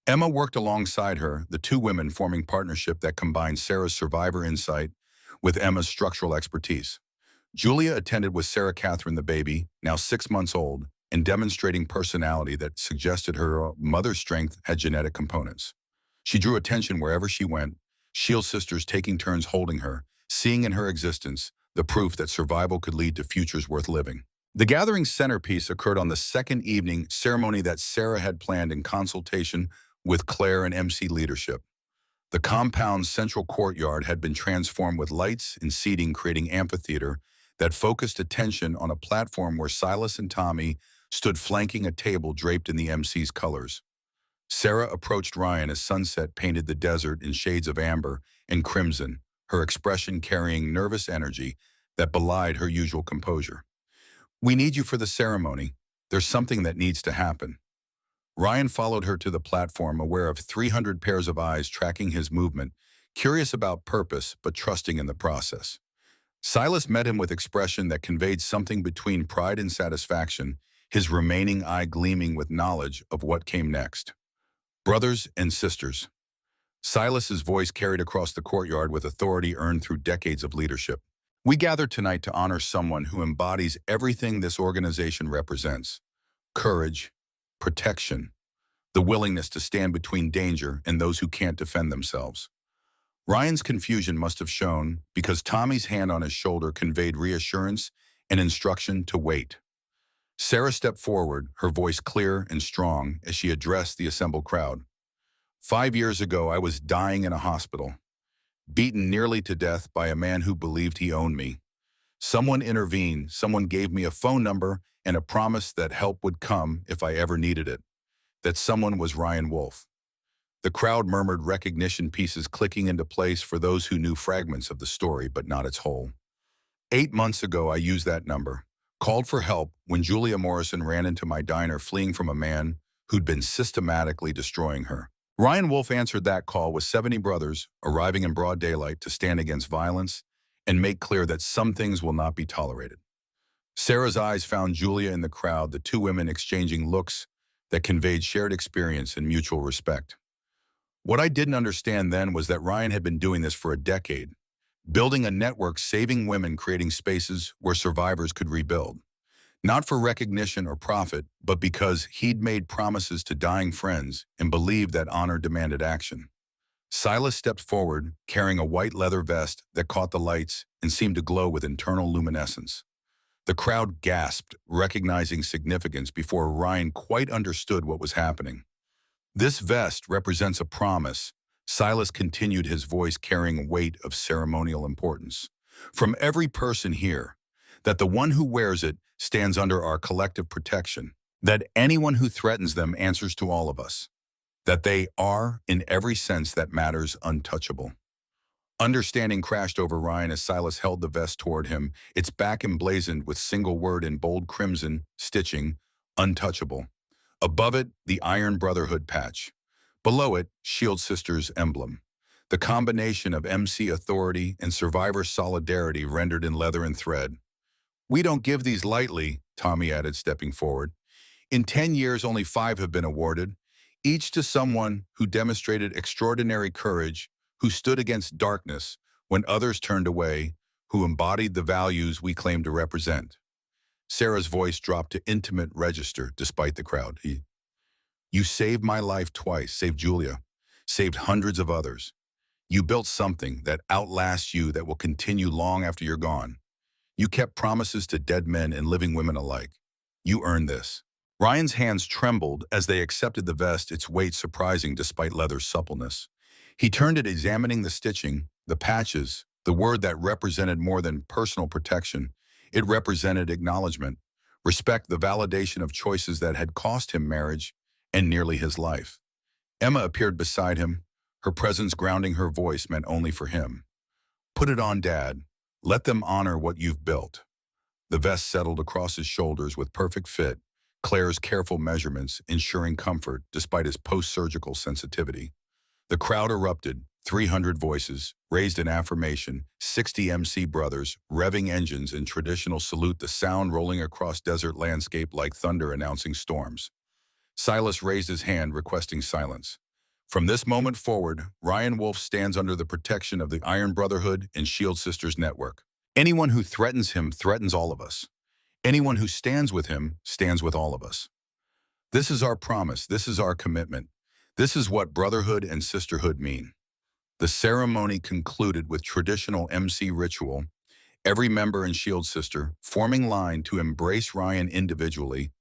Speaker 1: Emma worked alongside her, the two women forming partnership that combined Sarah's survivor insight with Emma's structural expertise. Julia attended with Sarah, Catherine the baby, now 6 months old, and demonstrating personality that suggested her mother's strength had genetic components. She drew attention wherever she went, Shield Sisters taking turns holding her, seeing in her existence the proof that survival could lead to futures worth living. The gathering's centerpiece occurred on the second evening ceremony that Sarah had planned in consultation with Claire and MC leadership. The compound's central courtyard had been transformed with lights and seating, creating amphitheater that focused attention on a platform where Silas and Tommy stood flanking a table draped in the MC's colors. Sarah approached Ryan as sunset painted the desert in shades of amber and crimson, her expression carrying nervous energy that belied her usual composure. "We need you for the ceremony. There's something that needs to happen." Ryan followed her to the platform, aware of 300 pairs of eyes tracking his movement, curious about purpose but trusting in the process. Silas met him with expression that conveyed something between pride and satisfaction, his remaining eye gleaming with knowledge of what came next. "Brothers and sisters." Silas's voice carried across the courtyard with authority earned through decades of leadership. "We gather tonight to honor someone who embodies everything this organization represents: courage, protection, the willingness to stand between danger and those who can't defend themselves." Ryan's confusion must have shown because Tommy's hand on his shoulder conveyed reassurance and instruction to wait. Sarah stepped forward, her voice clear and strong as she addressed the assembled crowd. "5 years ago, I was dying in a hospital, beaten nearly to death by a man who believed he owned me. Someone intervened, someone gave me a phone number and a promise that help would come if I ever needed it. That someone was Ryan Wolf." The crowd murmured, recognition pieces clicking into place for those who knew fragments of the story but not its whole. "8 months ago, I used that number, called for help when Julia Morrison ran into my diner fleeing from a man who'd been systematically destroying her. Ryan Wolf answered that call with 70 brothers arriving in broad daylight to stand against violence and make clear that some things will not be tolerated." Sarah's eyes found Julia in the crowd, the two women exchanging looks that conveyed shared experience and mutual respect. "What I didn't understand then was that Ryan had been doing this for a decade, building a network, saving women, creating spaces where survivors could rebuild. Not for recognition or profit, but because he'd made promises to dying friends and believed that honor demanded action." Silas stepped forward, carrying a white leather vest that caught the lights and seemed to glow with internal luminescence. The crowd gasped, recognizing significance before Ryan quite understood what was happening. "This vest represents a promise," Silas continued, his voice carrying weight of ceremonial importance, "from every person here, that the one who wears it stands under our collective protection, that anyone who threatens them answers to all of us, that they are, in every sense that matters, untouchable." Understanding crashed over Ryan as Silas held the vest toward him, its back emblazoned with single word in bold crimson stitching, "Untouchable." Above it, the Iron Brotherhood patch. Below it, Shield Sisters emblem. The combination of MC authority and survivor solidarity rendered in leather and thread. "We don't give these lightly," Tommy added, stepping forward. "In 10 years, only 5 have been awarded, each to someone who demonstrated extraordinary courage, who stood against darkness when others turned away, who embodied the values we claim to represent." Sarah's voice dropped to intimate register despite the crowd. "You saved my life twice, saved Julia, saved hundreds of others. You built something that outlasts you, that will continue long after you're gone. You kept promises to dead men and living women alike. You earned this." Ryan's hands trembled as they accepted the vest, its weight surprising despite leather's suppleness. He turned it, examining the stitching, the patches, the word that represented more than personal protection. It represented acknowledgement, respect, the validation of choices that had cost him marriage and nearly his life. Emma appeared beside him, her presence grounding. Her voice meant only for him. "Put it on, Dad. Let them honor what you've built." The vest settled across his shoulders with perfect fit, Claire's careful measurements ensuring comfort despite his post-surgical sensitivity. The crowd erupted, 300 voices, raised in affirmation, 60 MC brothers, revving engines in traditional salute, the sound rolling across desert landscape like thunder announcing storms. Silas raised his hand, requesting silence. "From this moment forward, Ryan Wolf stands under the protection of the Iron Brotherhood and Shield Sisters Network. Anyone who threatens him threatens all of us. Anyone who stands with him stands with all of us. This is our promise. This is our commitment. This is what brotherhood and sisterhood mean." The ceremony concluded with traditional MC ritual, every member and Shield sister forming line to embrace Ryan individually,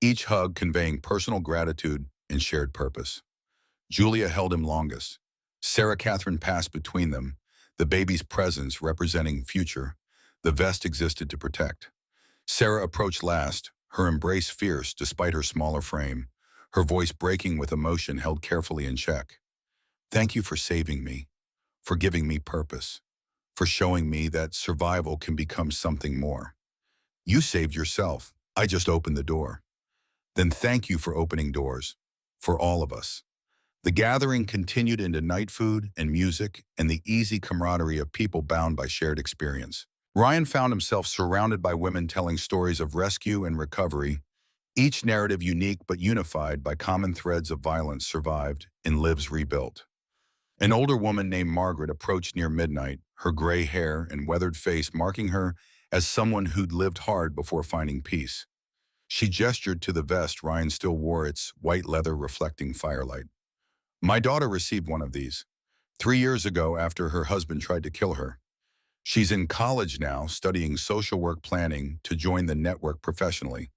Speaker 1: each hug conveying personal gratitude and shared purpose. Julia held him longest. Sarah Catherine passed between them, the baby's presence representing future, The vest existed to protect. Sarah approached last, her embrace fierce despite her smaller frame, her voice breaking with emotion held carefully in check. Thank you for saving me, for giving me purpose, for showing me that survival can become something more. You saved yourself. I just opened the door. Then thank you for opening doors. For all of us. The gathering continued into night food and music and the easy camaraderie of people bound by shared experience. Ryan found himself surrounded by women telling stories of rescue and recovery, each narrative unique but unified by common threads of violence survived and lives rebuilt. An older woman named Margaret approached near midnight, her gray hair and weathered face marking her as someone who'd lived hard before finding peace. She gestured to the vest Ryan still wore, its white leather reflecting firelight. My daughter received one of these 3 years ago after her husband tried to kill her. She's in college now, studying social work planning to join the network professionally.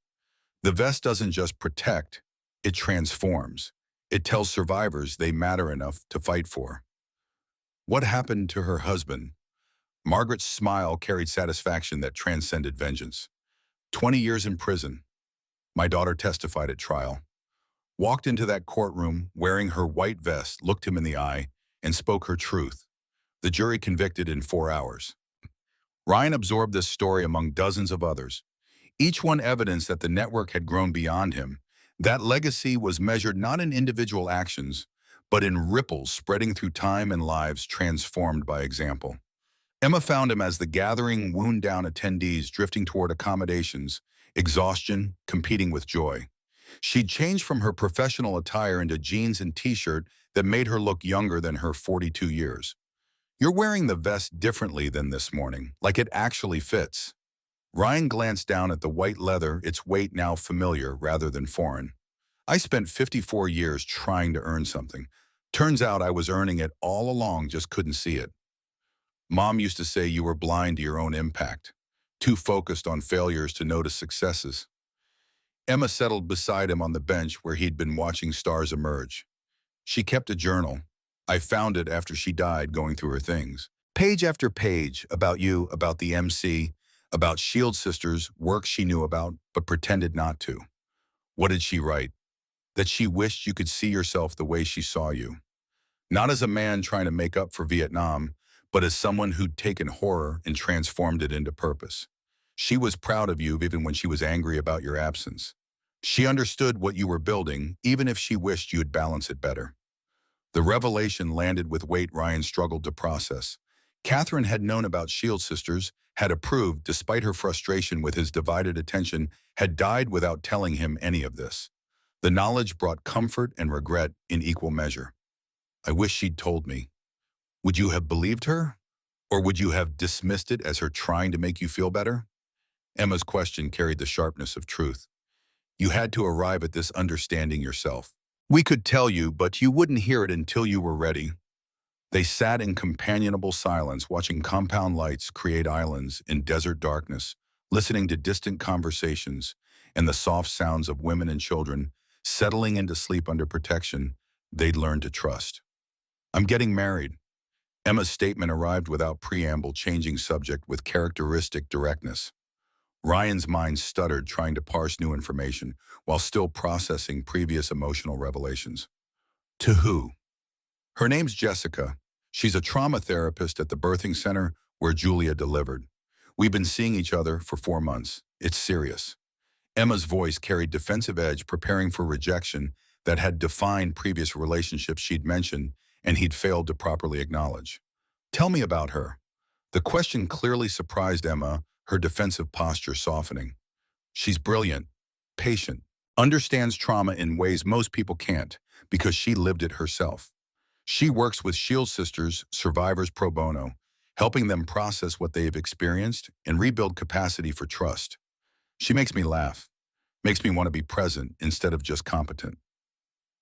Speaker 1: The vest doesn't just protect, it transforms. It tells survivors they matter enough to fight for. What happened to her husband? Margaret's smile carried satisfaction that transcended vengeance. 20 years in prison. My daughter testified at trial. Walked into that courtroom wearing her white vest, looked him in the eye, and spoke her truth. The jury convicted in 4 hours. Ryan absorbed this story among dozens of others. Each one evidence that the network had grown beyond him. That legacy was measured not in individual actions, but in ripples spreading through time and lives transformed by example. Emma found him as the gathering wound down attendees drifting toward accommodations, exhaustion, competing with joy. She'd changed from her professional attire into jeans and t-shirt that made her look younger than her 42 years. You're wearing the vest differently than this morning, like it actually fits. Ryan glanced down at the white leather, its weight now familiar rather than foreign. I spent 54 years trying to earn something. Turns out I was earning it all along, just couldn't see it. Mom used to say you were blind to your own impact, too focused on failures to notice successes. Emma settled beside him on the bench where he'd been watching stars emerge. She kept a journal. I found it after she died going through her things. Page after page about you, about the MC, about Shield Sisters, work she knew about but pretended not to. What did she write? That she wished you could see yourself the way she saw you. Not as a man trying to make up for Vietnam, but as someone who'd taken horror and transformed it into purpose. She was proud of you even when she was angry about your absence. She understood what you were building, even if she wished you'd balance it better. The revelation landed with weight Ryan struggled to process. Catherine had known about Shield Sisters, had approved despite her frustration with his divided attention, had died without telling him any of this. The knowledge brought comfort and regret in equal measure. I wish she'd told me. Would you have believed her? Or would you have dismissed it as her trying to make you feel better? Emma's question carried the sharpness of truth. You had to arrive at this understanding yourself. We could tell you, but you wouldn't hear it until you were ready. They sat in companionable silence, watching compound lights create islands in desert darkness, listening to distant conversations and the soft sounds of women and children settling into sleep under protection they'd learned to trust. I'm getting married. Emma's statement arrived without preamble, changing subject with characteristic directness. Ryan's mind stuttered, trying to parse new information while still processing previous emotional revelations. To who? Her name's Jessica. She's a trauma therapist at the birthing center where Julia delivered. We've been seeing each other for 4 months. It's serious. Emma's voice carried defensive edge, preparing for rejection that had defined previous relationships she'd mentioned and he'd failed to properly acknowledge. Tell me about her. The question clearly surprised Emma, her defensive posture softening. She's brilliant, patient, understands trauma in ways most people can't because she lived it herself. She works with Shield Sisters, survivors pro bono, helping them process what they've experienced and rebuild capacity for trust. She makes me laugh, makes me want to be present instead of just competent.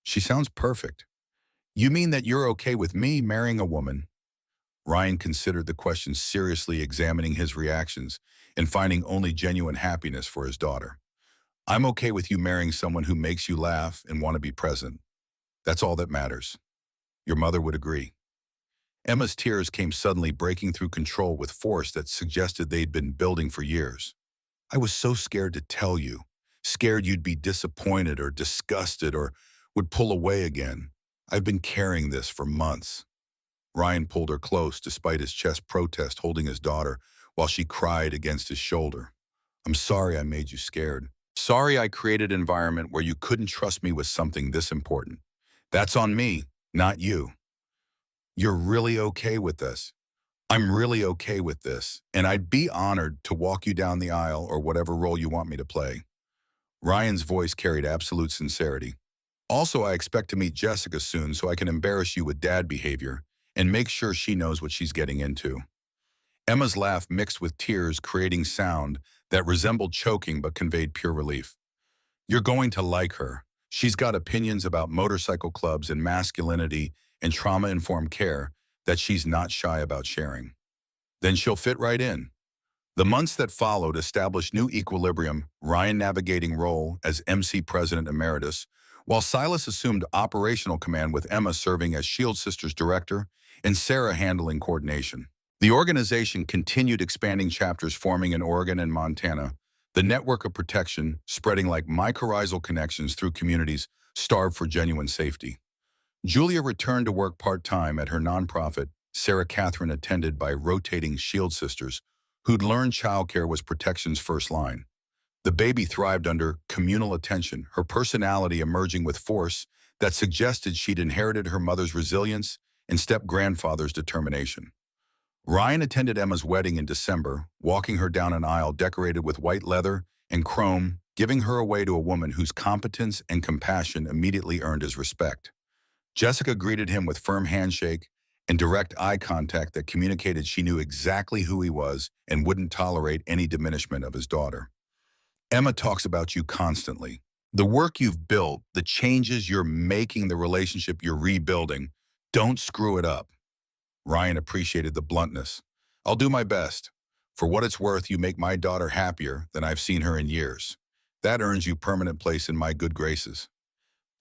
Speaker 1: She sounds perfect. You mean that you're okay with me marrying a woman? Ryan considered the question seriously, examining his reactions and finding only genuine happiness for his daughter. I'm okay with you marrying someone who makes you laugh and want to be present. That's all that matters. Your mother would agree. Emma's tears came suddenly breaking through control with force that suggested they'd been building for years. I was so scared to tell you. Scared you'd be disappointed or disgusted or would pull away again. I've been carrying this for months. Ryan pulled her close despite his chest protest holding his daughter while she cried against his shoulder. I'm sorry I made you scared. Sorry I created an environment where you couldn't trust me with something this important. That's on me, not you. You're really okay with this. I'm really okay with this, and I'd be honored to walk you down the aisle or whatever role you want me to play. Ryan's voice carried absolute sincerity. Also, I expect to meet Jessica soon so I can embarrass you with dad behavior and make sure she knows what she's getting into. Emma's laugh mixed with tears, creating sound that resembled choking but conveyed pure relief. You're going to like her. She's got opinions about motorcycle clubs and masculinity and trauma-informed care that she's not shy about sharing. Then she'll fit right in. The months that followed established new equilibrium, Ryan navigating role as MC President Emeritus, while Silas assumed operational command with Emma serving as Shield Sisters Director and Sarah handling coordination. The organization continued expanding chapters forming in Oregon and Montana, the network of protection spreading like mycorrhizal connections through communities starved for genuine safety. Julia returned to work part-time at her nonprofit, Sarah Catherine attended by rotating Shield Sisters, who'd learned childcare was protection's first line. The baby thrived under communal attention, her personality emerging with force that suggested she'd inherited her mother's resilience and step-grandfather's determination. Ryan attended Emma's wedding in December, walking her down an aisle decorated with white leather and chrome, giving her away to a woman whose competence and compassion immediately earned his respect. Jessica greeted him with firm handshake and direct eye contact that communicated she knew exactly who he was and wouldn't tolerate any diminishment of his daughter. Emma talks about you constantly. The work you've built, the changes you're making, the relationship you're rebuilding. Don't screw it up. Ryan appreciated the bluntness. I'll do my best. For what it's worth, you make my daughter happier than I've seen her in years. That earns you permanent place in my good graces.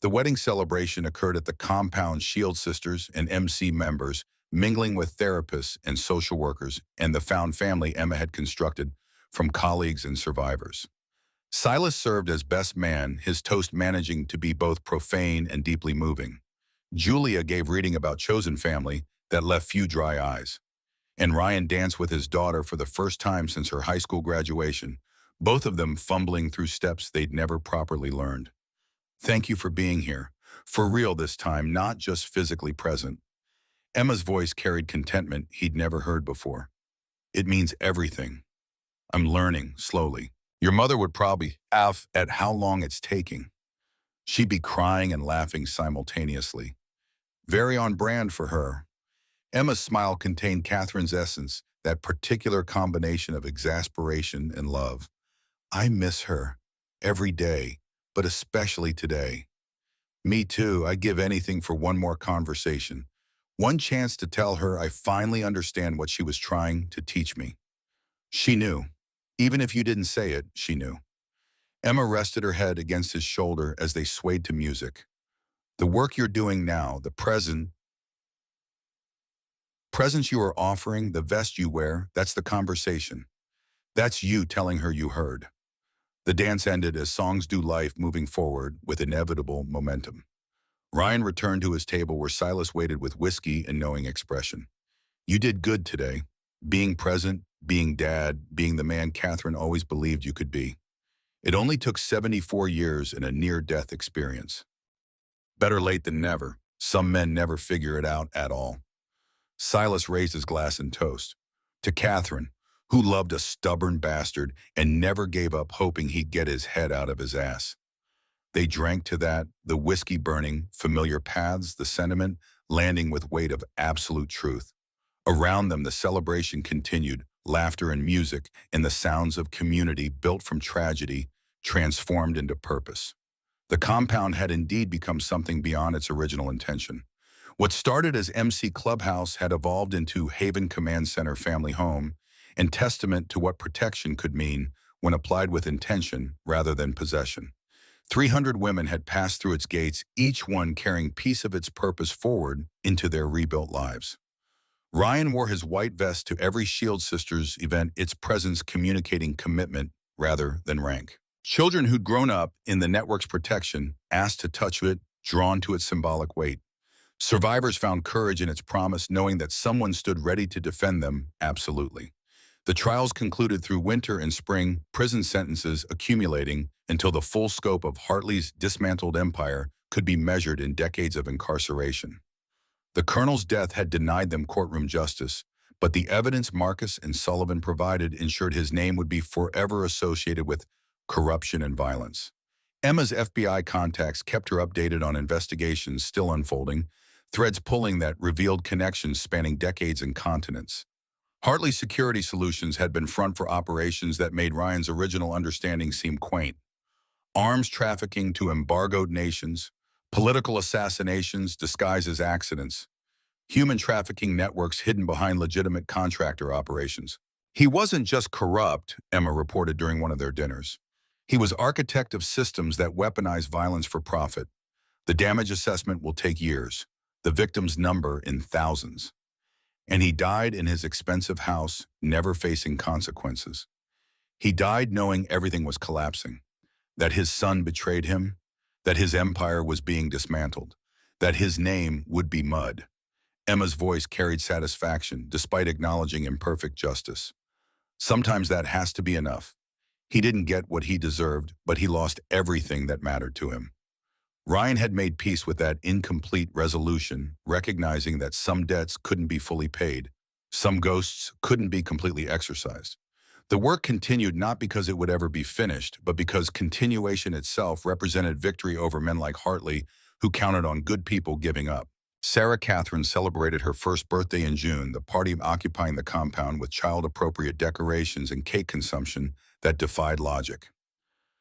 Speaker 1: The wedding celebration occurred at the compound Shield Sisters and MC members, mingling with therapists and social workers and the found family Emma had constructed from colleagues and survivors. Silas served as best man, his toast managing to be both profane and deeply moving. Julia gave reading about chosen family that left few dry eyes. And Ryan danced with his daughter for the first time since her high school graduation, both of them fumbling through steps they'd never properly learned. Thank you for being here. For real this time, not just physically present. Emma's voice carried contentment he'd never heard before. It means everything. I'm learning, slowly. Your mother would probably laugh at how long it's taking. She'd be crying and laughing simultaneously. Very on brand for her. Emma's smile contained Catherine's essence, that particular combination of exasperation and love. I miss her. Every day. But especially today. Me too, I'd give anything for one more conversation. One chance to tell her I finally understand what she was trying to teach me. She knew. Even if you didn't say it, she knew. Emma rested her head against his shoulder as they swayed to music. The work you're doing now, the presents you are offering, the vest you wear, that's the conversation. That's you telling her you heard. The dance ended as songs do life, moving forward with inevitable momentum. Ryan returned to his table where Silas waited with whiskey and knowing expression. You did good today. Being present, being dad, being the man Catherine always believed you could be. It only took 74 years and a near-death experience. Better late than never. Some men never figure it out at all. Silas raised his glass in toast. To Catherine, who loved a stubborn bastard and never gave up hoping he'd get his head out of his ass. They drank to that, the whiskey burning, familiar paths, the sentiment, landing with weight of absolute truth. Around them, the celebration continued, laughter and music, and the sounds of community built from tragedy, transformed into purpose. The compound had indeed become something beyond its original intention. What started as MC Clubhouse had evolved into Haven Command Center Family Home, and testament to what protection could mean when applied with intention rather than possession. 300 women had passed through its gates, each one carrying piece of its purpose forward into their rebuilt lives. Ryan wore his white vest to every Shield Sisters event, its presence communicating commitment rather than rank. Children who'd grown up in the network's protection asked to touch it, drawn to its symbolic weight. Survivors found courage in its promise, knowing that someone stood ready to defend them, absolutely. The trials concluded through winter and spring, prison sentences accumulating until the full scope of Hartley's dismantled empire could be measured in decades of incarceration. The colonel's death had denied them courtroom justice, but the evidence Marcus and Sullivan provided ensured his name would be forever associated with corruption and violence. Emma's FBI contacts kept her updated on investigations still unfolding, threads pulling that revealed connections spanning decades and continents. Hartley's security solutions had been front for operations that made Ryan's original understanding seem quaint. Arms trafficking to embargoed nations, political assassinations disguised as accidents, human trafficking networks hidden behind legitimate contractor operations. He wasn't just corrupt, Emma reported during one of their dinners. He was architect of systems that weaponize violence for profit. The damage assessment will take years, the victims number in thousands. And he died in his expensive house, never facing consequences. He died knowing everything was collapsing, that his son betrayed him, that his empire was being dismantled, that his name would be mud. Emma's voice carried satisfaction, despite acknowledging imperfect justice. Sometimes that has to be enough. He didn't get what he deserved, but he lost everything that mattered to him. Ryan had made peace with that incomplete resolution, recognizing that some debts couldn't be fully paid, some ghosts couldn't be completely exorcised. The work continued not because it would ever be finished, but because continuation itself represented victory over men like Hartley, who counted on good people giving up. Sarah Catherine celebrated her first birthday in June, the party occupying the compound with child-appropriate decorations and cake consumption that defied logic.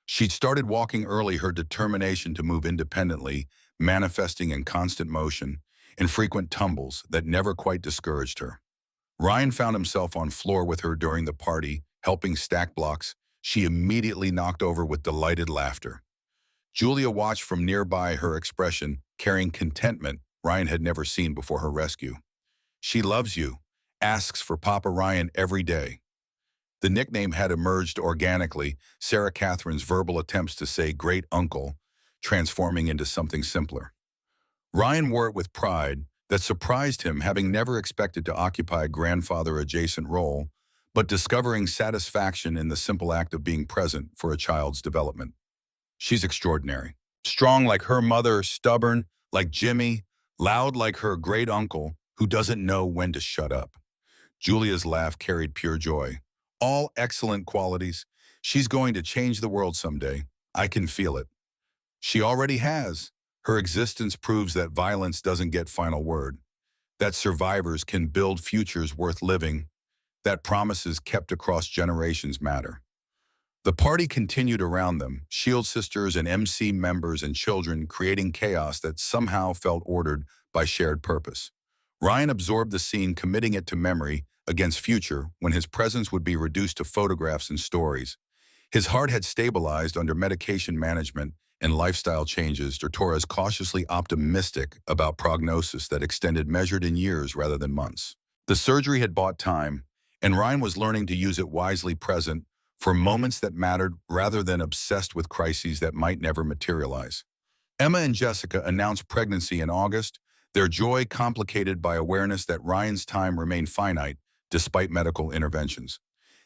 Speaker 1: She'd started walking early, her determination to move independently, manifesting in constant motion, in frequent tumbles that never quite discouraged her. Ryan found himself on floor with her during the party, helping stack blocks she immediately knocked over with delighted laughter. Julia watched from nearby, her expression carrying contentment Ryan had never seen before her rescue. She loves you, asks for Papa Ryan every day. The nickname had emerged organically, Sarah Catherine's verbal attempts to say great uncle, transforming into something simpler. Ryan wore it with pride that surprised him, having never expected to occupy a grandfather-adjacent role, but discovering satisfaction in the simple act of being present for a child's development. She's extraordinary. Strong like her mother, stubborn like Jimmy, loud like her great uncle who doesn't know when to shut up. Julia's laugh carried pure joy. All excellent qualities. She's going to change the world someday. I can feel it. She already has. Her existence proves that violence doesn't get final word, that survivors can build futures worth living, that promises kept across generations matter. The party continued around them, Shield Sisters and MC members and children creating chaos that somehow felt ordered by shared purpose. Ryan absorbed the scene, committing it to memory against future when his presence would be reduced to photographs and stories. His heart had stabilized under medication management and lifestyle changes. Torres cautiously optimistic about prognosis that extended measured in years rather than months. The surgery had bought time, and Ryan was learning to use it wisely, present for moments that mattered rather than obsessed with crises that might never materialize. Emma and Jessica announced pregnancy in August, their joy complicated by awareness that Ryan's time remained finite despite medical interventions.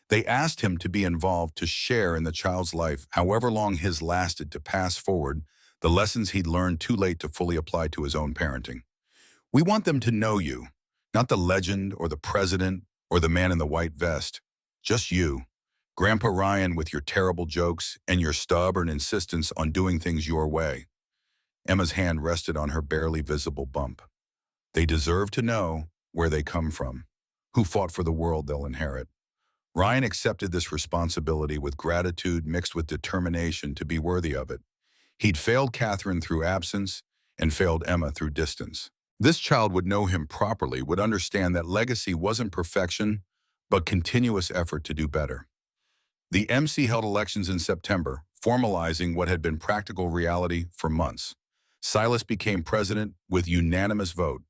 Speaker 1: They asked him to be involved, to share in the child's life, however long his lasted, to pass forward the lessons he'd learned too late to fully apply to his own parenting. We want them to know you, not the legend or the president or the man in the white vest, just you. Grandpa Ryan, with your terrible jokes and your stubborn insistence on doing things your way. Emma's hand rested on her barely visible bump. They deserve to know where they come from, who fought for the world they'll inherit. Ryan accepted this responsibility with gratitude mixed with determination to be worthy of it. He'd failed Catherine through absence and failed Emma through distance. This child would know him properly, would understand that legacy wasn't perfection, but continuous effort to do better. The MC held elections in September, formalizing what had been practical reality for months. Silas became president with unanimous vote.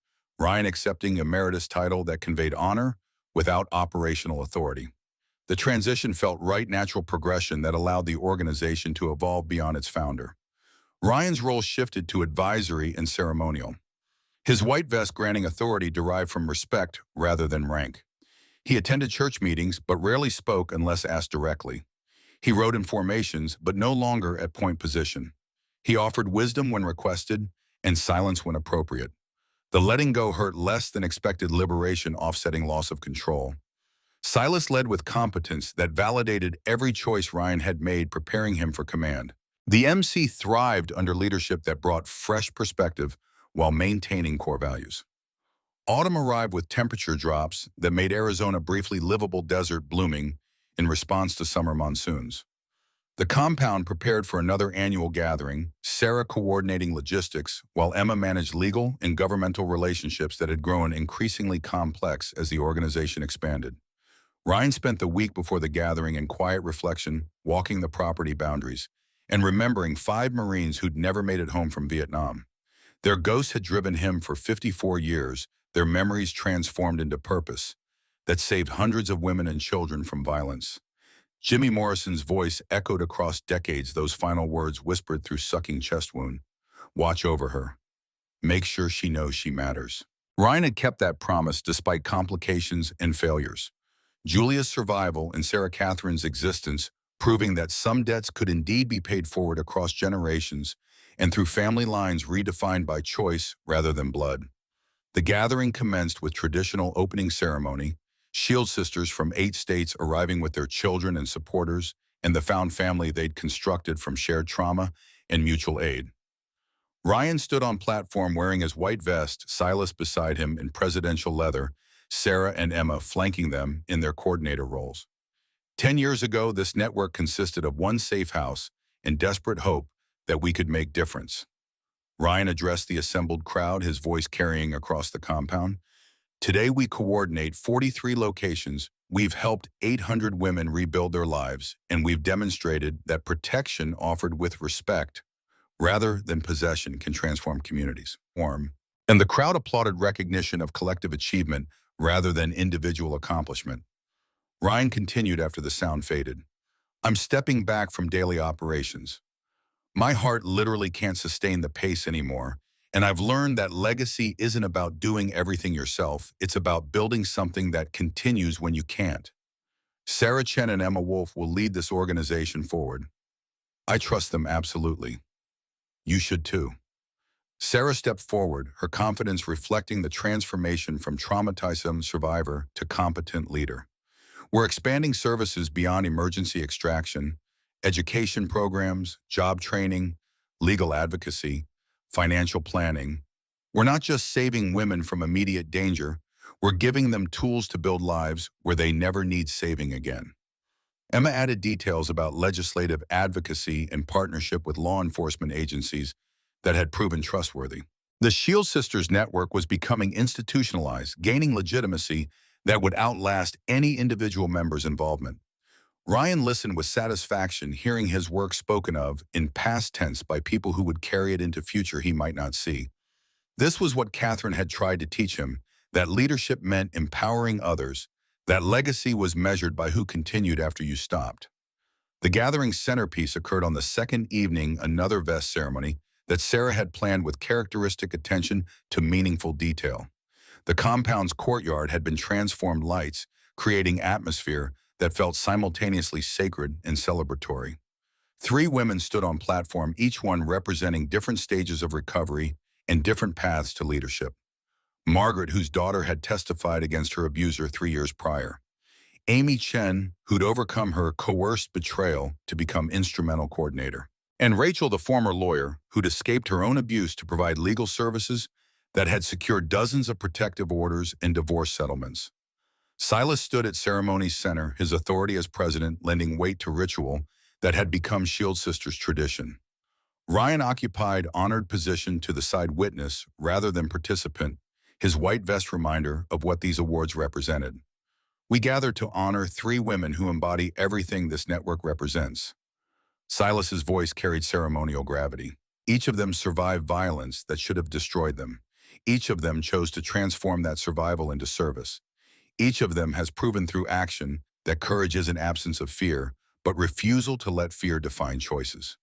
Speaker 1: Ryan accepting emeritus title that conveyed honor without operational authority. The transition felt right natural progression that allowed the organization to evolve beyond its founder. Ryan's role shifted to advisory and ceremonial. His white vest granting authority derived from respect rather than rank. He attended church meetings but rarely spoke unless asked directly. He wrote in formations but no longer at point position. He offered wisdom when requested and silence when appropriate. The letting go hurt less than expected liberation, offsetting loss of control. Silas led with competence that validated every choice Ryan had made, preparing him for command. The MC thrived under leadership that brought fresh perspective while maintaining core values. Autumn arrived with temperature drops that made Arizona briefly livable desert, blooming in response to summer monsoons. The compound prepared for another annual gathering, Sarah coordinating logistics, while Emma managed legal and governmental relationships that had grown increasingly complex as the organization expanded. Ryan spent the week before the gathering in quiet reflection, walking the property boundaries, and remembering 5 Marines who'd never made it home from Vietnam. Their ghosts had driven him for 54 years, their memories transformed into purpose that saved hundreds of women and children from violence. Jimmy Morrison's voice echoed across decades, those final words whispered through sucking chest wound. Watch over her. Make sure she knows she matters. Ryan had kept that promise despite complications and failures. Julia's survival and Sarah Catherine's existence, proving that some debts could indeed be paid forward across generations and through family lines redefined by choice rather than blood. The gathering commenced with traditional opening ceremony, Shield sisters from 8 states arriving with their children and supporters, and the found family they'd constructed from shared trauma and mutual aid. Ryan stood on platform wearing his white vest, Silas beside him in presidential leather, Sarah and Emma flanking them in their coordinator roles. 10 years ago, this network consisted of one safe house and desperate hope that we could make difference. Ryan addressed the assembled crowd, his voice carrying across the compound. Today we coordinate 43 locations, we've helped 800 women rebuild their lives, and we've demonstrated that protection offered with respect rather than possession can transform communities. And the crowd applauded recognition of collective achievement rather than individual accomplishment. Ryan continued after the sound faded. I'm stepping back from daily operations. My heart literally can't sustain the pace anymore, and I've learned that legacy isn't about doing everything yourself, it's about building something that continues when you can't. Sarah Chen and Emma Wolf will lead this organization forward. I trust them absolutely. You should too. Sarah stepped forward, her confidence reflecting the transformation from traumatized survivor to competent leader. We're expanding services beyond emergency extraction, education programs, job training, legal advocacy, financial planning. We're not just saving women from immediate danger, we're giving them tools to build lives where they never need saving again. Emma added details about legislative advocacy and partnership with law enforcement agencies that had proven trustworthy. The Shield Sisters network was becoming institutionalized, gaining legitimacy that would outlast any individual member's involvement. Ryan listened with satisfaction, hearing his work spoken of in past tense by people who would carry it into future he might not see. This was what Catherine had tried to teach him, that leadership meant empowering others, that legacy was measured by who continued after you stopped. The gathering's centerpiece occurred on the second evening, another vest ceremony that Sarah had planned with characteristic attention to meaningful detail. The compound's courtyard had been transformed lights, creating atmosphere that felt simultaneously sacred and celebratory. 3 women stood on platform, each one representing different stages of recovery and different paths to leadership. Margaret, whose daughter had testified against her abuser 3 years prior. Amy Chen, who'd overcome her coerced betrayal to become instrumental coordinator. And Rachel, the former lawyer, who'd escaped her own abuse to provide legal services that had secured dozens of protective orders and divorce settlements. Silas stood at ceremony's center, his authority as president lending weight to ritual that had become Shield Sisters' tradition. Ryan occupied honored position to the side witness rather than participant, his white vest reminder of what these awards represented. We gathered to honor 3 women who embody everything this network represents. Silas's voice carried ceremonial gravity. Each of them survived violence that should have destroyed them. Each of them chose to transform that survival into service. Each of them has proven through action that courage isn't absence of fear, but refusal to let fear define choices.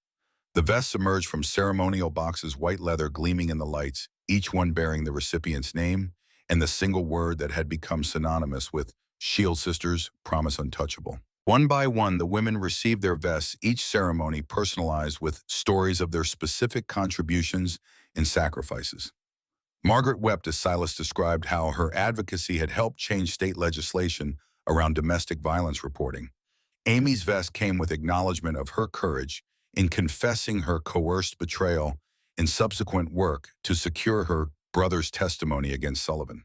Speaker 1: The vests emerged from ceremonial boxes, white leather gleaming in the lights, each one bearing the recipient's name and the single word that had become synonymous with Shield Sisters, Promise Untouchable. One by one, the women received their vests, each ceremony personalized with stories of their specific contributions and sacrifices. Margaret wept as Silas described how her advocacy had helped change state legislation around domestic violence reporting. Amy's vest came with acknowledgement of her courage in confessing her coerced betrayal and subsequent work to secure her brother's testimony against Sullivan.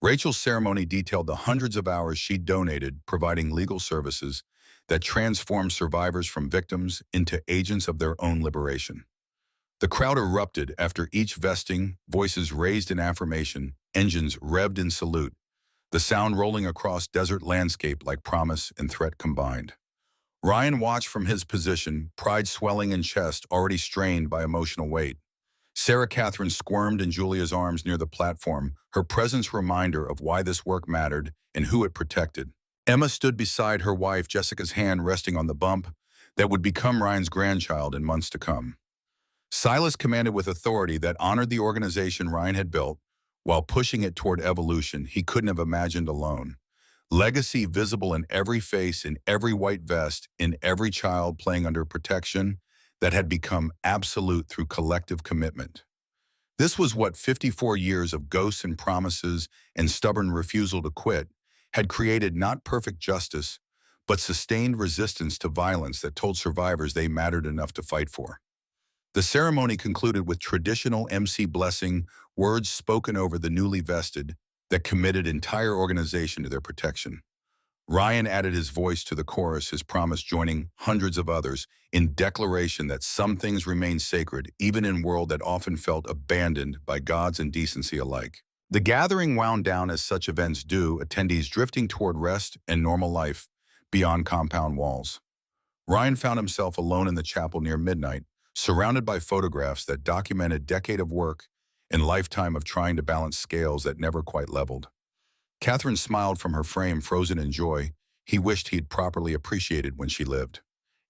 Speaker 1: Rachel's ceremony detailed the hundreds of hours she donated providing legal services that transformed survivors from victims into agents of their own liberation. The crowd erupted after each vesting, voices raised in affirmation, engines revved in salute, the sound rolling across desert landscape like promise and threat combined. Ryan watched from his position, pride swelling in chest, already strained by emotional weight. Sarah Catherine squirmed in Julia's arms near the platform, her presence reminder of why this work mattered and who it protected. Emma stood beside her wife, Jessica's hand resting on the bump that would become Ryan's grandchild in months to come. Silas commanded with authority that honored the organization Ryan had built while pushing it toward evolution he couldn't have imagined alone. Legacy visible in every face, in every white vest, in every child playing under protection that had become absolute through collective commitment. This was what 54 years of ghosts and promises and stubborn refusal to quit had created, not perfect justice, but sustained resistance to violence that told survivors they mattered enough to fight for. The ceremony concluded with traditional MC blessing, words spoken over the newly vested that committed entire organization to their protection. Ryan added his voice to the chorus, his promise joining hundreds of others in declaration that some things remain sacred, even in a world that often felt abandoned by gods and decency alike. The gathering wound down as such events do, attendees drifting toward rest and normal life beyond compound walls. Ryan found himself alone in the chapel near midnight, surrounded by photographs that documented a decade of work and lifetime of trying to balance scales that never quite leveled. Catherine smiled from her frame, frozen in joy he wished he'd properly appreciated when she lived.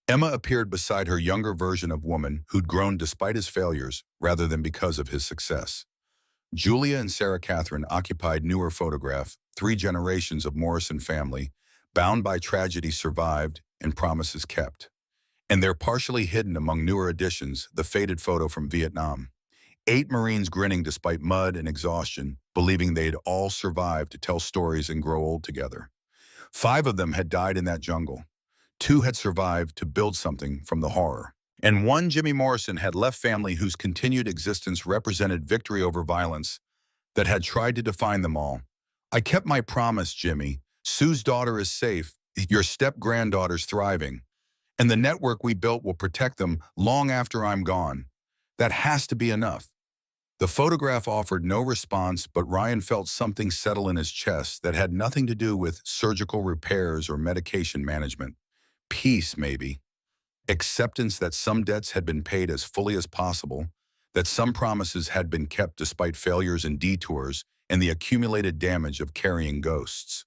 Speaker 1: Emma appeared beside her younger version of woman who'd grown despite his failures rather than because of his success. Julia and Sarah Catherine occupied newer photograph, 3 generations of Morrison family, bound by tragedy survived and promises kept. And they're partially hidden among newer additions, the faded photo from Vietnam. 8 Marines grinning despite mud and exhaustion, believing they'd all survived to tell stories and grow old together. 5 of them had died in that jungle. 2 had survived to build something from the horror. And 1, Jimmy Morrison, had left family whose continued existence represented victory over violence that had tried to define them all. I kept my promise, Jimmy. Sue's daughter is safe. Your step-granddaughter's thriving. And the network we built will protect them long after I'm gone. That has to be enough. The photograph offered no response, but Ryan felt something settle in his chest that had nothing to do with surgical repairs or medication management. Peace, maybe. Acceptance that some debts had been paid as fully as possible, that some promises had been kept despite failures and detours, and the accumulated damage of carrying ghosts.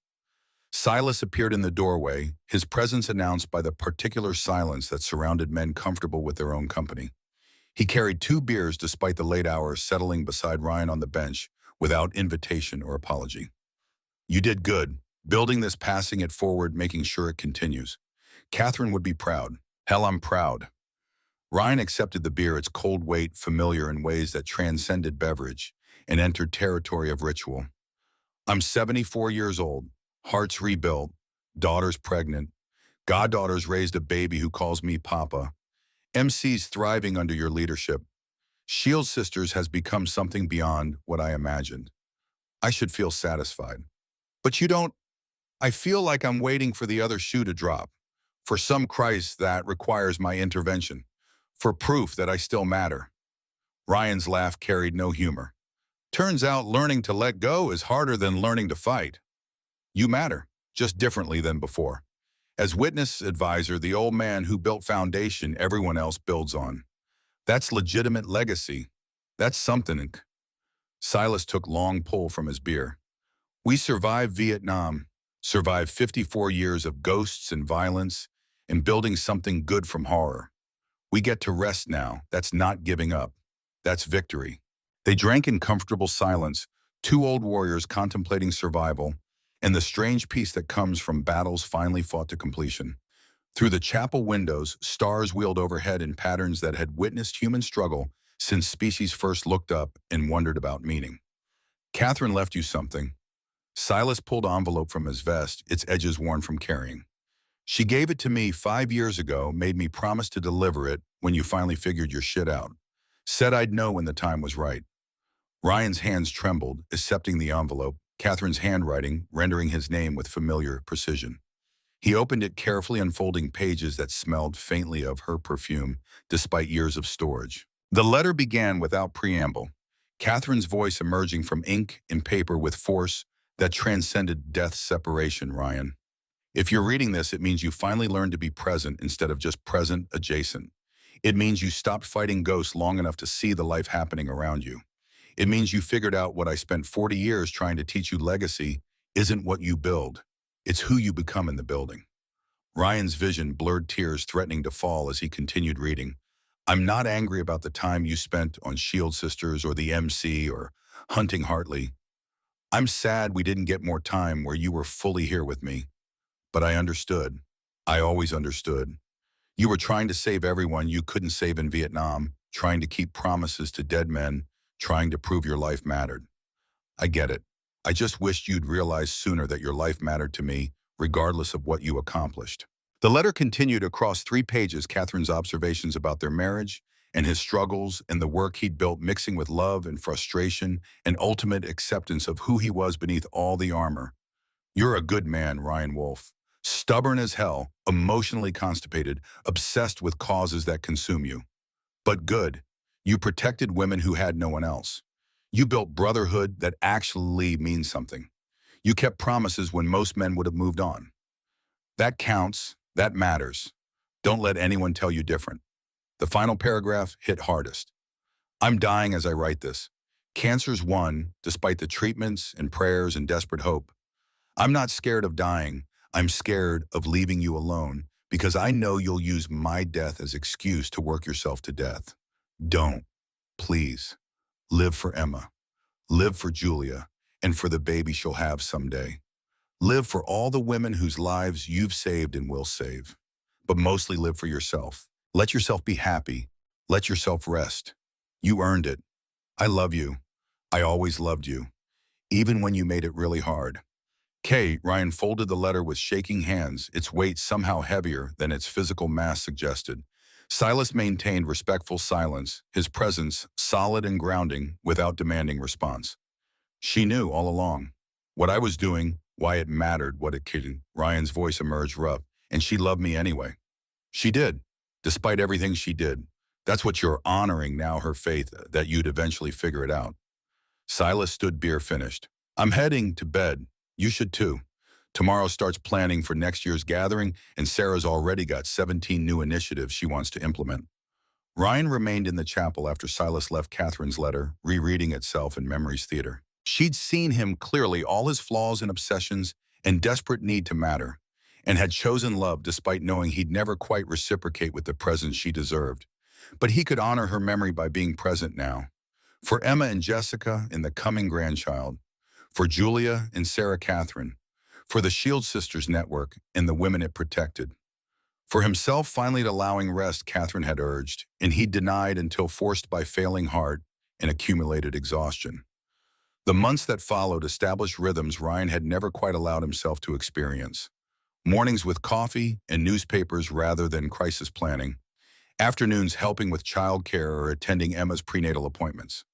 Speaker 1: Silas appeared in the doorway, his presence announced by the particular silence that surrounded men comfortable with their own company. He carried 2 beers despite the late hours, settling beside Ryan on the bench without invitation or apology. You did good, building this, passing it forward, making sure it continues. Catherine would be proud. Hell, I'm proud. Ryan accepted the beer, its cold weight familiar in ways that transcended beverage and entered territory of ritual. I'm 74 years old, hearts rebuilt, daughters pregnant, goddaughters raised a baby who calls me Papa. MC's thriving under your leadership. Shield Sisters has become something beyond what I imagined. I should feel satisfied. But you don't. I feel like I'm waiting for the other shoe to drop, for some Christ that requires my intervention, for proof that I still matter. Ryan's laugh carried no humor. Turns out learning to let go is harder than learning to fight. You matter, just differently than before. As witness advisor, the old man who built foundation everyone else builds on. That's legitimate legacy. That's something. Silas took long pull from his beer. We survived Vietnam, survived 54 years of ghosts and violence, and building something good from horror. We get to rest now. That's not giving up. That's victory. They drank in comfortable silence, two old warriors contemplating survival, and the strange peace that comes from battles finally fought to completion. Through the chapel windows, stars wheeled overhead in patterns that had witnessed human struggle since species first looked up and wondered about meaning. Catherine left you something. Silas pulled an envelope from his vest, its edges worn from carrying. She gave it to me 5 years ago, made me promise to deliver it when you finally figured your shit out. Said I'd know when the time was right. Ryan's hands trembled, accepting the envelope, Catherine's handwriting rendering his name with familiar precision. He opened it carefully, unfolding pages that smelled faintly of her perfume, despite years of storage. The letter began without preamble, Catherine's voice emerging from ink and paper with force that transcended death's separation. Ryan, if you're reading this, it means you finally learned to be present instead of just present adjacent. It means you stopped fighting ghosts long enough to see the life happening around you. It means you figured out what I spent 40 years trying to teach you: legacy isn't what you build. It's who you become in the building. Ryan's vision blurred, tears threatening to fall as he continued reading. I'm not angry about the time you spent on Shield Sisters or the MC or hunting Hartley. I'm sad we didn't get more time where you were fully here with me. But I understood. I always understood. You were trying to save everyone you couldn't save in Vietnam, trying to keep promises to dead men, trying to prove your life mattered. I get it. I just wished you'd realize sooner that your life mattered to me, regardless of what you accomplished. The letter continued across 3 pages, Catherine's observations about their marriage and his struggles and the work he'd built, mixing with love and frustration and ultimate acceptance of who he was beneath all the armor. You're a good man, Ryan Wolf. Stubborn as hell, emotionally constipated, obsessed with causes that consume you. But good. You protected women who had no one else. You built brotherhood that actually means something. You kept promises when most men would have moved on. That counts. That matters. Don't let anyone tell you different. The final paragraph hit hardest. I'm dying as I write this. Cancer's won, despite the treatments and prayers and desperate hope. I'm not scared of dying. I'm scared of leaving you alone because I know you'll use my death as excuse to work yourself to death. Don't. Please. Live for Emma. Live for Julia and for the baby she'll have someday. Live for all the women whose lives you've saved and will save. But mostly live for yourself. Let yourself be happy. Let yourself rest. You earned it. I love you. I always loved you. Even when you made it really hard. Ryan folded the letter with shaking hands, its weight somehow heavier than its physical mass suggested. Silas maintained respectful silence, his presence solid and grounding without demanding response. She knew all along what I was doing, why it mattered, what it could. Ryan's voice emerged rough, and she loved me anyway. She did, despite everything she did. That's what you're honoring now, her faith that you'd eventually figure it out. Silas stood, beer finished. I'm heading to bed. You should too. Tomorrow starts planning for next year's gathering, and Sarah's already got 17 new initiatives she wants to implement. Ryan remained in the chapel after Silas left, Catherine's letter rereading itself in memory's theater. She'd seen him clearly, all his flaws and obsessions and desperate need to matter, and had chosen love despite knowing he'd never quite reciprocate with the presence she deserved. But he could honor her memory by being present now. For Emma and Jessica and the coming grandchild. For Julia and Sarah Catherine. For the Shield Sisters network and the women it protected. For himself, finally allowing rest Catherine had urged, and he denied until forced by failing heart and accumulated exhaustion. The months that followed established rhythms Ryan had never quite allowed himself to experience. Mornings with coffee and newspapers rather than crisis planning. Afternoons helping with childcare or attending Emma's prenatal appointments.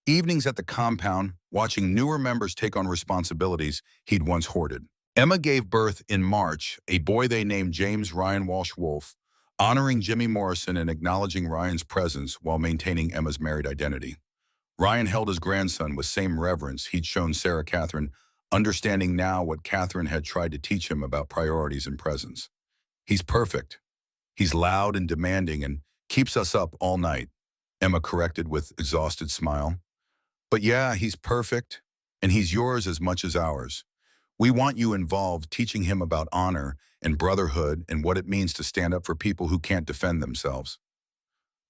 Speaker 1: Evenings at the compound, watching newer members take on responsibilities he'd once hoarded. Emma gave birth in March, a boy they named James Ryan Walsh Wolf, honoring Jimmy Morrison and acknowledging Ryan's presence while maintaining Emma's married identity. Ryan held his grandson with same reverence he'd shown Sarah Catherine, understanding now what Catherine had tried to teach him about priorities and presence. He's perfect. He's loud and demanding and keeps us up all night, Emma corrected with exhausted smile. But yeah, he's perfect, and he's yours as much as ours. We want you involved, teaching him about honor and brotherhood and what it means to stand up for people who can't defend themselves.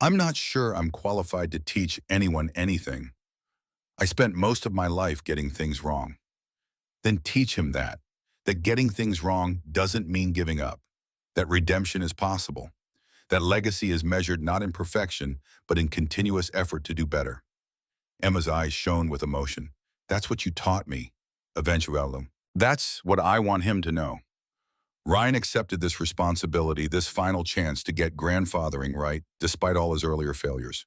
Speaker 1: I'm not sure I'm qualified to teach anyone anything. I spent most of my life getting things wrong. Then teach him that getting things wrong doesn't mean giving up, that redemption is possible, that legacy is measured not in perfection, but in continuous effort to do better. Emma's eyes shone with emotion. That's what you taught me, eventually. That's what I want him to know. Ryan accepted this responsibility, this final chance to get grandfathering right, despite all his earlier failures.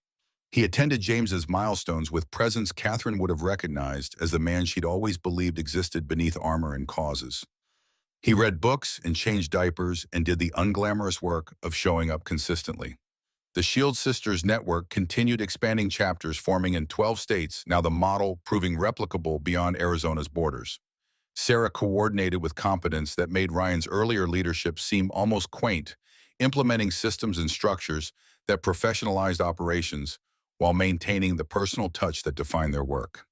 Speaker 1: He attended James's milestones with presence Catherine would have recognized as the man she'd always believed existed beneath armor and causes. He read books and changed diapers and did the unglamorous work of showing up consistently. The Shield Sisters network continued expanding, chapters forming in 12 states, now the model proving replicable beyond Arizona's borders. Sarah coordinated with competence that made Ryan's earlier leadership seem almost quaint, implementing systems and structures that professionalized operations while maintaining the personal touch that defined their work.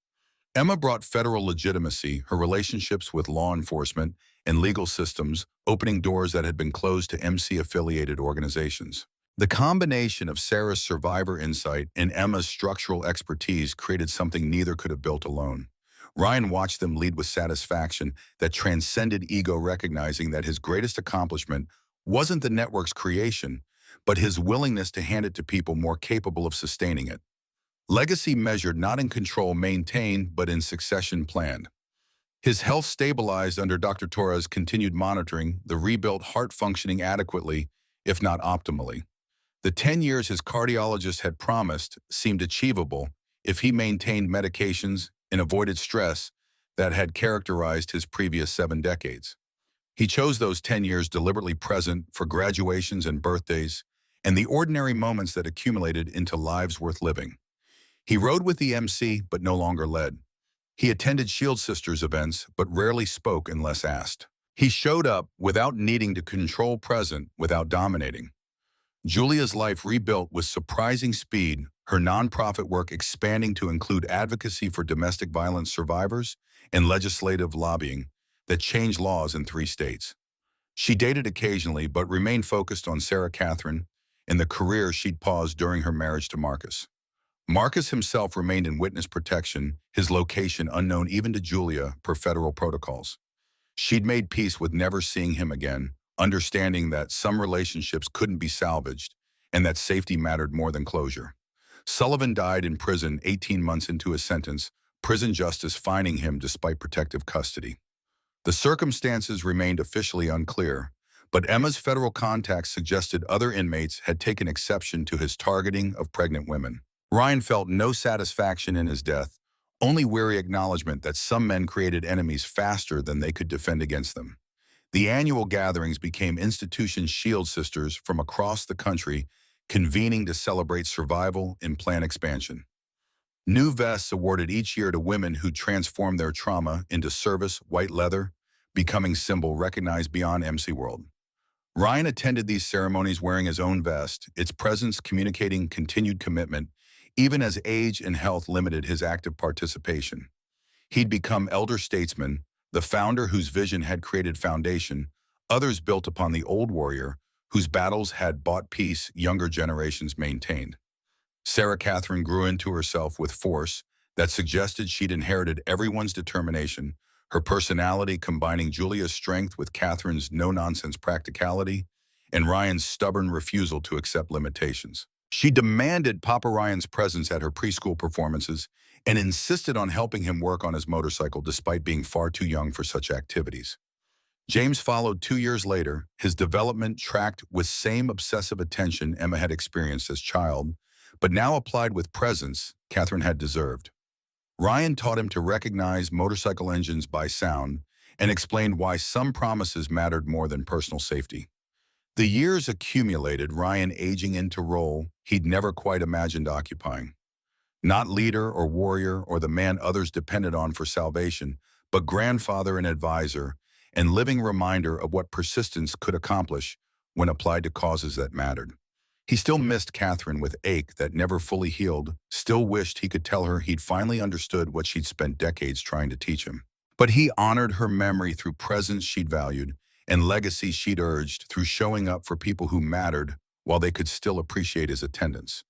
Speaker 1: Emma brought federal legitimacy, her relationships with law enforcement and legal systems, opening doors that had been closed to MC-affiliated organizations. The combination of Sarah's survivor insight and Emma's structural expertise created something neither could have built alone. Ryan watched them lead with satisfaction that transcended ego, recognizing that his greatest accomplishment wasn't the network's creation, but his willingness to hand it to people more capable of sustaining it. Legacy measured not in control maintained, but in succession planned. His health stabilized under Dr. Torres' continued monitoring, the rebuilt heart functioning adequately, if not optimally. The 10 years his cardiologist had promised seemed achievable if he maintained medications and avoided stress that had characterized his previous 7 decades. He chose those 10 years deliberately present for graduations and birthdays and the ordinary moments that accumulated into lives worth living. He rode with the MC, but no longer led. He attended Shield Sisters events, but rarely spoke unless asked. He showed up without needing to control, present without dominating. Julia's life rebuilt with surprising speed, her nonprofit work expanding to include advocacy for domestic violence survivors and legislative lobbying that changed laws in 3 states. She dated occasionally, but remained focused on Sarah Catherine and the career she'd paused during her marriage to Marcus. Marcus himself remained in witness protection, his location unknown even to Julia per federal protocols. She'd made peace with never seeing him again, understanding that some relationships couldn't be salvaged and that safety mattered more than closure. Sullivan died in prison 18 months into his sentence, prison justice fining him despite protective custody. The circumstances remained officially unclear, but Emma's federal contacts suggested other inmates had taken exception to his targeting of pregnant women. Ryan felt no satisfaction in his death, only weary acknowledgement that some men created enemies faster than they could defend against them. The annual gatherings became institution Shield Sisters from across the country, convening to celebrate survival and plan expansion. New vests awarded each year to women who transformed their trauma into service, white leather, becoming symbol recognized beyond MC World. Ryan attended these ceremonies wearing his own vest, its presence communicating continued commitment, even as age and health limited his active participation. He'd become elder statesman, the founder whose vision had created foundation, others built upon the old warrior, whose battles had bought peace younger generations maintained. Sarah Catherine grew into herself with force that suggested she'd inherited everyone's determination, her personality combining Julia's strength with Catherine's no-nonsense practicality and Ryan's stubborn refusal to accept limitations. She demanded Papa Ryan's presence at her preschool performances and insisted on helping him work on his motorcycle despite being far too young for such activities. James followed 2 years later, his development tracked with same obsessive attention Emma had experienced as child, but now applied with presence Catherine had deserved. Ryan taught him to recognize motorcycle engines by sound and explained why some promises mattered more than personal safety. The years accumulated, Ryan aging into role he'd never quite imagined occupying. Not leader or warrior or the man others depended on for salvation, but grandfather and advisor, and living reminder of what persistence could accomplish when applied to causes that mattered. He still missed Catherine with ache that never fully healed, still wished he could tell her he'd finally understood what she'd spent decades trying to teach him. But he honored her memory through presence she'd valued and legacy she'd urged through showing up for people who mattered while they could still appreciate his attendance.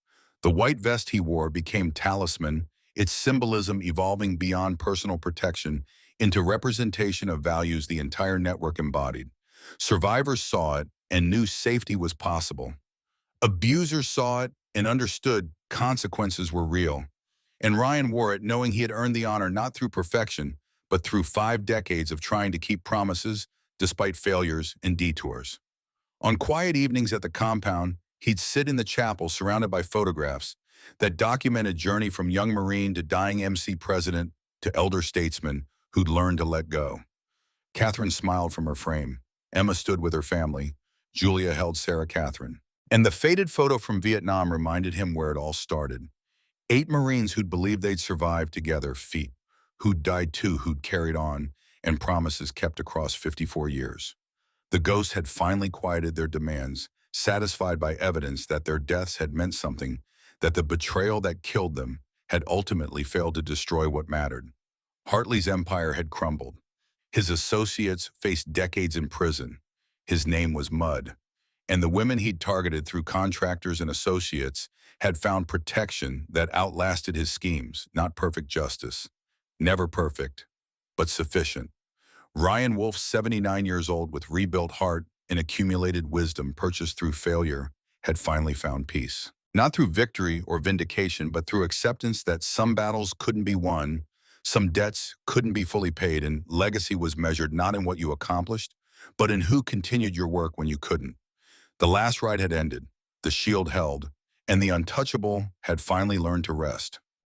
Speaker 1: The white vest he wore became talisman, its symbolism evolving beyond personal protection into representation of values the entire network embodied. Survivors saw it and knew safety was possible. Abusers saw it and understood consequences were real. And Ryan wore it knowing he had earned the honor not through perfection, but through 5 decades of trying to keep promises despite failures and detours. On quiet evenings at the compound, he'd sit in the chapel surrounded by photographs that document a journey from young Marine to dying MC president to elder statesman who'd learned to let go. Catherine smiled from her frame. Emma stood with her family. Julia held Sarah Catherine. And the faded photo from Vietnam reminded him where it all started. 8 Marines who'd believed they'd survived together, feet, who'd died too, who'd carried on, and promises kept across 54 years. The ghosts had finally quieted their demands, satisfied by evidence that their deaths had meant something, that the betrayal that killed them had ultimately failed to destroy what mattered. Hartley's empire had crumbled. His associates faced decades in prison. His name was mud. And the women he'd targeted through contractors and associates had found protection that outlasted his schemes, not perfect justice. Never perfect, but sufficient. Ryan Wolf, 79 years old with rebuilt heart and accumulated wisdom purchased through failure, had finally found peace. Not through victory or vindication, but through acceptance that some battles couldn't be won, some debts couldn't be fully paid, and legacy was measured not in what you accomplished, but in who continued your work when you couldn't. The last ride had ended, the shield held, and the untouchable had finally learned to rest.